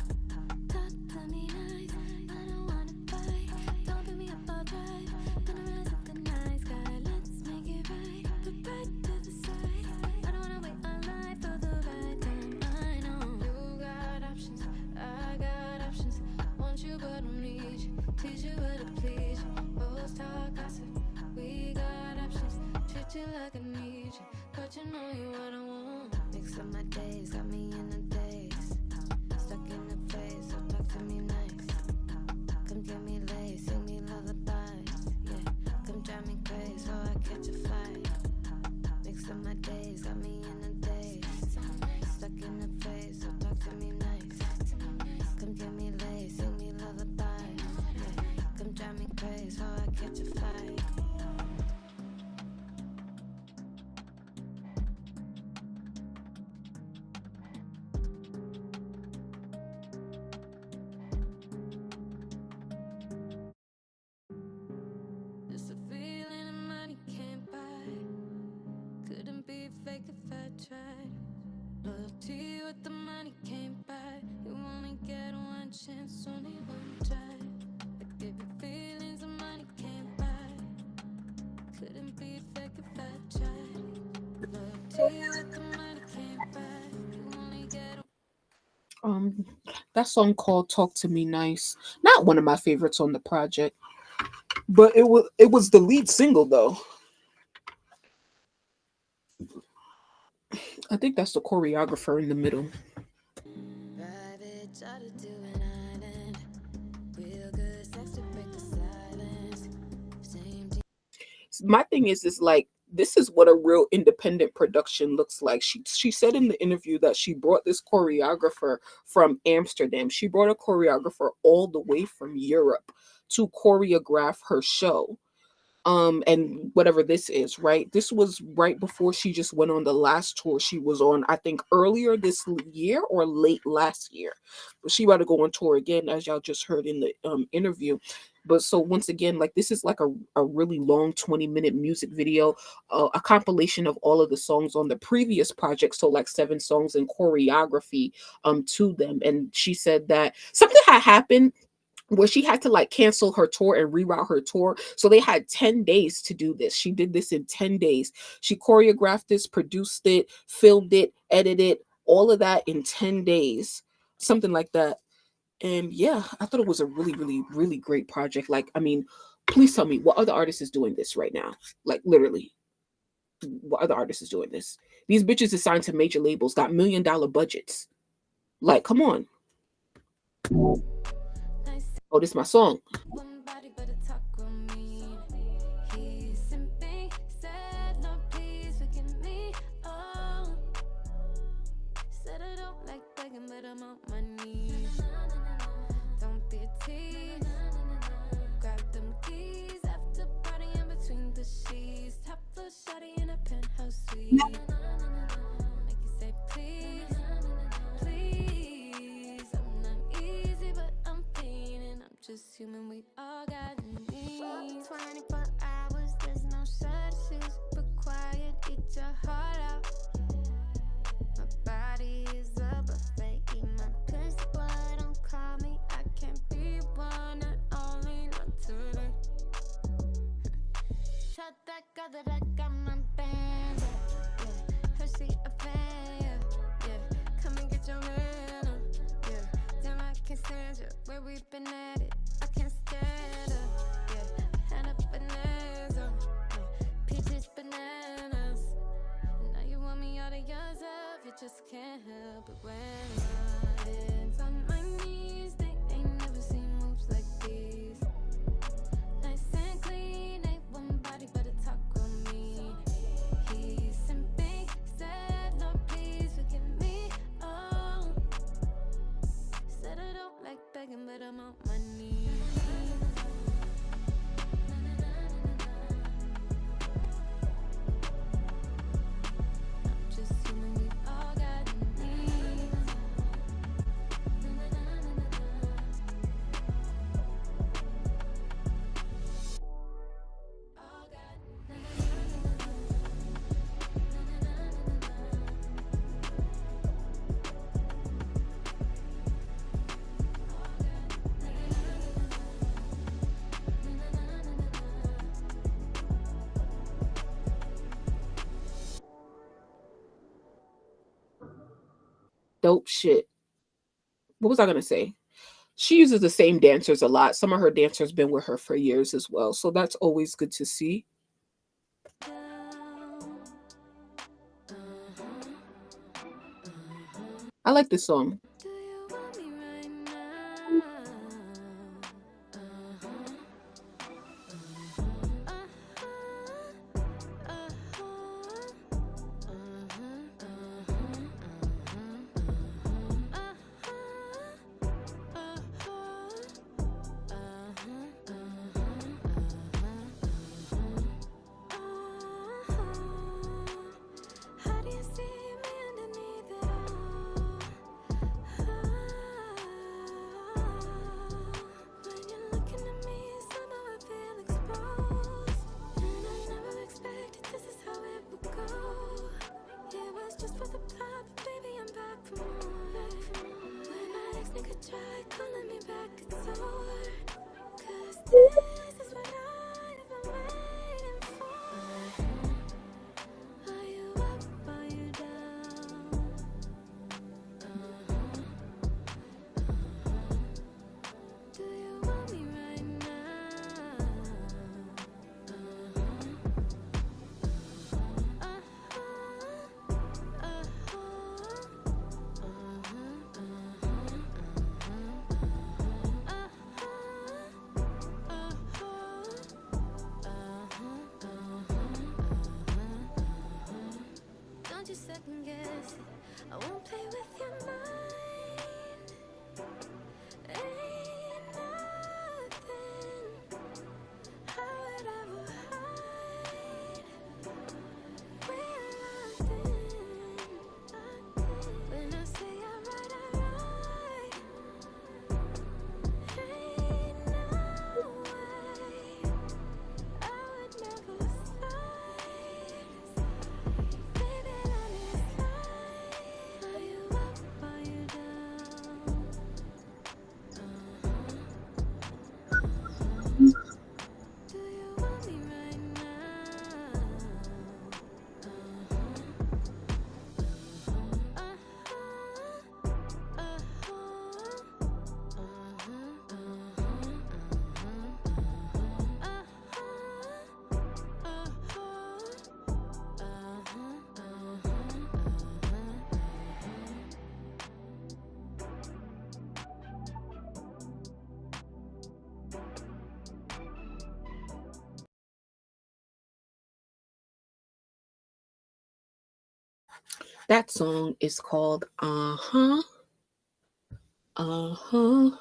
Talk to me nice, I don't wanna fight. Don't pick me up, I'll drive. Turn around, look the nice guy. Let's make it right. Put right to the side. I don't wanna wait my life for the right time. I know you got options, I got options. Want you but don't need you. Teach you but to please you. Both talk gossip. We got options. Treat you like I need you, but you know you what I want. Mix up my days, got me in a daze. Stuck in a phase, so talk to me nice. Come get me laid, sing me lullabies. Yeah, come drive me crazy, so I catch a flight. Mix up my days, got me in a daze. Stuck in a phase, so talk to me nice. Come get me laid, sing me lullabies. Yeah, come drive me crazy, so I catch a flight. Loyalty with the money came by. You only get one chance, only one try. I gave you feelings and money came by. Couldn't be fake if I tried. Loyalty with the money came by. You only get That song called "Talk to Me Nice." Not one of my favorites on the project, but it was the lead single though. I think that's the choreographer in the middle. private, try to do an island. Real good sex to break the silence. Same My thing is like this is what a real independent production looks like. She said in the interview that she brought this choreographer from Amsterdam. She brought a choreographer all the way from Europe to choreograph her show. And whatever this is, right? This was right before she just went on the last tour she was on, I think earlier this year or late last year. But she about to go on tour again, as y'all just heard in the interview. But so once again, like this is like a really long 20-minute music video, a compilation of all of the songs on the previous project. So like 7 songs and choreography to them. And she said that something had happened where she had to like cancel her tour and reroute her tour. So they had 10 days to do this. She did this in 10 days. She choreographed this, produced it, filmed it, edited, all of that in 10 days, something like that. And yeah, I thought it was a really, really, really great project. Like, I mean, please tell me what other artist is doing this right now? Like, literally, what other artist is doing this? These bitches are signed to major labels, got $1 million budgets. Like, come on. Oh, this is my song. one body, but it talk on me. He's simping, said, no, please forgive me. Oh, said I don't like begging, but I'm on my knees. Don't be a tease. Grab them keys after party in between the sheets. Top floor shawty in a penthouse suite. Make you say please, please. I'm not easy, but I'm fiending. I'm just human, we all got needs. 24 hours, there's no substitutes. But quiet, eat your heart out. My body is a buffet. Eat my pussy, boy, don't call me. I can't be one and only, not today. Shut that girl that I got my band. Yeah, her she a fan. Yeah, come and get your man. Yeah, damn I can't stand you. Where we been at it, I can't stand her. Yeah, had a bonanza. Yeah, peaches bananas. Now you want me all to yourself, you just can't help it when my hands on my knees. They ain't never seen moves like these. Nice and clean, ain't one body but a talk on me. He's simping, said no, please forgive me. Oh, said I don't like begging, but I'm on my knees. I'm just human, we all got needs. Dope shit. What was I gonna say? She uses the same dancers a lot. Some of her dancers been with her for years as well. So that's always good to see. I like this song. How do you see me underneath it all? 'cause this is what I've been waiting for. Are you up, are you down? Do you want me right now? Don't you second guess it. I won't play with your mind. Ain't nothing I would ever hide. We're locked in. When I say I ride, ain't no way I would never slide. Baby, let me slide. Are you up, are you down? Do you want me right now? That song is called Uh-huh. Uh-huh.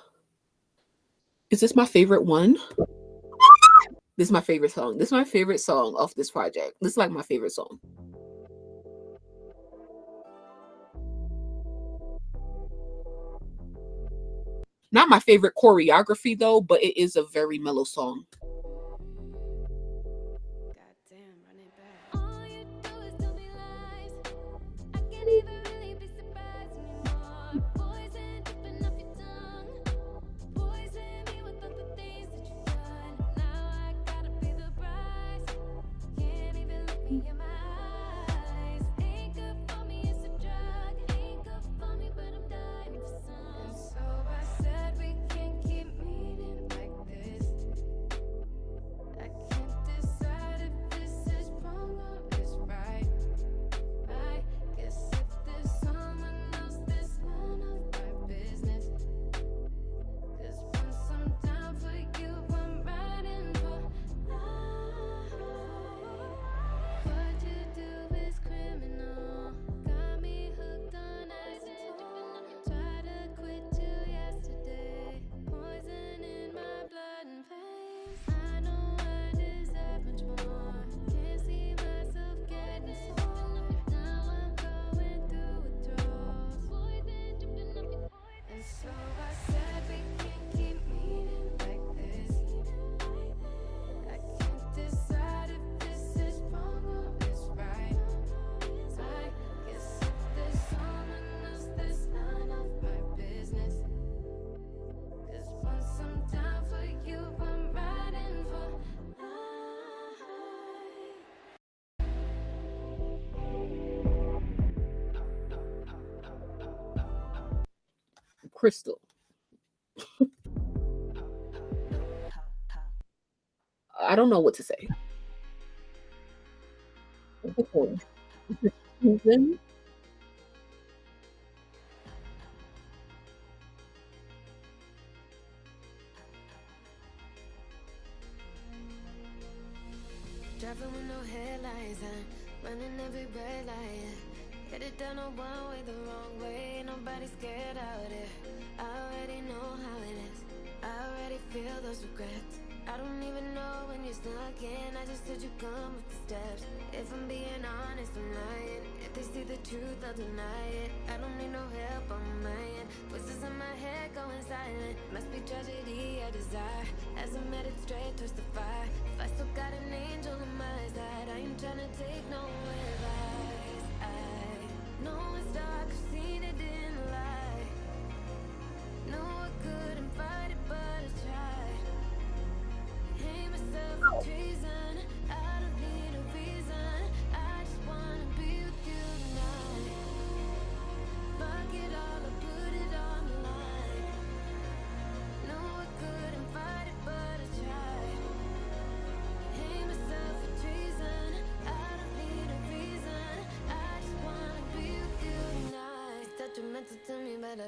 Is this my favorite one? This is my favorite song. This is my favorite song off this project. This is like my favorite song. Not my favorite choreography though, but it is a very mellow song. All you do is tell me lies. I can't even really be surprised anymore. Poison dripping off your tongue. Poison me with all the things that you've done. Now I gotta pay the price. Can't even look me in my eyes. Ain't good for me, it's a drug. Ain't good for me, but I'm dying for some. And so I said we can't keep meeting like this. I can't decide if this is wrong or is right. I guess if there's someone else, that's none of my business. 'Cause once I'm down for you, I'm riding for life. What you do is criminal. Got me hooked on acetone. Tried to quit you yesterday. Poison in my blood and veins. I know I deserve much more. Can't see myself getting sore. Now I'm going through withdrawals. Poison dripping up your poison. And so I said we can't keep meeting like this. I can't decide if this is wrong or is right. I guess if there's someone else, that's none of my business. 'Cause once I'm down for you, I'm riding for life. Crystal. I don't know what to say. What's it called? Is it Susan? Driving with no headlights on, running every red light. Headed down a one way the wrong way. Ain't nobody scared out here. I already know how it is. I already feel those regrets. I don't even know when you're stuck in. I just said you come with the steps. If I'm being honest, I'm lying. If they see the truth, I'll deny it. I don't need no help on my end. Voices in my head going silent. Must be tragedy I desire. As I'm headed straight towards the fire. If I still got an angel on my side, I ain't trying to take no advice. I know it's dark, I've seen it in the light. Know I couldn't fight it, but I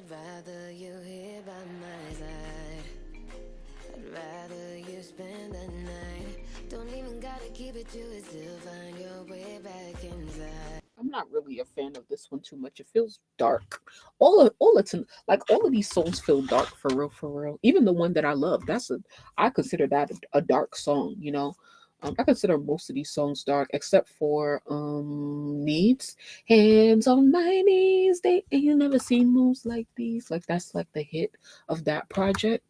I'd rather you here by my side. I'd rather you spend the night. Don't even gotta keep it to it, still find your way back inside. I'm not really a fan of this one too much. It feels dark. All of these songs feel dark for real, for real. Even the one that I love, I consider that a dark song. I consider most of these songs dark, except for Needs. Hands on my knees, they ain't never seen moves like these. Like that's like the hit of that project.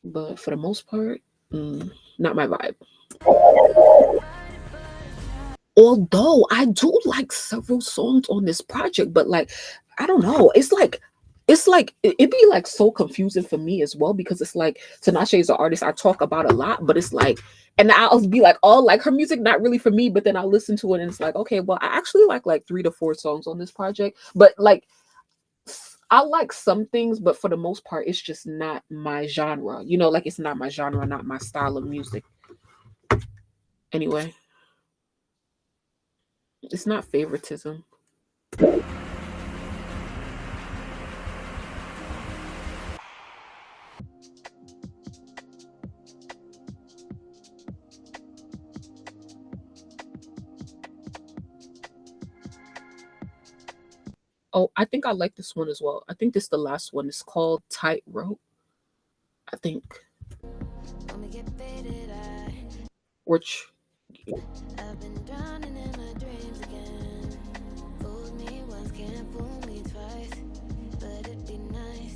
But for the most part, not my vibe. Although I do like several songs on this project, but like I don't know, it'd be like so confusing for me as well, because it's like Tinashe is an artist I talk about a lot, but it's like, and I'll be like, oh, like her music not really for me, but then I'll listen to it and it's like, okay, well I actually like 3 to 4 songs on this project, but like I like some things, but for the most part it's just not my genre, like it's not my genre, not my style of music. Anyway, it's not favoritism. Oh, I think I like this one as well. I think this is the last one. It's called Tightrope, I think. Which I've been drowning in my dreams again. Fooled me once, can't fool me twice. But it'd be nice.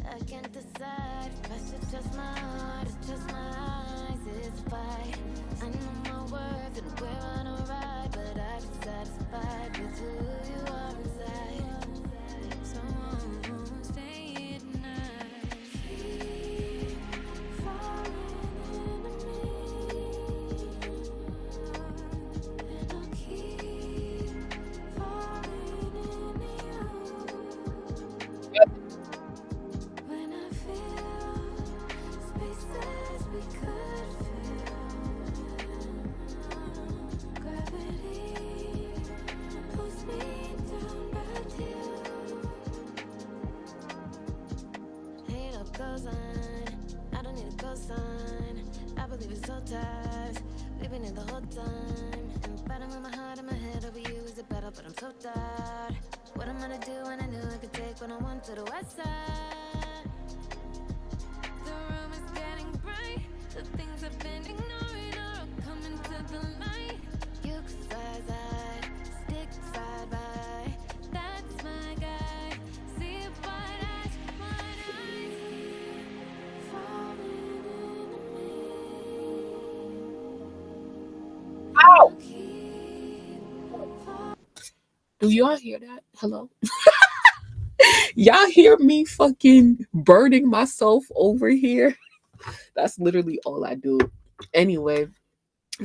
I can't decide if I should trust my heart or trust my eyes. It's a fight. I know my worth and we're on a ride, but I'm satisfied with who you are inside. So I won't stay here tonight. Keep falling into me. And I'll keep falling into you. When I feel spaces we could fill, gravity pulls me down back to you. Ain't no cosign, I don't need a cosign. I believe it's so tight. We've been here the whole time. And fighting with my heart and my head over you is a battle, but I'm so tired. What I'm gonna do when I knew I could take 101 to the west side. The room is getting bright. The things I've been ignoring are all coming to the light. You could side, stick side by. That's my guy. See it wide eyes, falling into me. Ow! Do y'all hear that? Hello? Y'all hear me fucking burning myself over here? That's literally all I do. Anyway,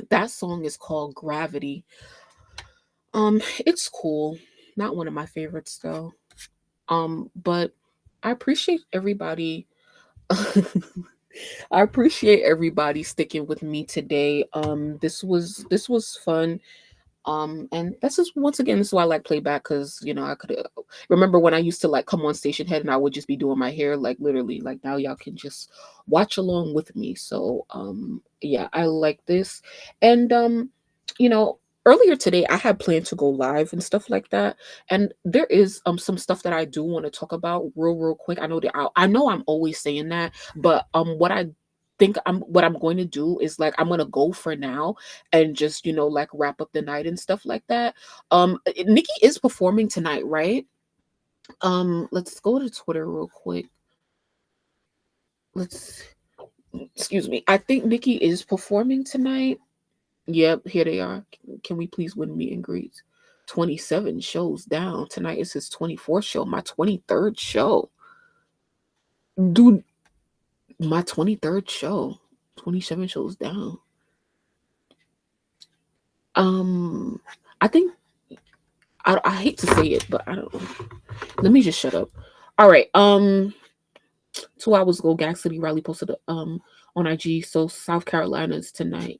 that song is called Gravity. It's cool. Not one of my favorites though. But I appreciate everybody. I appreciate everybody sticking with me today. This was fun. And this is once again, this is why I like playback, because I could remember when I used to like come on Station Head and I would just be doing my hair, like literally, like now y'all can just watch along with me. So yeah, I like this. And earlier today I had planned to go live and stuff like that, and there is some stuff that I do want to talk about real quick. I know I'm always saying that, but what I'm going to do is like I'm gonna go for now and just like wrap up the night and stuff like that. Nicki is performing tonight, right? Let's go to Twitter real quick. Excuse me. I think Nicki is performing tonight. Yep, here they are. Can we please win meet and greets? 27 shows down. Tonight is his 24th show, my 23rd show. Dude, my 23rd show. 27 shows down. I think I hate to say it, but I don't know. Let me just shut up. All right. 2 hours ago, Gas City Riley posted on IG. So South Carolina is tonight.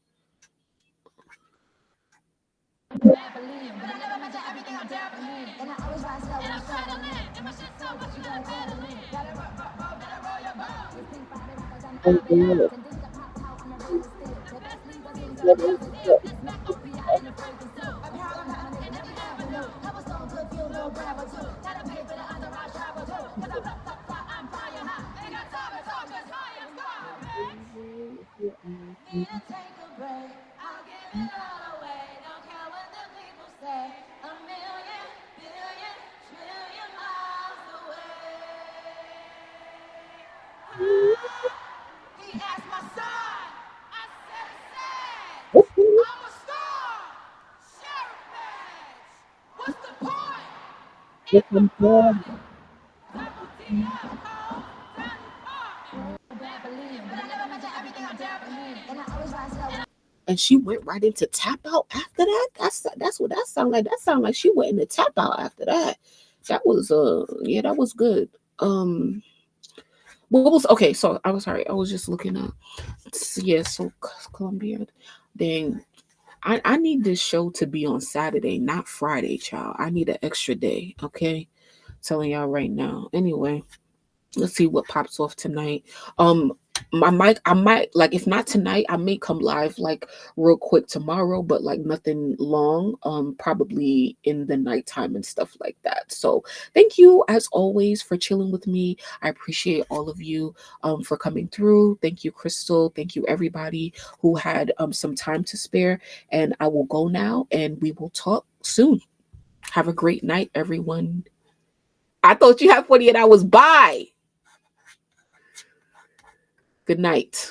And she went right into tap out after that. That's what that sound like. That sound like she went into tap out after that. That was yeah, that was good. What was okay? So I was sorry. I was just looking up. Yeah, so Columbia. Dang, I need this show to be on Saturday, not Friday, child. I need an extra day. Okay, telling y'all right now. Anyway, let's see what pops off tonight. I might like if not tonight, I may come live like real quick tomorrow, but like nothing long. Probably in the nighttime and stuff like that. So thank you as always for chilling with me. I appreciate all of you for coming through. Thank you, Crystal. Thank you, everybody who had some time to spare. And I will go now, and we will talk soon. Have a great night, everyone. I thought you had 48 hours. Bye. Good night.